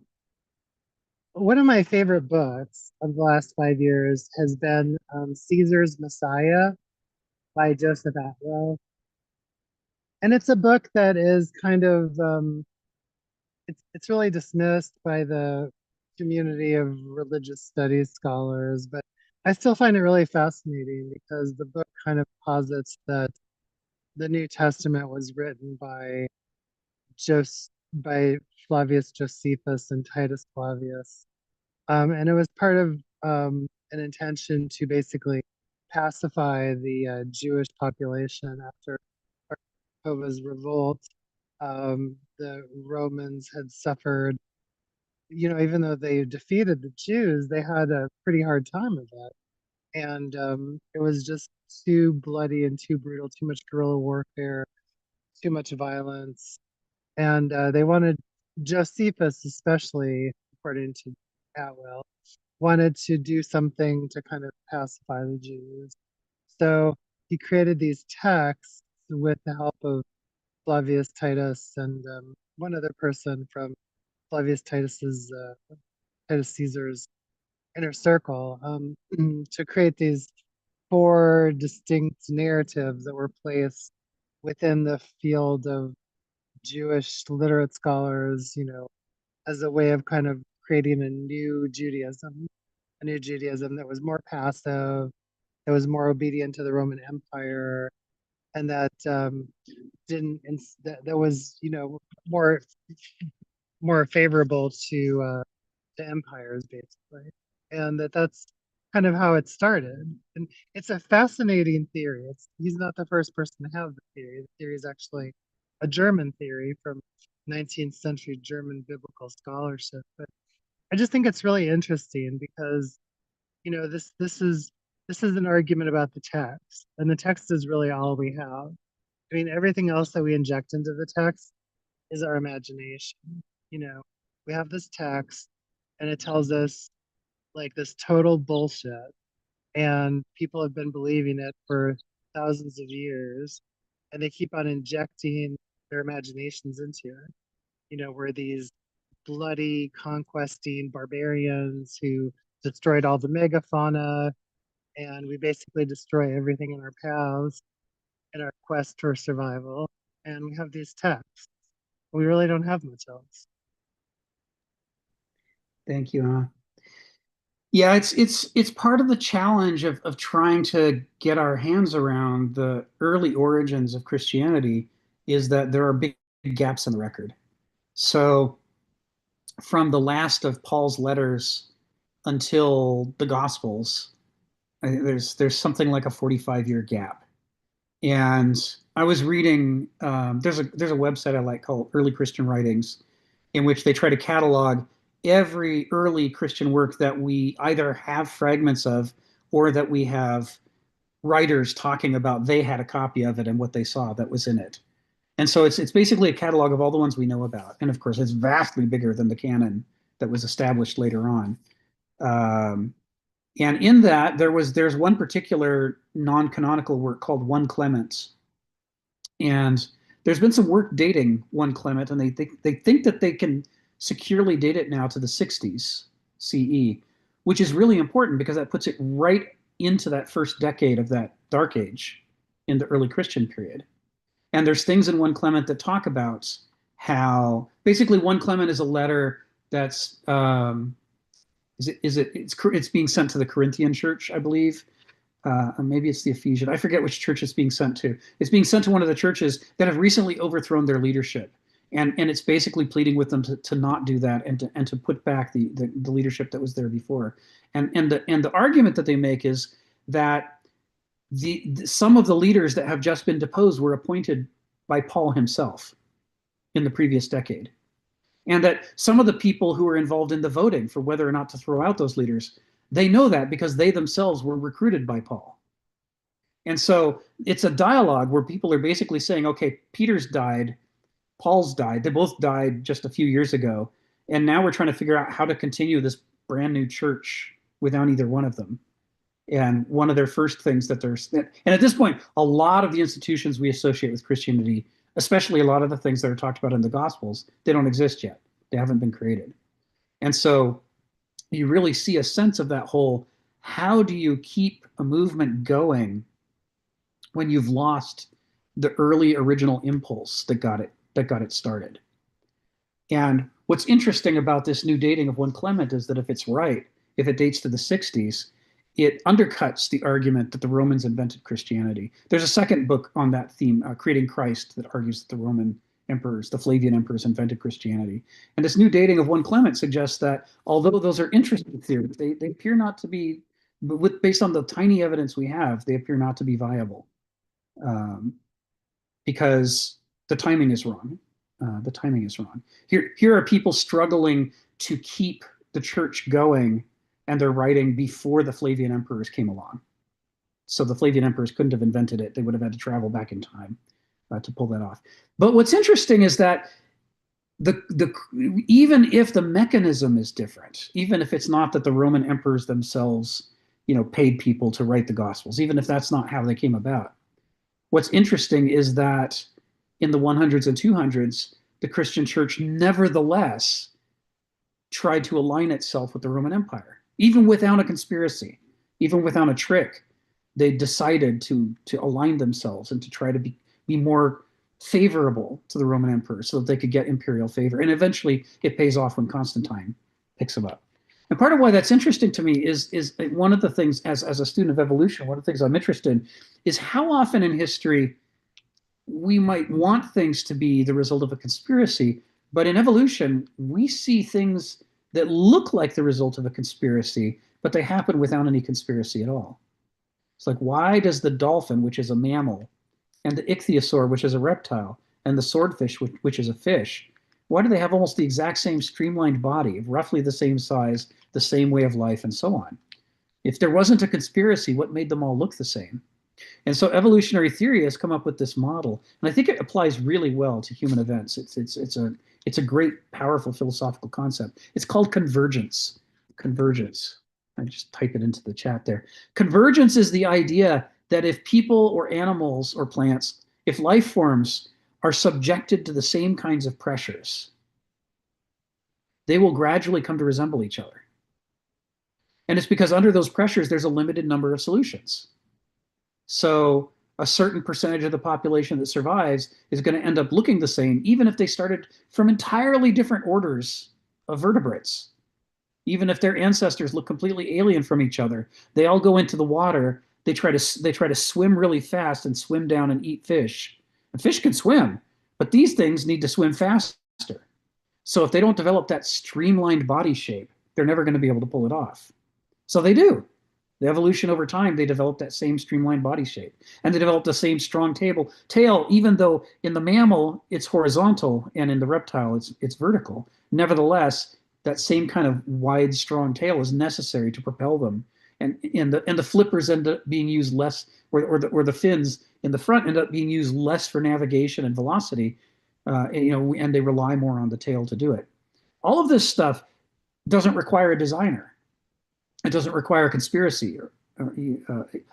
one of my favorite books of the last 5 years has been Caesar's Messiah by Joseph Atwell. And it's a book that is kind of, it's really dismissed by the community of religious studies scholars, but I still find it really fascinating because the book kind of posits that the New Testament was written by Flavius Josephus and Titus Flavius. And it was part of an intention to basically pacify the Jewish population after Jehovah's revolt. The Romans had suffered, even though they defeated the Jews, they had a pretty hard time of that. And it was just too bloody and too brutal, too much guerrilla warfare, too much violence. And they wanted, Josephus especially, according to Atwell, wanted to do something to kind of pacify the Jews. So he created these texts with the help of Flavius Titus and one other person from Flavius Titus Caesar's inner circle, to create these 4 distinct narratives that were placed within the field of Jewish literate scholars, as a way of kind of creating a new Judaism that was more passive, that was more obedient to the Roman Empire, and that that was more favorable to empires, basically, and that's kind of how it started. And it's a fascinating theory. He's not the first person to have the theory. The theory is actually a German theory from 19th century German biblical scholarship. But I just think it's really interesting because, this is an argument about the text, and the text is really all we have. I mean, everything else that we inject into the text is our imagination. We have this text, and it tells us like this total bullshit, and people have been believing it for thousands of years, and they keep on injecting their imaginations into it. We're these bloody conquesting barbarians who destroyed all the megafauna, and we basically destroy everything in our paths in our quest for survival. And we have these texts. We really don't have much else. Thank you. Yeah, it's part of the challenge of trying to get our hands around the early origins of Christianity is that there are big gaps in the record. So from the last of Paul's letters until the Gospels, there's something like a 45-year gap. And I was reading there's a website I like called Early Christian Writings, in which they try to catalog every early Christian work that we either have fragments of or that we have writers talking about they had a copy of it and what they saw that was in it. And so it's basically a catalog of all the ones we know about. And of course, it's vastly bigger than the canon that was established later on. And in that, there's one particular non-canonical work called 1 Clement. And there's been some work dating 1 Clement, and they think that they can securely date it now to the 60s CE, which is really important because that puts it right into that first decade of that Dark Age in the early Christian period. And there's things in 1 Clement that talk about how basically 1 Clement is a letter that's it's being sent to the Corinthian church, I believe. Maybe it's the Ephesian. I forget which church it's being sent to. It's being sent to one of the churches that have recently overthrown their leadership. And it's basically pleading with them to not do that and to put back the leadership that was there before. And the argument that they make is that some of the leaders that have just been deposed were appointed by Paul himself in the previous decade. And that some of the people who were involved in the voting for whether or not to throw out those leaders, they know that because they themselves were recruited by Paul. And so it's a dialogue where people are basically saying, okay, Peter's died, Paul's died. They both died just a few years ago. And now we're trying to figure out how to continue this brand new church without either one of them. And one of their first things that and at this point, a lot of the institutions we associate with Christianity, especially a lot of the things that are talked about in the Gospels, they don't exist yet. They haven't been created. And so you really see a sense of that whole, how do you keep a movement going when you've lost the early original impulse that got it started? And what's interesting about this new dating of 1 Clement is that if it's right, if it dates to the 60s, it undercuts the argument that the Romans invented Christianity. There's a second book on that theme, Creating Christ, that argues that the Roman emperors, the Flavian emperors, invented Christianity. And this new dating of 1 Clement suggests that although those are interesting theories, they appear not to be, based on the tiny evidence we have, they appear not to be viable because the timing is wrong. The timing is wrong. Here are people struggling to keep the church going, and they're writing before the Flavian emperors came along. So the Flavian emperors couldn't have invented it. They would have had to travel back in time to pull that off. But what's interesting is that even if the mechanism is different, even if it's not that the Roman emperors themselves, paid people to write the Gospels, even if that's not how they came about, what's interesting is that in the 100s and 200s, the Christian church nevertheless tried to align itself with the Roman Empire. Even without a conspiracy, even without a trick, they decided to align themselves and to try to be more favorable to the Roman emperor so that they could get imperial favor. And eventually it pays off when Constantine picks them up. And part of why that's interesting to me is one of the things, as a student of evolution, one of the things I'm interested in is how often in history we might want things to be the result of a conspiracy, but in evolution, we see things that look like the result of a conspiracy, but they happen without any conspiracy at all. It's like, why does the dolphin, which is a mammal, and the ichthyosaur, which is a reptile, and the swordfish, which is a fish, why do they have almost the exact same streamlined body, roughly the same size, the same way of life, and so on? If there wasn't a conspiracy, what made them all look the same? And so evolutionary theory has come up with this model, and I think it applies really well to human events. It's a great, powerful philosophical concept. It's called convergence. Convergence. I just type it into the chat there. Convergence is the idea that if people or animals or plants, if life forms are subjected to the same kinds of pressures, they will gradually come to resemble each other. And it's because under those pressures, there's a limited number of solutions. So a certain percentage of the population that survives is going to end up looking the same, even if they started from entirely different orders of vertebrates. Even if their ancestors look completely alien from each other, they all go into the water. They try to swim really fast and swim down and eat fish. And fish can swim, but these things need to swim faster. So if they don't develop that streamlined body shape, they're never going to be able to pull it off. So they do. The evolution over time, they develop that same streamlined body shape. And they develop the same strong tail, even though in the mammal, it's horizontal, and in the reptile, it's vertical. Nevertheless, that same kind of wide, strong tail is necessary to propel them. And the flippers end up being used less, or the fins in the front end up being used less for navigation and velocity, and they rely more on the tail to do it. All of this stuff doesn't require a designer. It doesn't require conspiracy.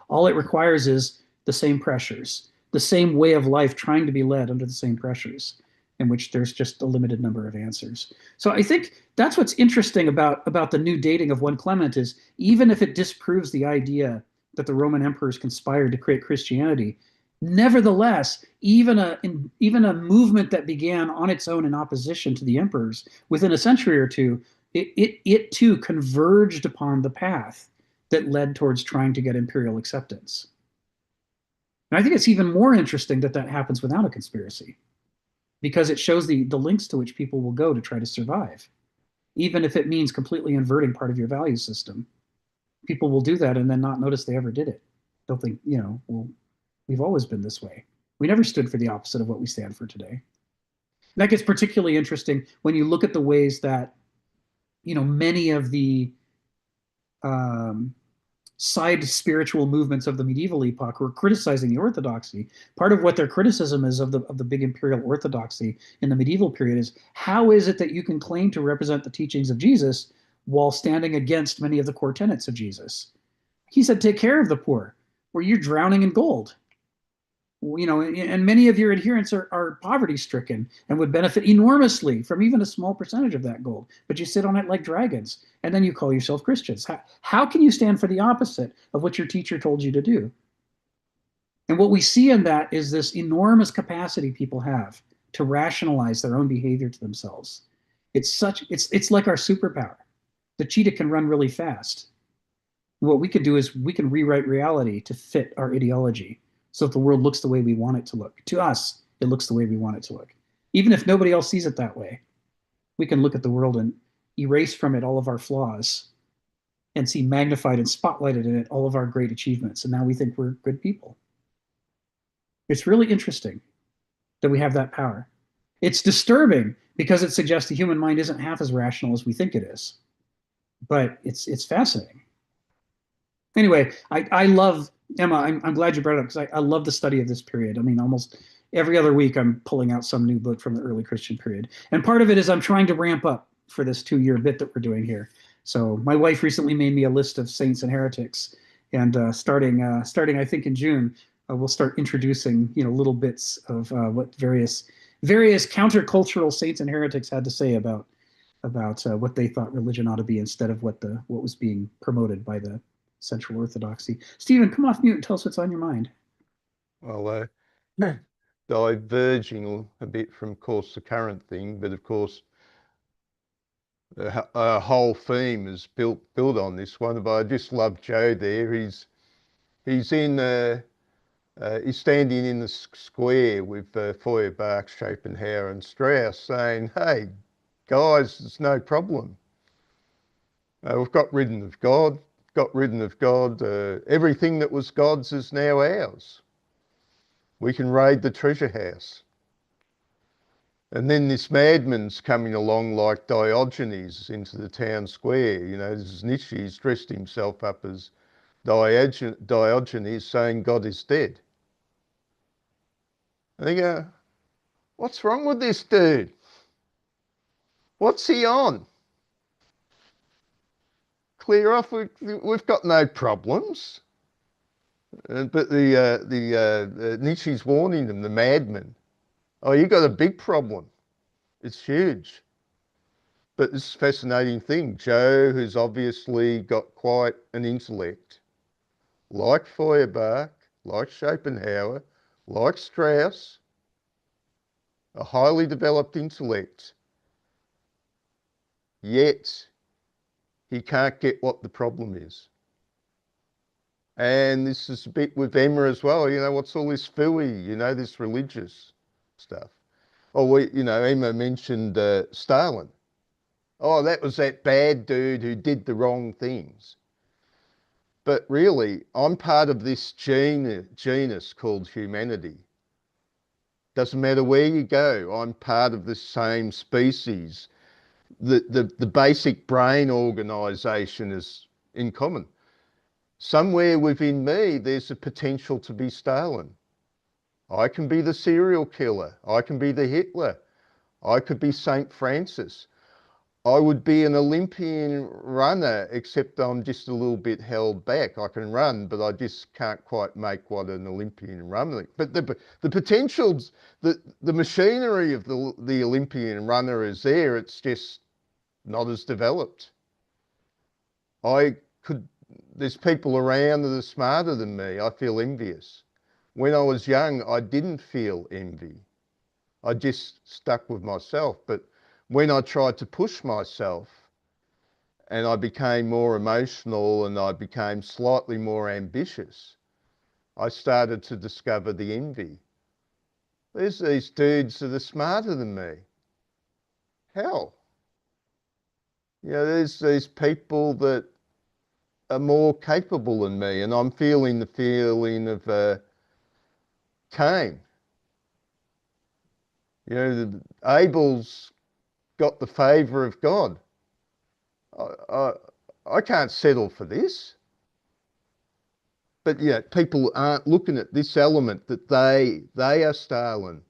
All it requires is the same pressures, the same way of life trying to be led under the same pressures, in which there's just a limited number of answers. So I think that's what's interesting about the new dating of 1 Clement is, even if it disproves the idea that the Roman emperors conspired to create Christianity, nevertheless, even a movement that began on its own in opposition to the emperors, within a century or two, it too converged upon the path that led towards trying to get imperial acceptance. And I think it's even more interesting that happens without a conspiracy, because it shows the lengths to which people will go to try to survive. Even if it means completely inverting part of your value system, people will do that and then not notice they ever did it. They'll think, well, we've always been this way. We never stood for the opposite of what we stand for today. And that gets particularly interesting when you look at the ways that many of the side spiritual movements of the medieval epoch were criticizing the orthodoxy. Part of what their criticism is of the big imperial orthodoxy in the medieval period is, how is it that you can claim to represent the teachings of Jesus while standing against many of the core tenets of Jesus? He said, take care of the poor, or you're drowning in gold. And many of your adherents are poverty stricken and would benefit enormously from even a small percentage of that gold, but you sit on it like dragons, and then you call yourself Christians. How can you stand for the opposite of what your teacher told you to do? And what we see in that is this enormous capacity people have to rationalize their own behavior to themselves. It's like our superpower. The cheetah can run really fast. What we can do is we can rewrite reality to fit our ideology, so that the world looks the way we want it to look. To us, it looks the way we want it to look. Even if nobody else sees it that way, we can look at the world and erase from it all of our flaws and see magnified and spotlighted in it all of our great achievements. And now we think we're good people. It's really interesting that we have that power. It's disturbing because it suggests the human mind isn't half as rational as we think it is. But it's fascinating. Anyway, I love, Emma, I'm glad you brought it up, because I love the study of this period. I mean, almost every other week I'm pulling out some new book from the early Christian period. And part of it is I'm trying to ramp up for this 2-year bit that we're doing here. So my wife recently made me a list of saints and heretics. And starting I think in June, we'll start introducing little bits of what various countercultural saints and heretics had to say about what they thought religion ought to be, instead of what was being promoted by the Central Orthodoxy. Stephen, come off mute and tell us what's on your mind. Well, diverging a bit from, of course, the current thing, but of course, our whole theme is built on this one. But I just love Joe there. He's standing in the square with Feuerbach, Schopenhauer, and Strauss, saying, "Hey, guys, it's no problem. We've got rid of God. Everything that was God's is now ours. We can raid the treasure house." And then this madman's coming along like Diogenes into the town square. This is Nietzsche. He's dressed himself up as Diogenes, saying God is dead. And they go, what's wrong with this dude? What's he on? Clear off, we've got no problems. But Nietzsche's warning them, the madman, oh, you got a big problem. It's huge. But this is a fascinating thing. Joe, who's obviously got quite an intellect, like Feuerbach, like Schopenhauer, like Strauss, a highly developed intellect, yet he can't get what the problem is. And this is a bit with Emma as well. You know, what's all this phooey, you know, this religious stuff. Oh, Emma mentioned Stalin. Oh, that was that bad dude who did the wrong things. But really, I'm part of this genus called humanity. Doesn't matter where you go, I'm part of the same species. The basic brain organisation is in common. Somewhere within me, there's a potential to be Stalin. I can be the serial killer. I can be the Hitler. I could be St. Francis. I would be an Olympian runner, except I'm just a little bit held back. I can run, but I just can't quite make what an Olympian runner. But the potentials, the machinery of the Olympian runner is there. It's just not as developed. There's people around that are smarter than me. I feel envious. When I was young, I didn't feel envy. I just stuck with myself. But when I tried to push myself and I became more emotional and I became slightly more ambitious, I started to discover the envy. There's these dudes that are smarter than me. Hell. You know, there's these people that are more capable than me, and I'm feeling the feeling of Cain. You know, Abel's got the favour of God. I can't settle for this. But yeah, people aren't looking at this element that they are Stalin.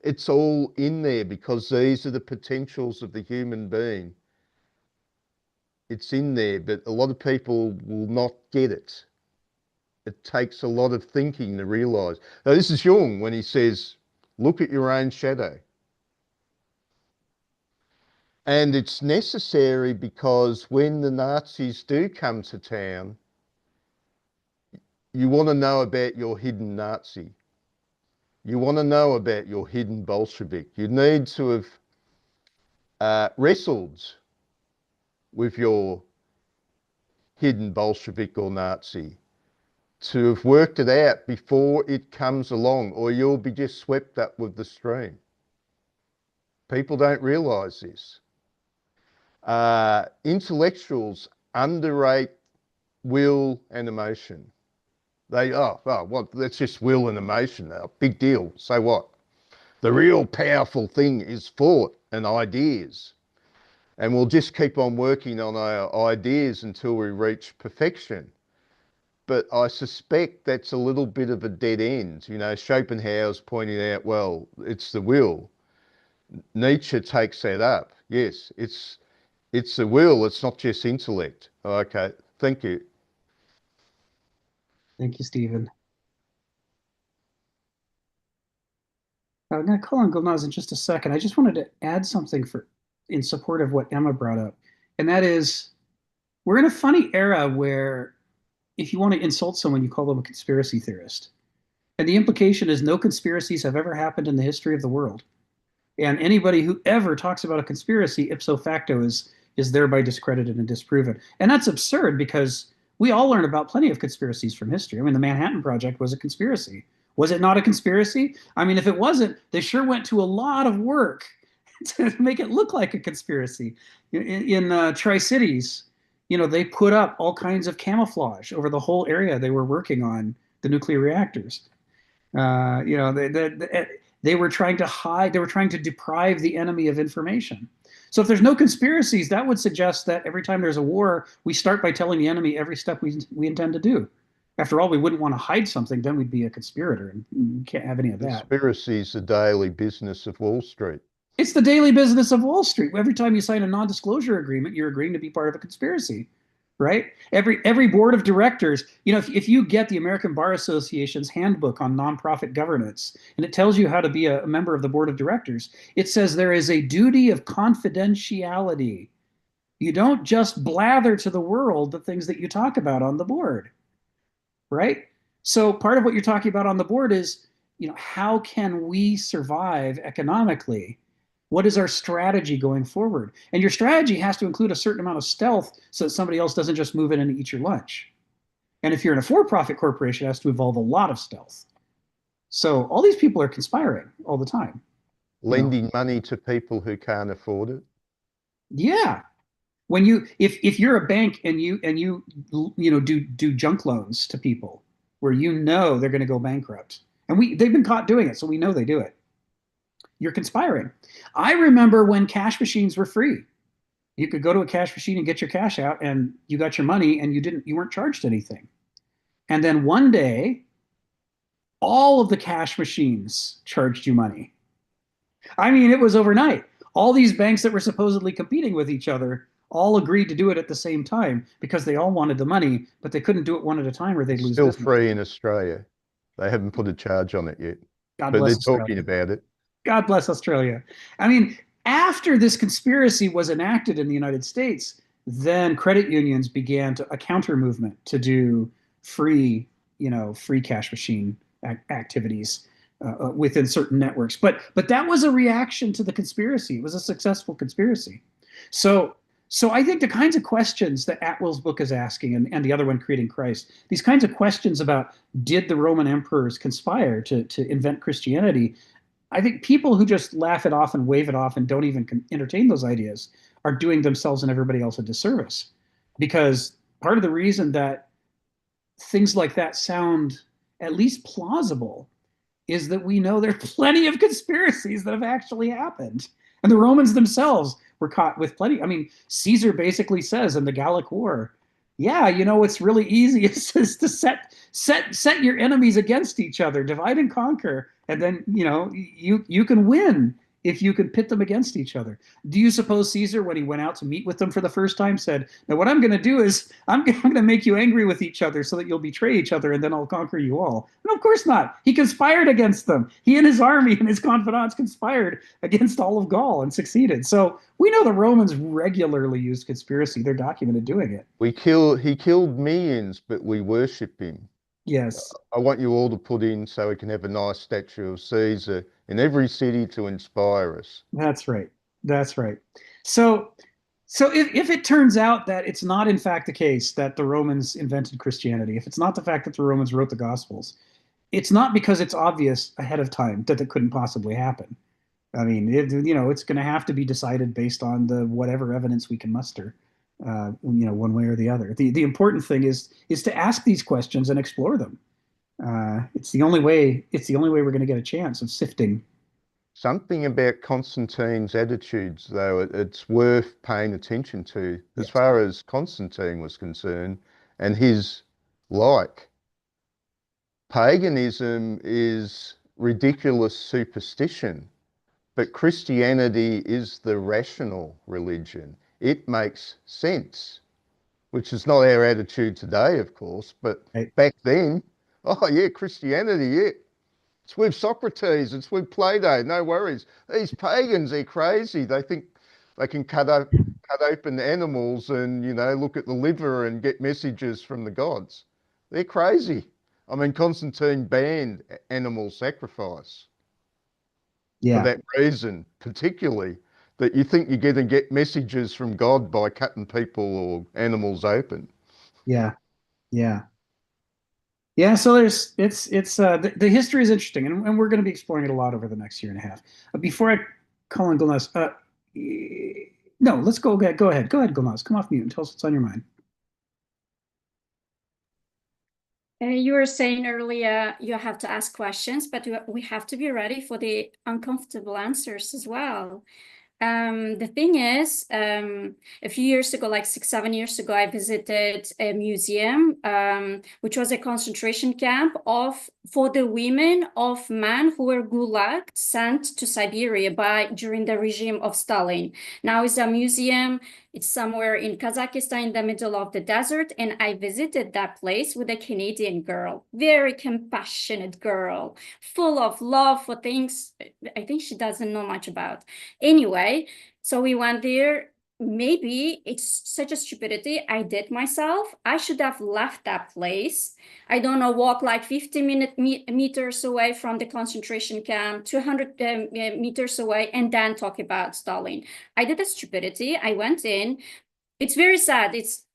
It's all in there because these are the potentials of the human being. It's in there, but a lot of people will not get it. It takes a lot of thinking to realise. Now, this is Jung when he says, look at your own shadow. And it's necessary because when the Nazis do come to town, you want to know about your hidden Nazi. You want to know about your hidden Bolshevik. You need to have wrestled with your hidden Bolshevik or Nazi, to have worked it out before it comes along, or you'll be just swept up with the stream. People don't realise this. Intellectuals underrate will and emotion. That's just will and emotion now. Big deal. So what? The real powerful thing is thought and ideas. And we'll just keep on working on our ideas until we reach perfection. But I suspect that's a little bit of a dead end. You know, Schopenhauer's pointing out, well, it's the will. Nietzsche takes that up. Yes, it's the will, it's not just intellect. Okay, thank you. Thank you, Stephen. I'm going to call on Gulnaz in just a second. I just wanted to add something in support of what Emma brought up. And that is, we're in a funny era where if you want to insult someone, you call them a conspiracy theorist. And the implication is no conspiracies have ever happened in the history of the world. And anybody who ever talks about a conspiracy ipso facto is thereby discredited and disproven. And that's absurd because we all learn about plenty of conspiracies from history. I mean, the Manhattan Project was a conspiracy. Was it not a conspiracy? I mean, if it wasn't, they sure went to a lot of work to make it look like a conspiracy. In Tri-Cities, you know, they put up all kinds of camouflage over the whole area they were working on, the nuclear reactors. You know, they were trying to hide, they were trying to deprive the enemy of information. So if there's no conspiracies, that would suggest that every time there's a war, we start by telling the enemy every step we intend to do. After all, we wouldn't want to hide something, then we'd be a conspirator, and you can't have any of that. Conspiracy is the daily business of Wall Street. It's the daily business of Wall Street. Every time you sign a non-disclosure agreement, you're agreeing to be part of a conspiracy. right? Every board of directors, if you get the American Bar Association's handbook on nonprofit governance, and it tells you how to be a member of the board of directors, it says there is a duty of confidentiality. You don't just blather to the world the things that you talk about on the board, right? So part of what you're talking about on the board is, how can we survive economically? What is our strategy going forward? And your strategy has to include a certain amount of stealth so that somebody else doesn't just move in and eat your lunch. And if you're in a for-profit corporation, it has to involve a lot of stealth. So all these people are conspiring all the time. Lending money to people who can't afford it. Yeah. If you're a bank and you do junk loans to people where they're going to go bankrupt, and they've been caught doing it, so we know they do it. You're conspiring. I remember when cash machines were free. You could go to a cash machine and get your cash out, and you got your money, and you weren't charged anything. And then one day, all of the cash machines charged you money. I mean, it was overnight. All these banks that were supposedly competing with each other all agreed to do it at the same time because they all wanted the money, but they couldn't do it one at a time or they'd lose Still business. free in Australia. They haven't put a charge on it yet, God but bless they're Australia. talking about it. God bless Australia. I mean, after this conspiracy was enacted in the United States, then credit unions began a counter movement to do free cash machine activities within certain networks. But that was a reaction to the conspiracy. It was a successful conspiracy. So I think the kinds of questions that Atwill's book is asking, and the other one, Creating Christ, these kinds of questions about did the Roman emperors conspire to invent Christianity, I think people who just laugh it off and wave it off and don't even entertain those ideas are doing themselves and everybody else a disservice. Because part of the reason that things like that sound at least plausible is that we know there are plenty of conspiracies that have actually happened. And the Romans themselves were caught with plenty. I mean, Caesar basically says in the Gallic War, yeah, what's really easy is to set your enemies against each other, divide and conquer, and then you can win if you can pit them against each other. Do you suppose Caesar, when he went out to meet with them for the first time, said, now what I'm going to do is I'm going to make you angry with each other so that you'll betray each other and then I'll conquer you all? No, of course not. He conspired against them. He and his army and his confidants conspired against all of Gaul and succeeded. So we know the Romans regularly used conspiracy. They're documented doing it. He killed millions, but we worship him. Yes. I want you all to put in so we can have a nice statue of Caesar in every city to inspire us. That's right. That's right. So if it turns out that it's not in fact the case that the Romans invented Christianity, if it's not the fact that the Romans wrote the Gospels, it's not because it's obvious ahead of time that it couldn't possibly happen. I mean, it's going to have to be decided based on whatever evidence we can muster. One way or the other. The important thing is to ask these questions and explore them. It's the only way we're going to get a chance of sifting. Something about Constantine's attitudes, though, it's worth paying attention to. As far as Constantine was concerned, and his like, paganism is ridiculous superstition, but Christianity is the rational religion. It makes sense, which is not our attitude today, of course, but back then, oh yeah, Christianity, yeah. It's with Socrates, it's with Plato, no worries. These pagans, they're crazy. They think they can cut open animals and, look at the liver and get messages from the gods. They're crazy. I mean, Constantine banned animal sacrifice for that reason, particularly. That you think you're going to get messages from God by cutting people or animals open. Yeah. So the history is interesting, and we're going to be exploring it a lot over the next year and a half. Before I call in Gulnaz, no, let's go ahead, Gulnaz, come off mute and tell us what's on your mind. You were saying earlier you have to ask questions, but we have to be ready for the uncomfortable answers as well. The thing is, a few years ago, like 6-7 years ago, I visited a museum, which was a concentration camp for the women of men who were gulagged, sent to Siberia during the regime of Stalin. Now it's a museum It's somewhere in Kazakhstan in the middle of the desert. And I visited that place with a Canadian girl, very compassionate girl, full of love for things I think she doesn't know much about. Anyway, so we went there. Maybe it's such a stupidity I did myself. I should have left that place. I don't know, walk like 50 meters away from the concentration camp, 200 meters away, and then talk about Stalin. I did a stupidity. I went in. It's very sad. It's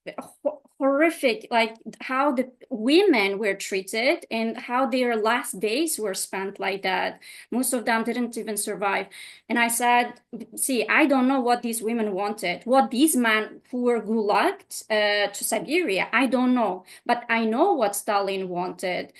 horrific, like how the women were treated and how their last days were spent like that. Most of them didn't even survive. And I said, see, I don't know what these women wanted, what these men who were gulagged to Siberia, I don't know. But I know what Stalin wanted.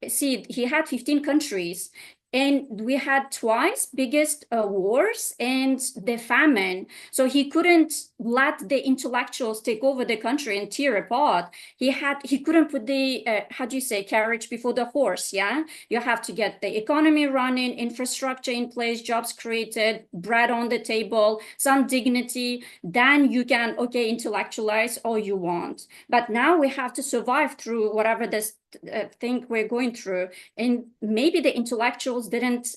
See, he had 15 countries. And we had twice biggest wars and the famine. So he couldn't let the intellectuals take over the country and tear apart. He couldn't put the, how do you say, carriage before the horse, yeah? You have to get the economy running, infrastructure in place, jobs created, bread on the table, some dignity. Then you can, okay, intellectualize all you want. But now we have to survive through whatever this thing we're going through. And maybe the intellectuals didn't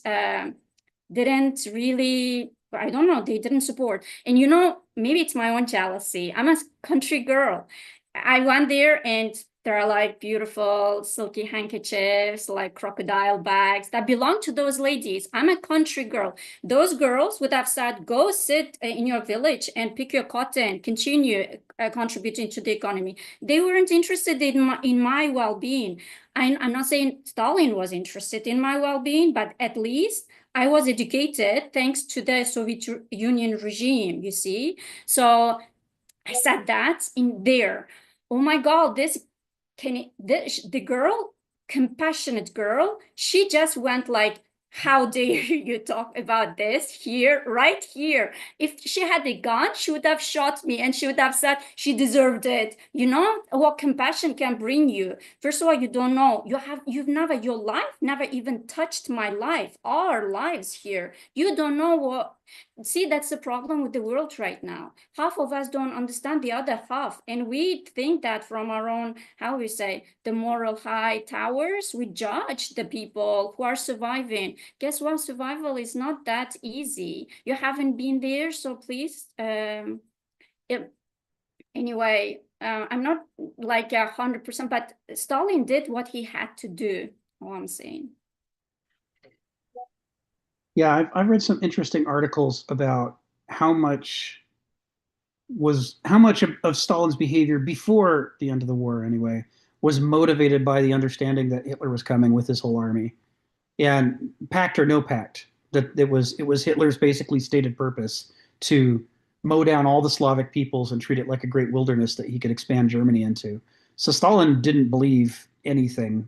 really, I don't know, they didn't support. And you know, maybe it's my own jealousy. I'm a country girl. I went there and there are like beautiful silky handkerchiefs, like crocodile bags that belong to those ladies. I'm a country girl. Those girls would have said, go sit in your village and pick your cotton, continue contributing to the economy. They weren't interested in my well-being. I'm not saying Stalin was interested in my well-being, but at least I was educated thanks to the Soviet Union regime, you see? So I said that in there. Oh my God, the girl, compassionate girl, she just went like, how dare you talk about this here, right here? If she had a gun, she would have shot me and she would have said she deserved it. You know what compassion can bring you. First of all, you don't know. Your life never even touched my life, our lives here. You don't know what. See, that's the problem with the world right now. Half of us don't understand the other half. And we think that from our own, how we say, the moral high towers, we judge the people who are surviving. Guess what? Survival is not that easy. You haven't been there, so please. Anyway, I'm not like 100%, but Stalin did what he had to do, all I'm saying. Yeah, I've read some interesting articles about how much of Stalin's behavior before the end of the war, anyway, was motivated by the understanding that Hitler was coming with his whole army, and pact or no pact, that it was Hitler's basically stated purpose to mow down all the Slavic peoples and treat it like a great wilderness that he could expand Germany into. So Stalin didn't believe anything,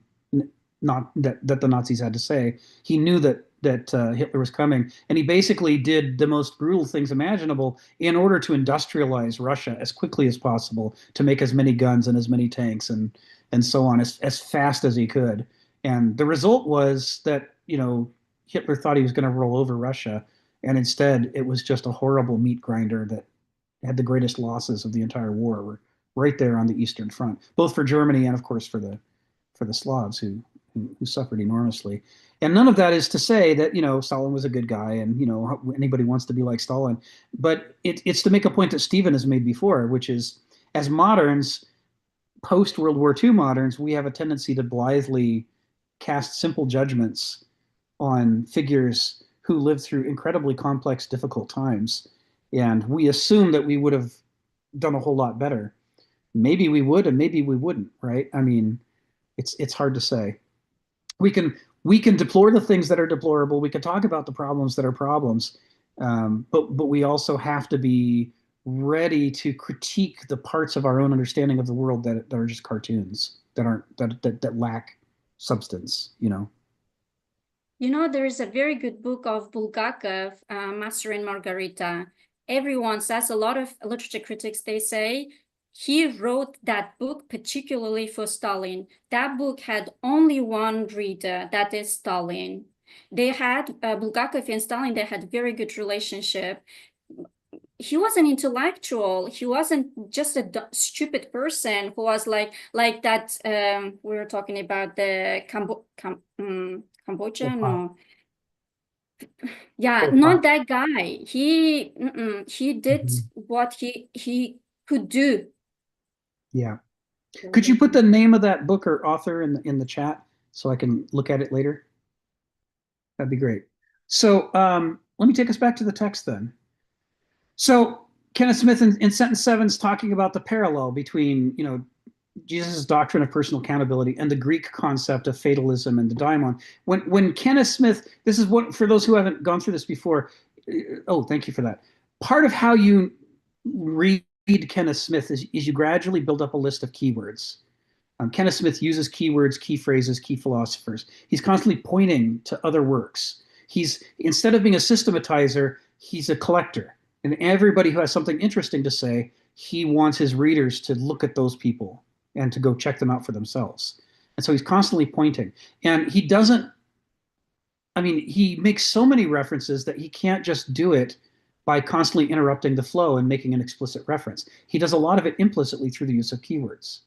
not that the Nazis had to say. He knew that Hitler was coming, and he basically did the most brutal things imaginable in order to industrialize Russia as quickly as possible, to make as many guns and as many tanks and so on as fast as he could. And the result was that, you know, Hitler thought he was going to roll over Russia, and instead it was just a horrible meat grinder that had the greatest losses of the entire war. Were right there on the Eastern Front, both for Germany and, of course, for the Slavs who suffered enormously. And none of that is to say that, you know, Stalin was a good guy and, you know, anybody wants to be like Stalin. But it's to make a point that Stephen has made before, which is, as moderns, post-World War II moderns, we have a tendency to blithely cast simple judgments on figures who lived through incredibly complex, difficult times. And we assume that we would have done a whole lot better. Maybe we would, and maybe we wouldn't, right? I mean, it's hard to say. We can deplore the things that are deplorable. We can talk about the problems that are problems, but we also have to be ready to critique the parts of our own understanding of the world that are just cartoons, that lack substance. You know. You know, there is a very good book of Bulgakov, Master and Margarita. Everyone says, a lot of literature critics, they say, he wrote that book particularly for Stalin. That book had only one reader, that is Stalin. They had, Bulgakov and Stalin, they had a very good relationship. he was an intellectual. He wasn't just a stupid person who was like that. We were talking about the Cambodia, no. Yeah, not that guy. He did what he could do. Yeah. Could you put the name of that book or author in the chat so I can look at it later? That'd be great. So let me take us back to the text then. So Kenneth Smith in sentence 7 is talking about the parallel between, Jesus' doctrine of personal accountability and the Greek concept of fatalism and the daimon. When Kenneth Smith, this is what, for those who haven't gone through this before, oh, thank you for that. Part of how you read Kenneth Smith is you gradually build up a list of keywords. Kenneth Smith uses keywords, key phrases, key philosophers. He's constantly pointing to other works. He's, instead of being a systematizer, he's a collector. And everybody who has something interesting to say, he wants his readers to look at those people and to go check them out for themselves. And so he's constantly pointing. And he doesn't, he makes so many references that he can't just do it by constantly interrupting the flow and making an explicit reference. He does a lot of it implicitly through the use of keywords.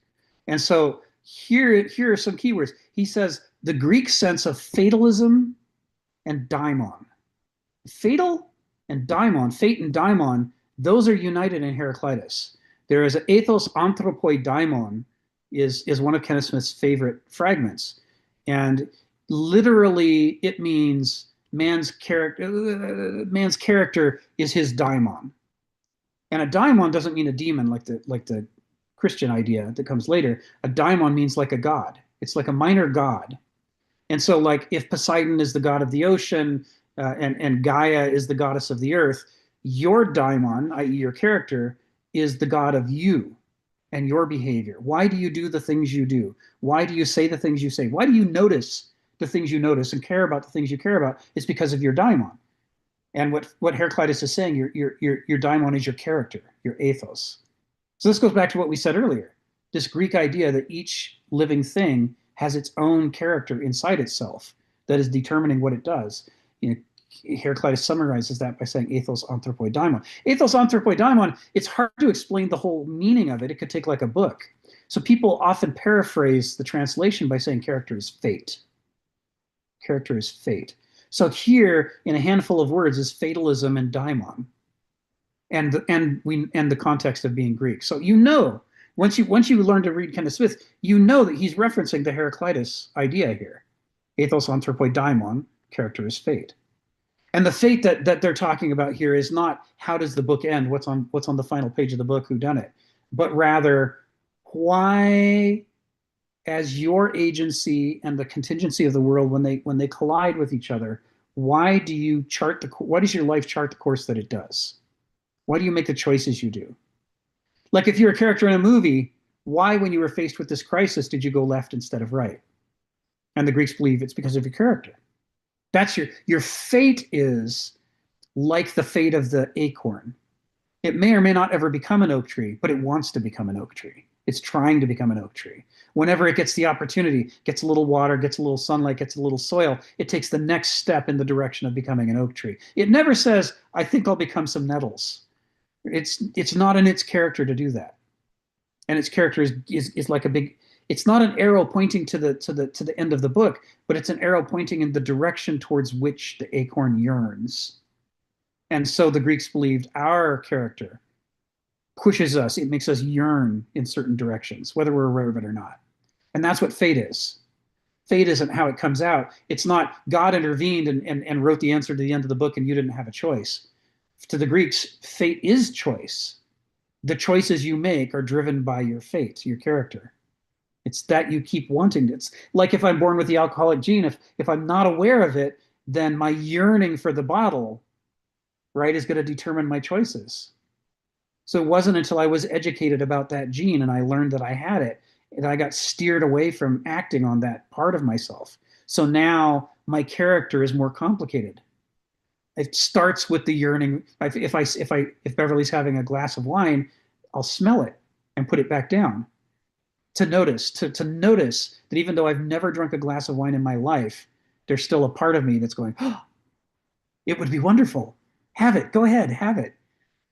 And so here are some keywords. He says the Greek sense of fatalism and daimon. Fatal and daimon, fate and daimon, those are united in Heraclitus. There is an ethos anthropoi daimon is one of Kenneth Smith's favorite fragments. And literally it means man's character is his daimon. And a daimon doesn't mean a demon like the Christian idea that comes later. A daimon means like a god. It's like a minor god. And so like if Poseidon is the god of the ocean and Gaia is the goddess of the earth, your daimon, i.e. your character, is the god of you and your behavior. Why do you do the things you do? Why do you say the things you say? Why do you notice the things you notice and care about the things you care about? It's because of your daimon. And what Heraclitus is saying, your daimon is your character, your ethos. So this goes back to what we said earlier, this Greek idea that each living thing has its own character inside itself that is determining what it does. Heraclitus summarizes that by saying ethos anthropoi daimon. Ethos anthropoi daimon, it's hard to explain the whole meaning of it. It could take like a book. So people often paraphrase the translation by saying character is fate. Character is fate. So here, in a handful of words, is fatalism and daimon, and the context of being Greek. So once you learn to read Kenneth Smith, you know that he's referencing the Heraclitus idea here. Ethos anthropoi daimon, character is fate. And the fate that they're talking about here is not how does the book end, what's on the final page of the book, who done it, but rather why, as your agency and the contingency of the world when they collide with each other, why does your life chart the course that it does? Why do you make the choices you do? Like if you're a character in a movie, why, when you were faced with this crisis, did you go left instead of right? And the Greeks believe it's because of your character. That's your fate is like the fate of the acorn. It may or may not ever become an oak tree, but it wants to become an oak tree. It's trying to become an oak tree. Whenever it gets the opportunity, gets a little water, gets a little sunlight, gets a little soil, it takes the next step in the direction of becoming an oak tree. It never says, I think I'll become some nettles. It's not in its character to do that. And its character is like a big, it's not an arrow pointing to the end of the book, but it's an arrow pointing in the direction towards which the acorn yearns. And so the Greeks believed our character pushes us, it makes us yearn in certain directions, whether we're aware of it or not. And that's what fate is. Fate isn't how it comes out. It's not God intervened and wrote the answer to the end of the book and you didn't have a choice. To the Greeks, fate is choice. The choices you make are driven by your fate, your character. It's that you keep wanting. It's like if I'm born with the alcoholic gene, if I'm not aware of it, then my yearning for the bottle, right, is going to determine my choices. So it wasn't until I was educated about that gene and I learned that I had it, and I got steered away from acting on that part of myself. So now my character is more complicated. It starts with the yearning. If Beverly's having a glass of wine, I'll smell it and put it back down. To notice that even though I've never drunk a glass of wine in my life, there's still a part of me that's going, oh, it would be wonderful. Have it. Go ahead, have it.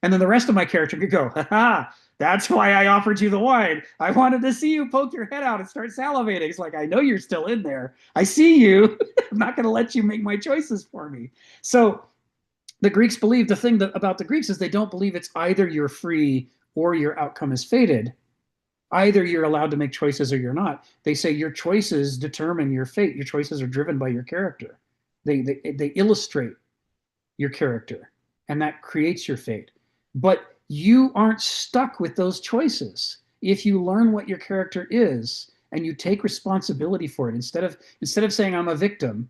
And then the rest of my character could go, ha ha, that's why I offered you the wine. I wanted to see you poke your head out and start salivating. It's like, I know you're still in there. I see you. I'm not going to let you make my choices for me. So the Greeks believe, the thing about the Greeks is they don't believe it's either you're free or your outcome is fated. Either you're allowed to make choices or you're not. They say your choices determine your fate. Your choices are driven by your character. They illustrate your character, and that creates your fate. But you aren't stuck with those choices. If you learn what your character is and you take responsibility for it, instead of saying I'm a victim,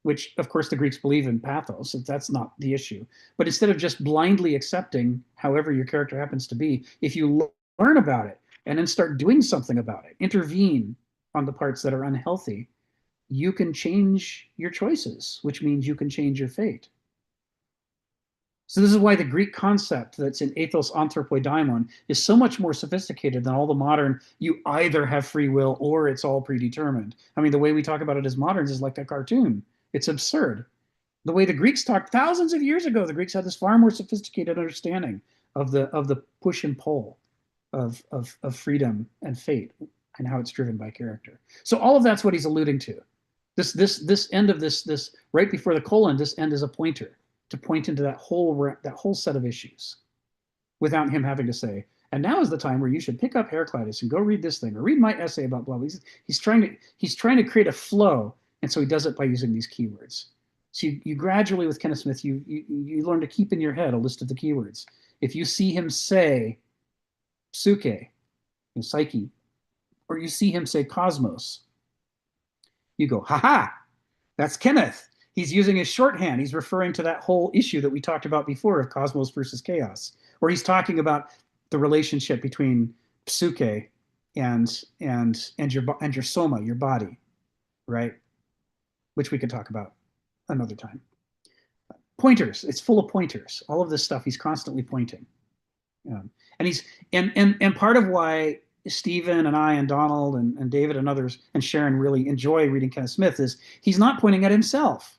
which of course the Greeks believe in pathos, that's not the issue. But instead of just blindly accepting however your character happens to be, if you learn about it and then start doing something about it, intervene on the parts that are unhealthy, you can change your choices, which means you can change your fate. So this is why the Greek concept that's in ethos anthropoi daimon is so much more sophisticated than all the modern, you either have free will or it's all predetermined. I mean, the way we talk about it as moderns is like a cartoon. It's absurd. The way the Greeks talked thousands of years ago, the Greeks had this far more sophisticated understanding of the push and pull of freedom and fate and how it's driven by character. So all of that's what he's alluding to. This end of this right before the colon, this end is a pointer to point into that whole set of issues without him having to say, and now is the time where you should pick up Heraclitus and go read this thing or read my essay about blah blah. He's trying to create a flow, and so he does it by using these keywords. So you gradually, with Kenneth Smith, you learn to keep in your head a list of the keywords. If you see him say psyche, psyche, or you see him say cosmos, you go, ha, that's Kenneth. He's using his shorthand. He's referring to that whole issue that we talked about before of cosmos versus chaos, or he's talking about the relationship between psyche and your soma, your body, right? Which we could talk about another time. Pointers. It's full of pointers. All of this stuff he's constantly pointing, and part of why Stephen and I and Donald and David and others and Sharon really enjoy reading Kenneth Smith is he's not pointing at himself.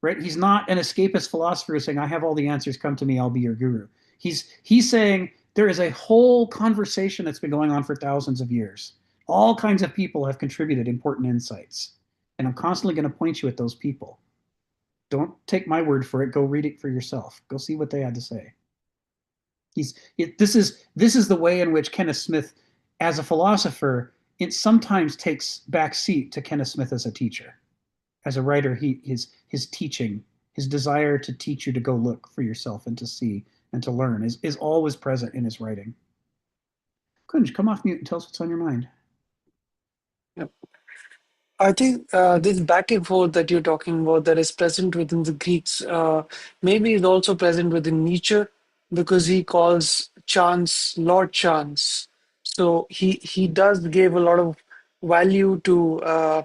Right? He's not an escapist philosopher saying, I have all the answers, come to me, I'll be your guru. He's saying there is a whole conversation that's been going on for thousands of years. All kinds of people have contributed important insights. And I'm constantly going to point you at those people. Don't take my word for it. Go read it for yourself. Go see what they had to say. This is the way in which Kenneth Smith, as a philosopher, it sometimes takes back seat to Kenneth Smith as a teacher. As a writer, his teaching, his desire to teach you to go look for yourself and to see and to learn is always present in his writing. Kunj, come off mute and tell us what's on your mind. Yep. I think this back and forth that you're talking about that is present within the Greeks, maybe is also present within Nietzsche, because he calls chance Lord Chance. So he does give a lot of value to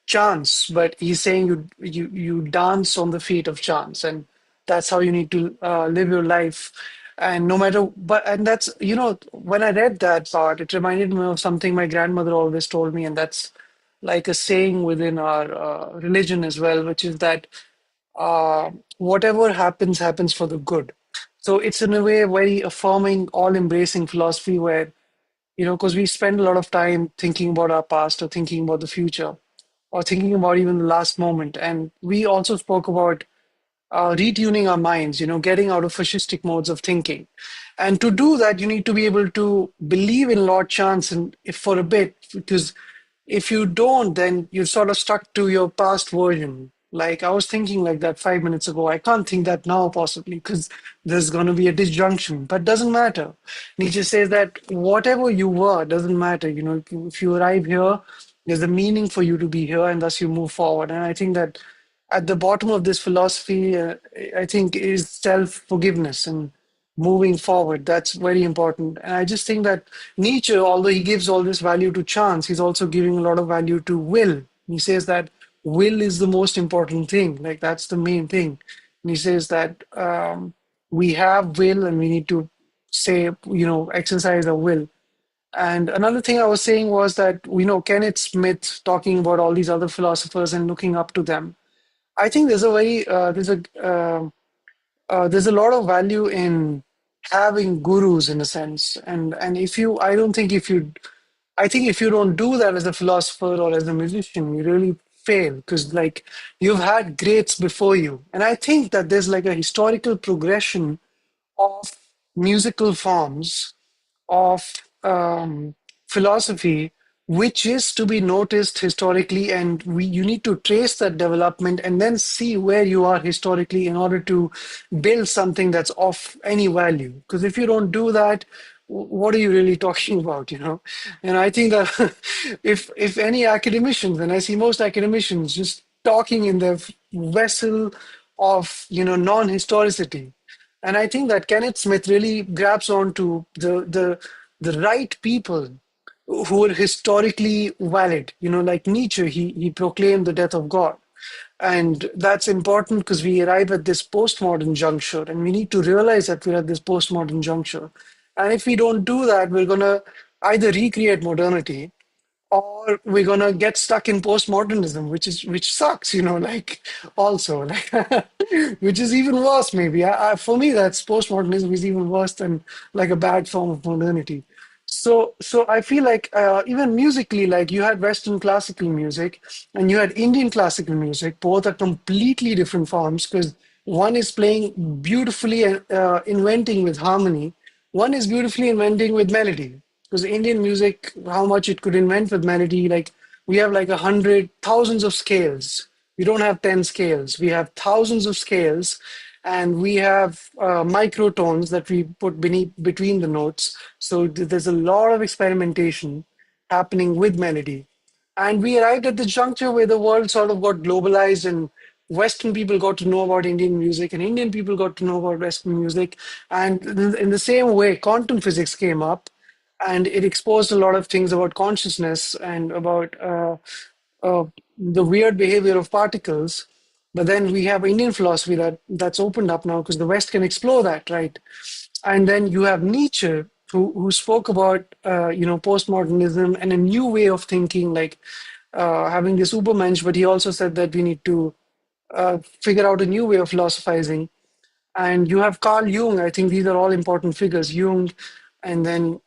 chance, but he's saying you dance on the feet of chance, and that's how you need to live your life. And no matter, and that's, when I read that part, it reminded me of something my grandmother always told me, and that's like a saying within our religion as well, which is that whatever happens, happens for the good. So it's in a way a very affirming, all-embracing philosophy where, because we spend a lot of time thinking about our past or thinking about the future or thinking about even the last moment. And we also spoke about retuning our minds, getting out of fascistic modes of thinking. And to do that, you need to be able to believe in Lord Chance and if for a bit, because if you don't, then you're sort of stuck to your past version. Like I was thinking like that 5 minutes ago. I can't think that now possibly because there's going to be a disjunction, but doesn't matter. Nietzsche says that whatever you were doesn't matter. If you arrive here, there's a meaning for you to be here, and thus you move forward. And I think that at the bottom of this philosophy, I think, is self-forgiveness and moving forward. That's very important. And I just think that Nietzsche, although he gives all this value to chance, he's also giving a lot of value to will. He says that will is the most important thing. Like that's the main thing. And he says that we have will and we need to exercise our will. And another thing I was saying was that, Kenneth Smith talking about all these other philosophers and looking up to them. I think there's a lot of value in having gurus in a sense. And if you, I don't think if you, I think if you don't do that as a philosopher or as a musician, you really fail because like you've had greats before you. And I think that there's like a historical progression of musical forms of philosophy which is to be noticed historically, and you need to trace that development and then see where you are historically in order to build something that's of any value. Because if you don't do that, what are you really talking about, you know? And I think that if any academicians, and I see most academicians just talking in the vessel of, you know, non-historicity. And I think that Kenneth Smith really grabs onto the right people who were historically valid. You know, like Nietzsche, he proclaimed the death of God. And that's important because we arrive at this postmodern juncture, and we need to realize that we're at this postmodern juncture. And if we don't do that, we're going to either recreate modernity or we're gonna get stuck in postmodernism, which sucks, you know, like also like which is even worse maybe. For me, that's postmodernism is even worse than like a bad form of modernity. So I feel like even musically, like you had Western classical music and you had Indian classical music. Both are completely different forms because one is playing beautifully and inventing with harmony. One is beautifully inventing with melody because Indian music, how much it could invent with melody, like we have like 100 thousands of scales. We don't have 10 scales. We have thousands of scales, and we have microtones that we put beneath between the notes. So there's a lot of experimentation happening with melody. And we arrived at the juncture where the world sort of got globalized and Western people got to know about Indian music and Indian people got to know about Western music. And in the same way, quantum physics came up and it exposed a lot of things about consciousness and about the weird behavior of particles. But then we have Indian philosophy that's opened up now because the West can explore that, right? And then you have Nietzsche, who spoke about postmodernism and a new way of thinking, like having this Übermensch. But he also said that we need to figure out a new way of philosophizing. And you have Carl Jung. I think these are all important figures. Jung, and then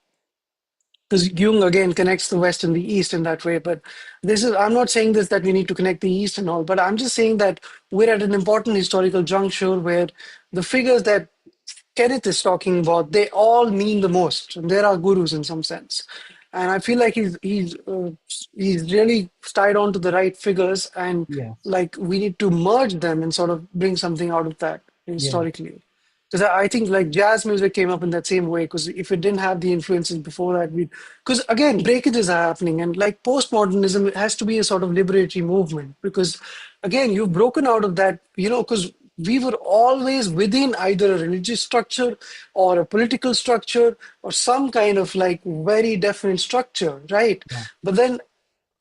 because Jung again connects the West and the East in that way. But this is, I'm not saying this that we need to connect the East and all, but I'm just saying that we're at an important historical juncture where the figures that Kenneth is talking about, they all mean the most. And there are gurus in some sense. And I feel like he's really tied on to the right figures, and Yes. like we need to merge them and sort of bring something out of that Yeah. historically. Because I think like jazz music came up in that same way. Because if it didn't have the influences before that, we because again breakages are happening, and like postmodernism has to be a sort of liberatory movement. Because again, you've broken out of that, you know, because we were always within either a religious structure or a political structure or some kind of like very definite structure, right? Yeah. But then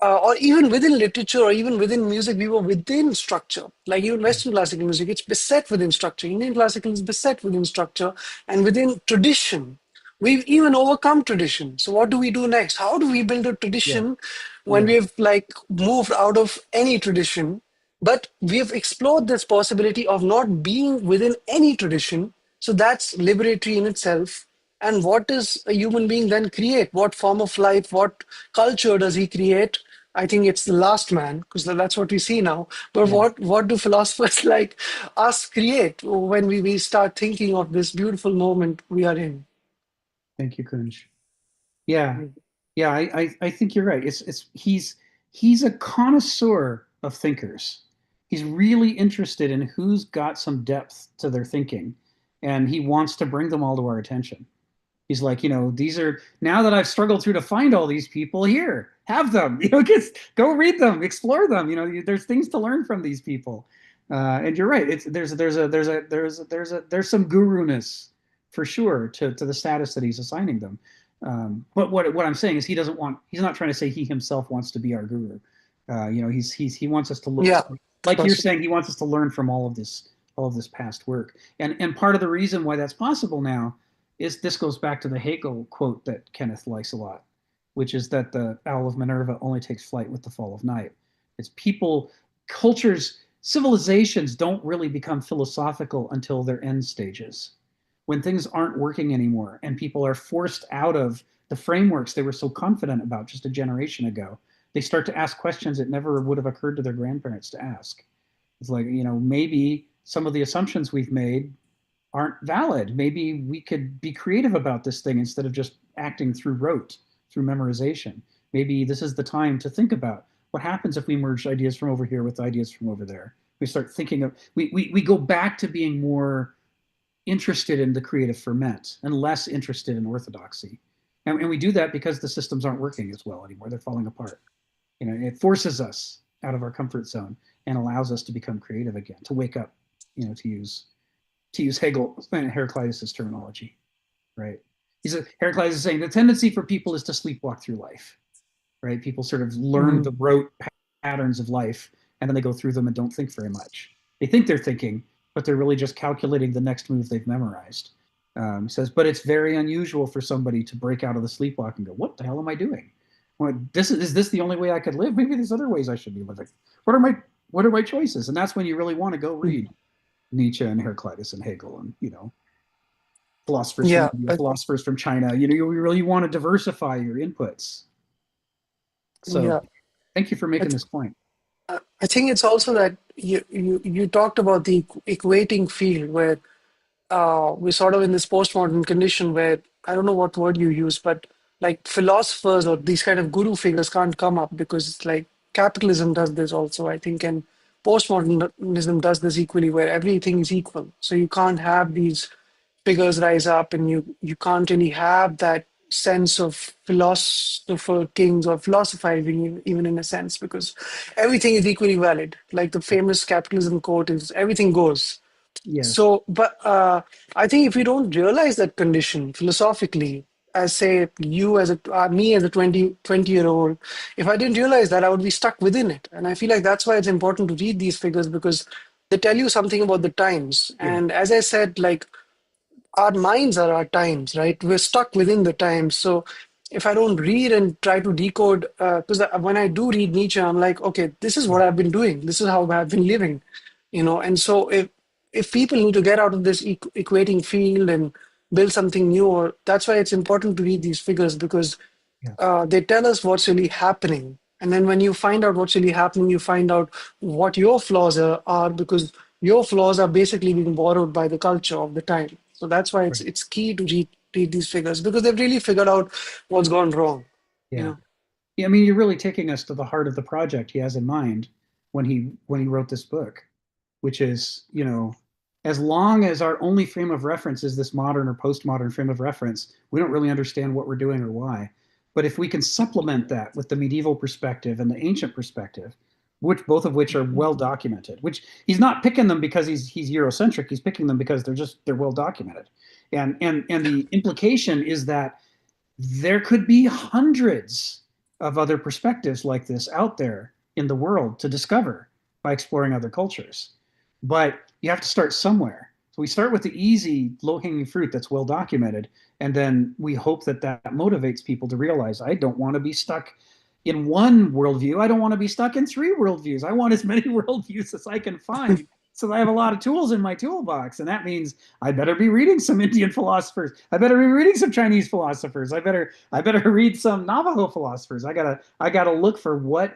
or even within literature or even within music, we were within structure. Like even Western classical music, it's beset within structure. Indian classical is beset within structure and within tradition. We've even overcome tradition. So what do we do next? How do we build a Yeah. tradition when Yeah. we've like moved out of any tradition? But we have explored this possibility of not being within any tradition. So that's liberatory in itself. And what does a human being then create? What form of life, what culture does he create? I think it's the last man, because that's what we see now. But Yeah. what do philosophers like us create when we start thinking of this beautiful moment we are in? Thank you, Kunj. Yeah. Yeah, I think you're right. He's a connoisseur of thinkers. He's really interested in who's got some depth to their thinking, and he wants to bring them all to our attention. He's like, these are now that I've struggled through to find all these people here, have them, go read them, explore them. There's things to learn from these people. And you're right. There's some guru-ness for sure to the status that he's assigning them. But what I'm saying is he's not trying to say he himself wants to be our guru. He wants us to look, Yeah, of like you're course. saying, he wants us to learn from all of this past work. And part of the reason why that's possible now is this goes back to the Hegel quote that Kenneth likes a lot, which is that the owl of Minerva only takes flight with the fall of night. It's people, cultures, civilizations don't really become philosophical until their end stages. when things aren't working anymore and people are forced out of the frameworks they were so confident about just a generation ago, they start to ask questions that never would have occurred to their grandparents to ask. It's like, maybe some of the assumptions we've made aren't valid. Maybe we could be creative about this thing instead of just acting through rote, through memorization. Maybe this is the time to think about what happens if we merge ideas from over here with ideas from over there. We start thinking of, we go back to being more interested in the creative ferment and less interested in orthodoxy. And we do that because the systems aren't working as well anymore. They're falling apart. It forces us out of our comfort zone and allows us to become creative again, to wake up, to use Hegel and Heraclitus's terminology, right? Heraclitus is saying the tendency for people is to sleepwalk through life, right? People sort of learn the rote patterns of life, and then they go through them and don't think very much. They think they're thinking, but they're really just calculating the next move they've memorized. He says, but it's very unusual for somebody to break out of the sleepwalk and go, what the hell am I doing? Well, is this the only way I could live? Maybe there's other ways I should be living. What are my choices? And that's when you really want to go read Nietzsche and Heraclitus and Hegel and philosophers from India, philosophers from China. You really want to diversify your inputs. So thank you for making this point. I think it's also that you talked about the equating field where we're sort of in this postmodern condition where I don't know what word you use, but like philosophers or these kind of guru figures can't come up because it's like capitalism does this also, I think, and postmodernism does this equally where everything is equal. So you can't have these figures rise up and you can't really have that sense of philosopher kings or philosophizing even in a sense because everything is equally valid. Like the famous capitalism quote is everything goes. Yes. So, but I think if you don't realize that condition philosophically, as say you as me as a 20-year-old, if I didn't realize that, I would be stuck within it. And I feel like that's why it's important to read these figures because they tell you something about the times. And as I said, like our minds are our times, right? We're stuck within the times. So if I don't read and try to decode, because when I do read Nietzsche, I'm like, okay, this is what I've been doing. This is how I've been living, And so if people need to get out of this equating field and build something new, or that's why it's important to read these figures because they tell us what's really happening. And then when you find out what's really happening, you find out what your flaws are because your flaws are basically being borrowed by the culture of the time. So that's why it's key to read these figures because they've really figured out what's gone wrong. Yeah. I mean, you're really taking us to the heart of the project he has in mind when he wrote this book, which is, as long as our only frame of reference is this modern or postmodern frame of reference, we don't really understand what we're doing or why. But if we can supplement that with the medieval perspective and the ancient perspective, both of which are well documented, which he's not picking them because he's Eurocentric, he's picking them because they're well documented. And the implication is that there could be hundreds of other perspectives like this out there in the world to discover by exploring other cultures. But you have to start somewhere. So we start with the easy, low-hanging fruit that's well documented, and then we hope that motivates people to realize, I don't want to be stuck in one worldview. I don't want to be stuck in 3 worldviews. I want as many worldviews as I can find so I have a lot of tools in my toolbox. And that means I better be reading some Indian philosophers. I better be reading some Chinese philosophers. I better read some Navajo philosophers. I gotta look for what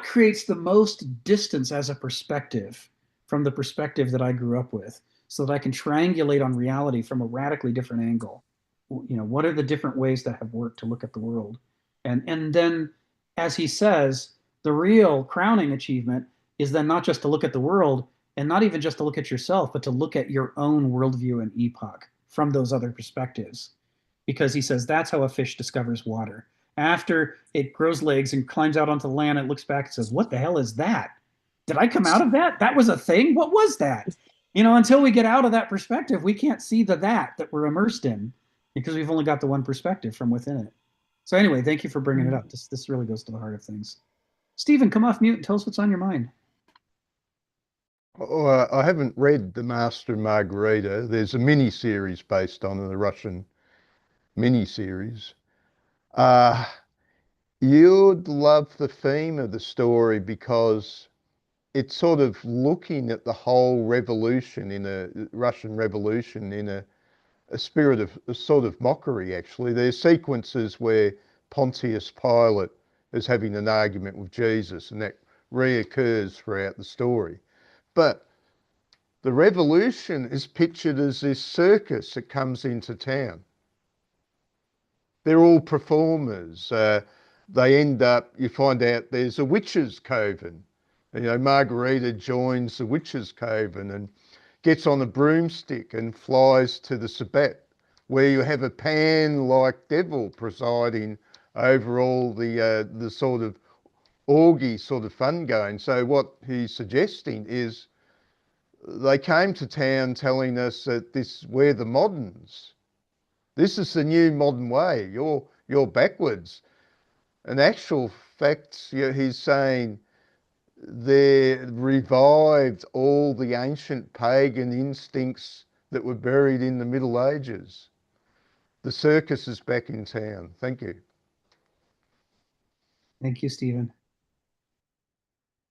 creates the most distance as a perspective from the perspective that I grew up with, so that I can triangulate on reality from a radically different angle. What are the different ways that have worked to look at the world? And then, as he says, the real crowning achievement is then not just to look at the world and not even just to look at yourself, but to look at your own worldview and epoch from those other perspectives. Because he says that's how a fish discovers water. After it grows legs and climbs out onto the land, it looks back and says, what the hell is that? Did I come out of that? That was a thing? What was that? Until we get out of that perspective, we can't see that we're immersed in because we've only got the one perspective from within it. So anyway, thank you for bringing it up. This really goes to the heart of things. Stephen, come off mute and tell us what's on your mind. Oh, I haven't read The Master and Margarita. There's a mini-series based on the Russian mini-series. You'd love the theme of the story because it's sort of looking at the whole revolution Russian revolution in a a spirit of a sort of mockery, actually. There's sequences where Pontius Pilate is having an argument with Jesus, and that reoccurs throughout the story. But the revolution is pictured as this circus that comes into town. They're all performers. They end up, you find out there's a witches' coven. You know, Margarita joins the witches' coven and gets on a broomstick and flies to the Sabbat, where you have a Pan-like devil presiding over all the sort of orgy sort of fun going. So what he's suggesting is they came to town telling us that we're the moderns. This is the new modern way. You're backwards. In actual fact, he's saying they revived all the ancient pagan instincts that were buried in the Middle Ages. The circus is back in town. Thank you. Thank you, Stephen.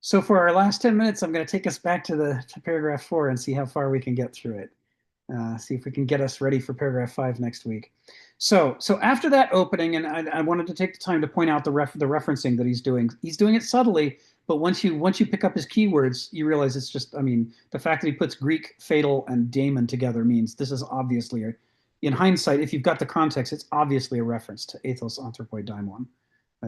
So for our last 10 minutes, I'm going to take us back to paragraph 4 and see how far we can get through it. See if we can get us ready for paragraph 5 next week. So after that opening, and I wanted to take the time to point out the referencing that he's doing. He's doing it subtly, but once you pick up his keywords, you realize it's just, I mean, the fact that he puts Greek, fatal, and daemon together means this is obviously, in hindsight, if you've got the context, it's obviously a reference to ethos anthropoi daimon.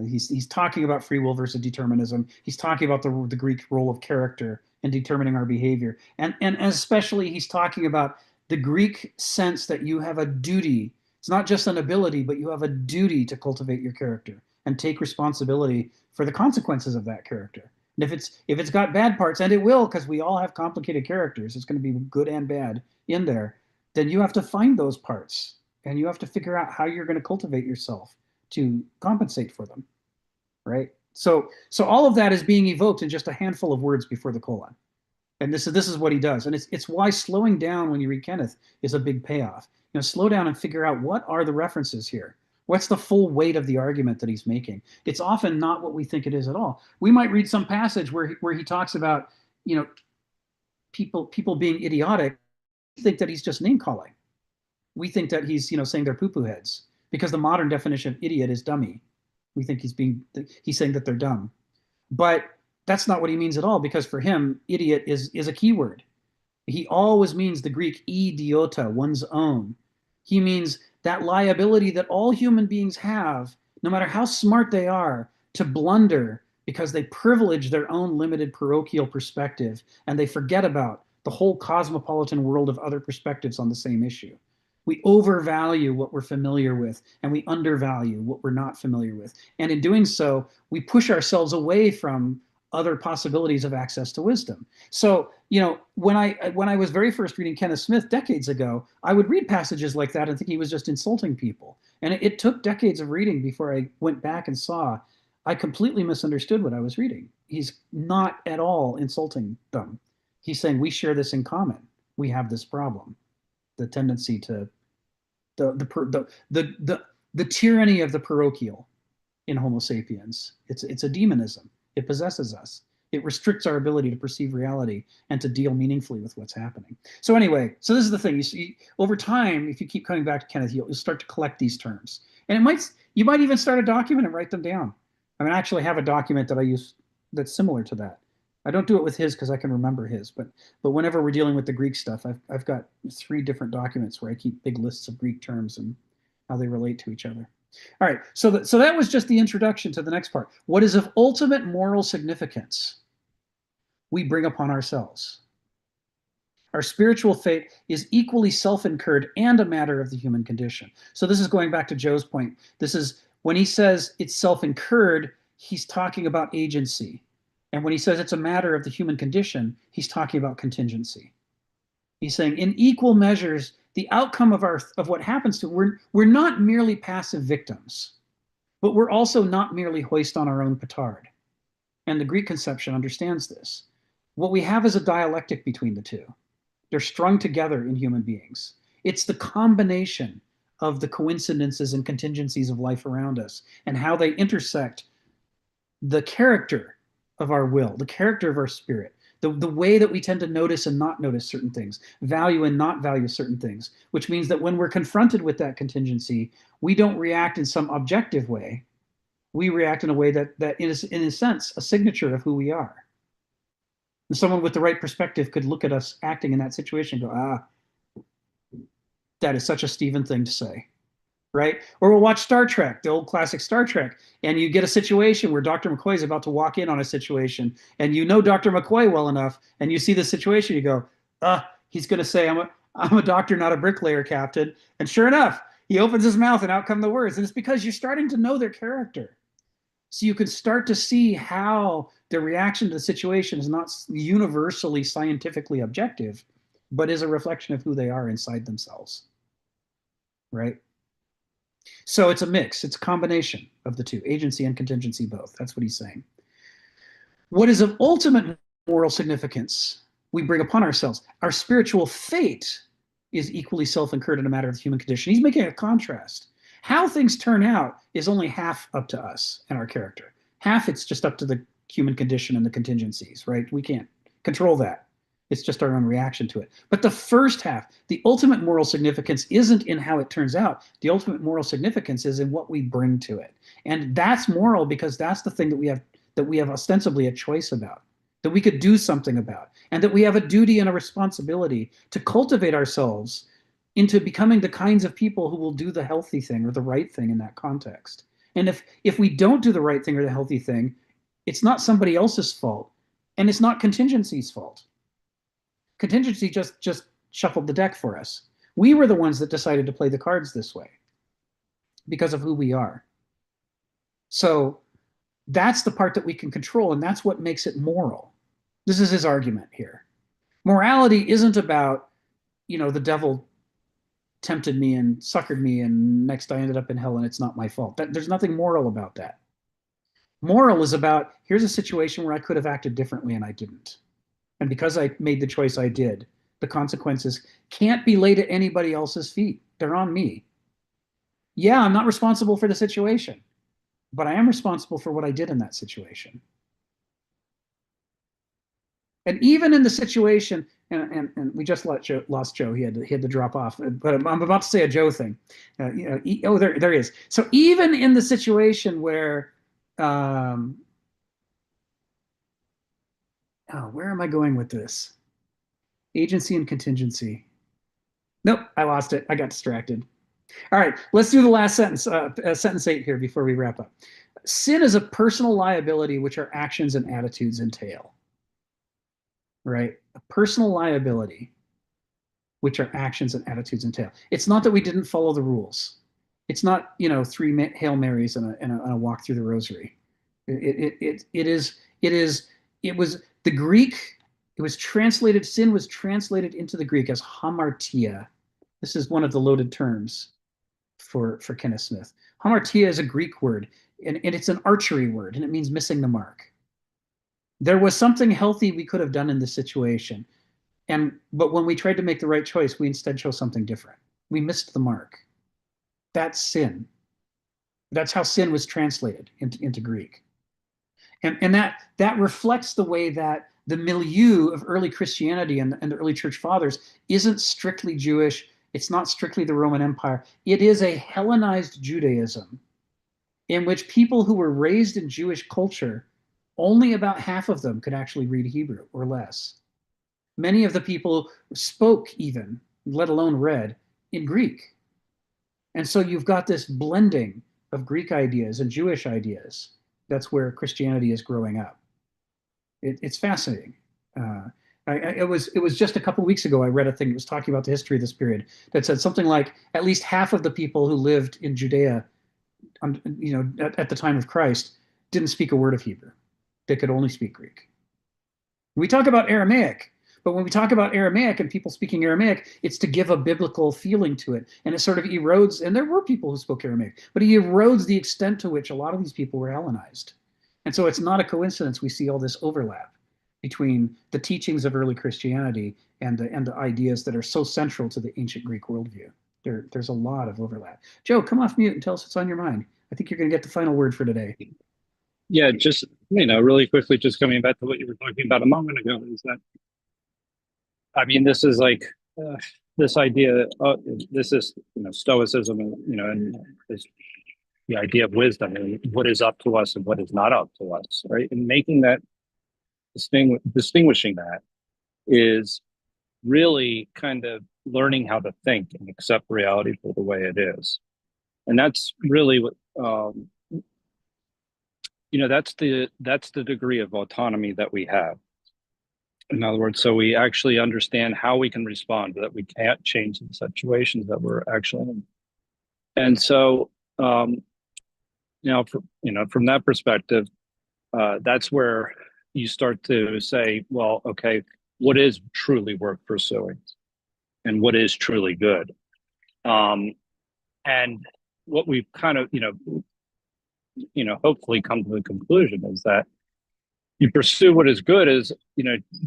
He's talking about free will versus determinism. He's talking about the Greek role of character in determining our behavior. And especially he's talking about the Greek sense that you have a duty. It's not just an ability, but you have a duty to cultivate your character and take responsibility for the consequences of that character. And if it's got bad parts, and it will, because we all have complicated characters, it's going to be good and bad in there, then you have to find those parts and you have to figure out how you're going to cultivate yourself to compensate for them, right? So all of that is being evoked in just a handful of words before the colon. And this is what he does. And it's why slowing down when you read Kenneth is a big payoff. You know, slow down and figure out what are the references here. What's the full weight of the argument that he's making? It's often not what we think it is at all. We might read some passage where he talks about, you know, people being idiotic. We think that he's just name calling. We think that he's, you know, saying they're poo-poo heads, because the modern definition of idiot is dummy. We think he's saying that they're dumb. But that's not what he means at all, because for him, idiot is a keyword. He always means the Greek idiota, one's own. He means that liability that all human beings have, no matter how smart they are, to blunder because they privilege their own limited parochial perspective and they forget about the whole cosmopolitan world of other perspectives on the same issue. We overvalue what we're familiar with and we undervalue what we're not familiar with. And in doing so, we push ourselves away from other possibilities of access to wisdom. So, you know, when I was very first reading Kenneth Smith decades ago, I would read passages like that and think he was just insulting people. And it took decades of reading before I went back and saw I completely misunderstood what I was reading. He's not at all insulting them. He's saying we share this in common. We have this problem, the tendency to the tyranny of the parochial in Homo sapiens. It's a demonism. It possesses us. It restricts our ability to perceive reality and to deal meaningfully with what's happening. So anyway, so this is the thing. You see, over time, if you keep coming back to Kenneth, you'll start to collect these terms. And you might even start a document and write them down. I mean, I actually have a document that I use that's similar to that. I don't do it with his because I can remember his, but whenever we're dealing with the Greek stuff, I've got 3 different documents where I keep big lists of Greek terms and how they relate to each other. All right, so that was just the introduction to the next part. What is of ultimate moral significance we bring upon ourselves. Our spiritual fate is equally self-incurred and a matter of the human condition. So this is going back to Joe's point. This is when he says it's self-incurred, he's talking about agency. And when he says it's a matter of the human condition, he's talking about contingency. He's saying in equal measures, the outcome of what happens to we're not merely passive victims, but we're also not merely hoist on our own petard. And the Greek conception understands this. What we have is a dialectic between the two. They're strung together in human beings. It's the combination of the coincidences and contingencies of life around us and how they intersect the character of our will, the character of our spirit, the way that we tend to notice and not notice certain things, value and not value certain things, which means that when we're confronted with that contingency, we don't react in some objective way. We react in a way that is, in a sense, a signature of who we are. And someone with the right perspective could look at us acting in that situation and go, that is such a Stephen thing to say, right? Or we'll watch Star Trek, the old classic Star Trek, and you get a situation where Dr. McCoy is about to walk in on a situation, and you know Dr. McCoy well enough, and you see the situation, you go, he's going to say, I'm a doctor, not a bricklayer, Captain. And sure enough, he opens his mouth and out come the words. And it's because you're starting to know their character. So you can start to see how their reaction to the situation is not universally scientifically objective, but is a reflection of who they are inside themselves, right? So it's a mix. It's a combination of the two, agency and contingency both. That's what he's saying. What is of ultimate moral significance we bring upon ourselves. Our spiritual fate is equally self-incurred in a matter of the human condition. He's making a contrast. How things turn out is only half up to us and our character. Half it's just up to the human condition and the contingencies, right? We can't control that. It's just our own reaction to it. But the first half, the ultimate moral significance isn't in how it turns out. The ultimate moral significance is in what we bring to it. And that's moral because that's the thing that we have ostensibly a choice about, that we could do something about, and that we have a duty and a responsibility to cultivate ourselves into becoming the kinds of people who will do the healthy thing or the right thing in that context. And if we don't do the right thing or the healthy thing, it's not somebody else's fault, and it's not contingency's fault. Contingency just shuffled the deck for us. We were the ones that decided to play the cards this way because of who we are. So that's the part that we can control, and that's what makes it moral. This is his argument here. Morality isn't about, the devil tempted me and suckered me, and next I ended up in hell and it's not my fault. There's nothing moral about that. Moral is about, here's a situation where I could have acted differently and I didn't. And because I made the choice I did, the consequences can't be laid at anybody else's feet. They're on me. Yeah, I'm not responsible for the situation, but I am responsible for what I did in that situation. And even in the situation, and we just lost Joe. He had to drop off. But I'm about to say a Joe thing. There he is. So even in the situation where, where am I going with this? Agency and contingency. Nope, I lost it. I got distracted. All right, let's do the last sentence, sentence 8 here before we wrap up. Sin is a personal liability which our actions and attitudes entail. Right? A personal liability which our actions and attitudes entail. It's not that we didn't follow the rules. It's not, 3 Hail Marys and a walk through the rosary. It was the Greek. It was translated. Sin was translated into the Greek as hamartia. This is one of the loaded terms for Kenneth Smith. Hamartia is a Greek word, and it's an archery word, and it means missing the mark. There was something healthy we could have done in this situation, but when we tried to make the right choice, we instead chose something different. We missed the mark. That's sin. That's how sin was translated into Greek. And that reflects the way that the milieu of early Christianity and the early church fathers isn't strictly Jewish. It's not strictly the Roman Empire. It is a Hellenized Judaism in which people who were raised in Jewish culture, only about half of them could actually read Hebrew or less. Many of the people spoke even, let alone read, in Greek. And so you've got this blending of Greek ideas and Jewish ideas. That's where Christianity is growing up. It's fascinating. It was just a couple of weeks ago I read a thing that was talking about the history of this period that said something like at least half of the people who lived in Judea, at the time of Christ, didn't speak a word of Hebrew. They could only speak Greek. We talk about Aramaic, but when we talk about Aramaic and people speaking Aramaic, it's to give a biblical feeling to it. And it sort of erodes, and there were people who spoke Aramaic, but it erodes the extent to which a lot of these people were Hellenized. And so it's not a coincidence we see all this overlap between the teachings of early Christianity and the ideas that are so central to the ancient Greek worldview. There's a lot of overlap. Joe, come off mute and tell us what's on your mind. I think you're going to get the final word for today. Yeah, just, really quickly, just coming back to what you were talking about a moment ago, is that, I mean, this is like this idea, this is, Stoicism, and this, the idea of wisdom and what is up to us and what is not up to us, right? And making that distinguishing that is really kind of learning how to think and accept reality for the way it is. And that's really what, that's the degree of autonomy that we have. In other words, so we actually understand how we can respond, that we can't change the situations that we're actually in. And so, from that perspective, that's where you start to say, well, okay, what is truly worth pursuing, and what is truly good, and what we've kind of, hopefully come to the conclusion is that you pursue what is good is,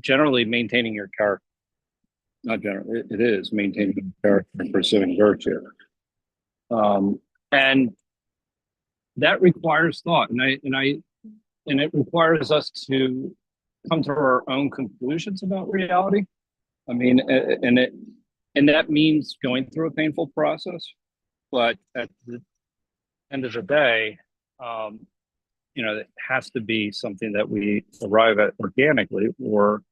generally maintaining your character. Not generally, it is maintaining your character and pursuing virtue. And that requires thought, and it requires us to come to our own conclusions about reality. I mean, and that means going through a painful process, but at the end of the day, it has to be something that we arrive at organically, or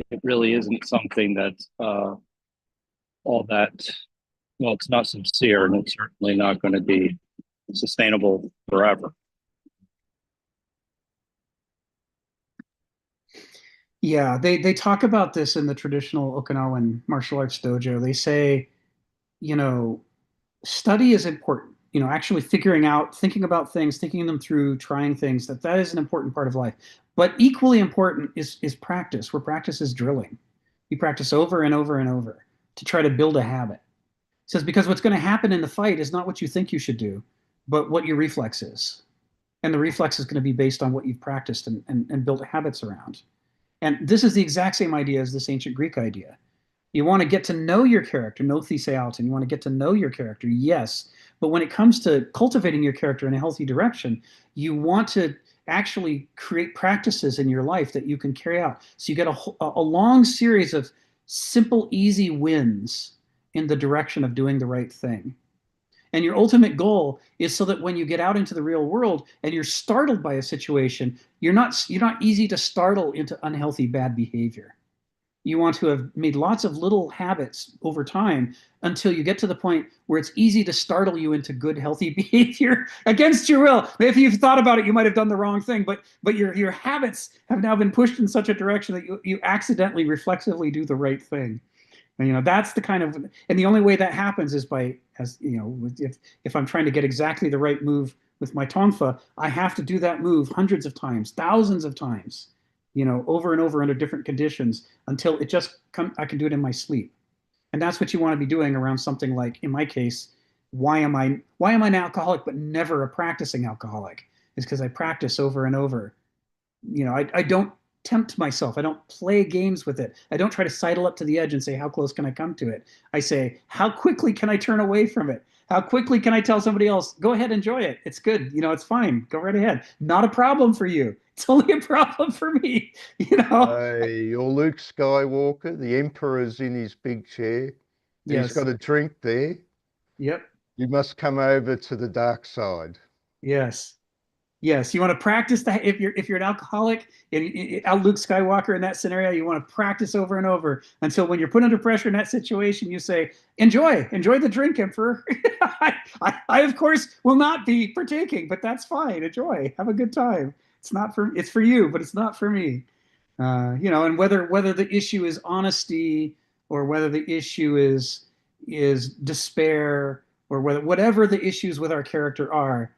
it really isn't something that's all that, well, it's not sincere, and it's certainly not going to be sustainable forever. Yeah, they talk about this in the traditional Okinawan martial arts dojo. They say, study is important. Actually figuring out, thinking about things, thinking them through, trying things, that is an important part of life. But equally important is practice, where practice is drilling. You practice over and over and over to try to build a habit. It says, because what's going to happen in the fight is not what you think you should do, but what your reflex is. And the reflex is going to be based on what you've practiced and built habits around. And this is the exact same idea as this ancient Greek idea. You want to get to know your character, no theseauton. You want to get to know your character, yes. But when it comes to cultivating your character in a healthy direction, you want to actually create practices in your life that you can carry out. So you get a long series of simple, easy wins in the direction of doing the right thing. And your ultimate goal is so that when you get out into the real world and you're startled by a situation, you're not easy to startle into unhealthy bad behavior. You want to have made lots of little habits over time until you get to the point where it's easy to startle you into good, healthy behavior against your will. If you've thought about it, you might have done the wrong thing, but your habits have now been pushed in such a direction that you accidentally, reflexively do the right thing. And that's the kind of, and the only way that happens is by, as if I'm trying to get exactly the right move with my tonfa, I have to do that move hundreds of times, thousands of times, over and over under different conditions until it just I can do it in my sleep. And that's what you want to be doing around something like, in my case, why am I an alcoholic but never a practicing alcoholic? Is because I practice over and over. I don't tempt myself. I don't play games with it. I don't try to sidle up to the edge and say, how close can I come to it? I say, how quickly can I turn away from it? How quickly can I tell somebody else, go ahead, enjoy it. It's good. It's fine. Go right ahead. Not a problem for you. It's only a problem for me. Hey, you're Luke Skywalker. The Emperor's in his big chair. Yes. He's got a drink there. Yep. You must come over to the dark side. Yes. Yes, you want to practice that. If you're an alcoholic, Luke Skywalker in that scenario, you want to practice over and over until when you're put under pressure in that situation, you say, enjoy the drink, Emperor. I of course will not be partaking, but that's fine. Enjoy, have a good time. It's for you, but it's not for me. And whether the issue is honesty or whether the issue is despair or whatever the issues with our character are,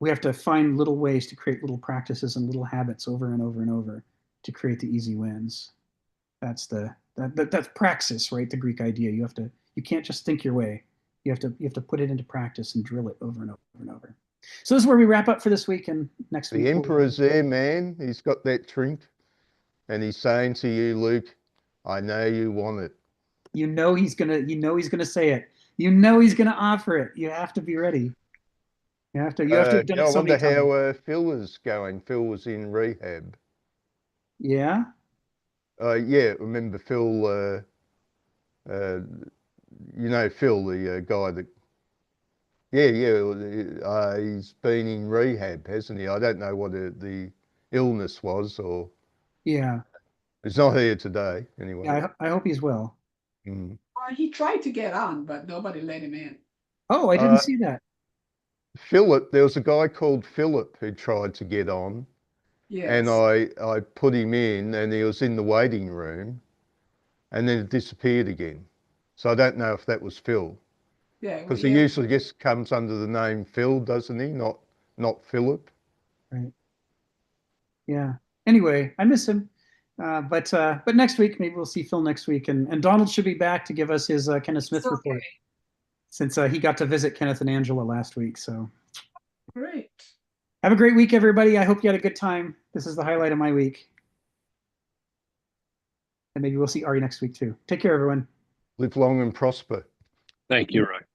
we have to find little ways to create little practices and little habits over and over and over to create the easy wins. That's that's praxis, right? The Greek idea. You can't just think your way. You have to put it into practice and drill it over and over and over. So this is where we wrap up for this week, and next week. The Emperor's there, man. He's got that drink, and he's saying to you, Luke, I know you want it. He's gonna say it. He's gonna offer it. You have to be ready. You have to have done Yeah, it I so wonder many times. how Phil is going. Phil was in rehab. Yeah. Yeah, remember Phil, you know Phil, the guy that, he's been in rehab, hasn't he? I don't know what the illness was, or Yeah. he's not here today, anyway. Yeah. I hope he's well. Mm. He tried to get on, but nobody let him in. Oh, I didn't see that. Philip, there was a guy called Philip who tried to get on, and Yes. I put him in, and he was in the waiting room, and then it disappeared again. So I don't know if that was Phil, Yeah. because he usually just comes under the name Phil, doesn't he? Not Philip. Right. Yeah. Anyway, I miss him. But next week, maybe we'll see Phil next week, and Donald should be back to give us his Kenneth Smith report, since he got to visit Kenneth and Angela last week. So Great. have a great week, everybody. I hope you had a good time. This is the highlight of my week. And maybe we'll see Ari next week too. Take care, everyone. Live long and prosper. Thank you, Rick.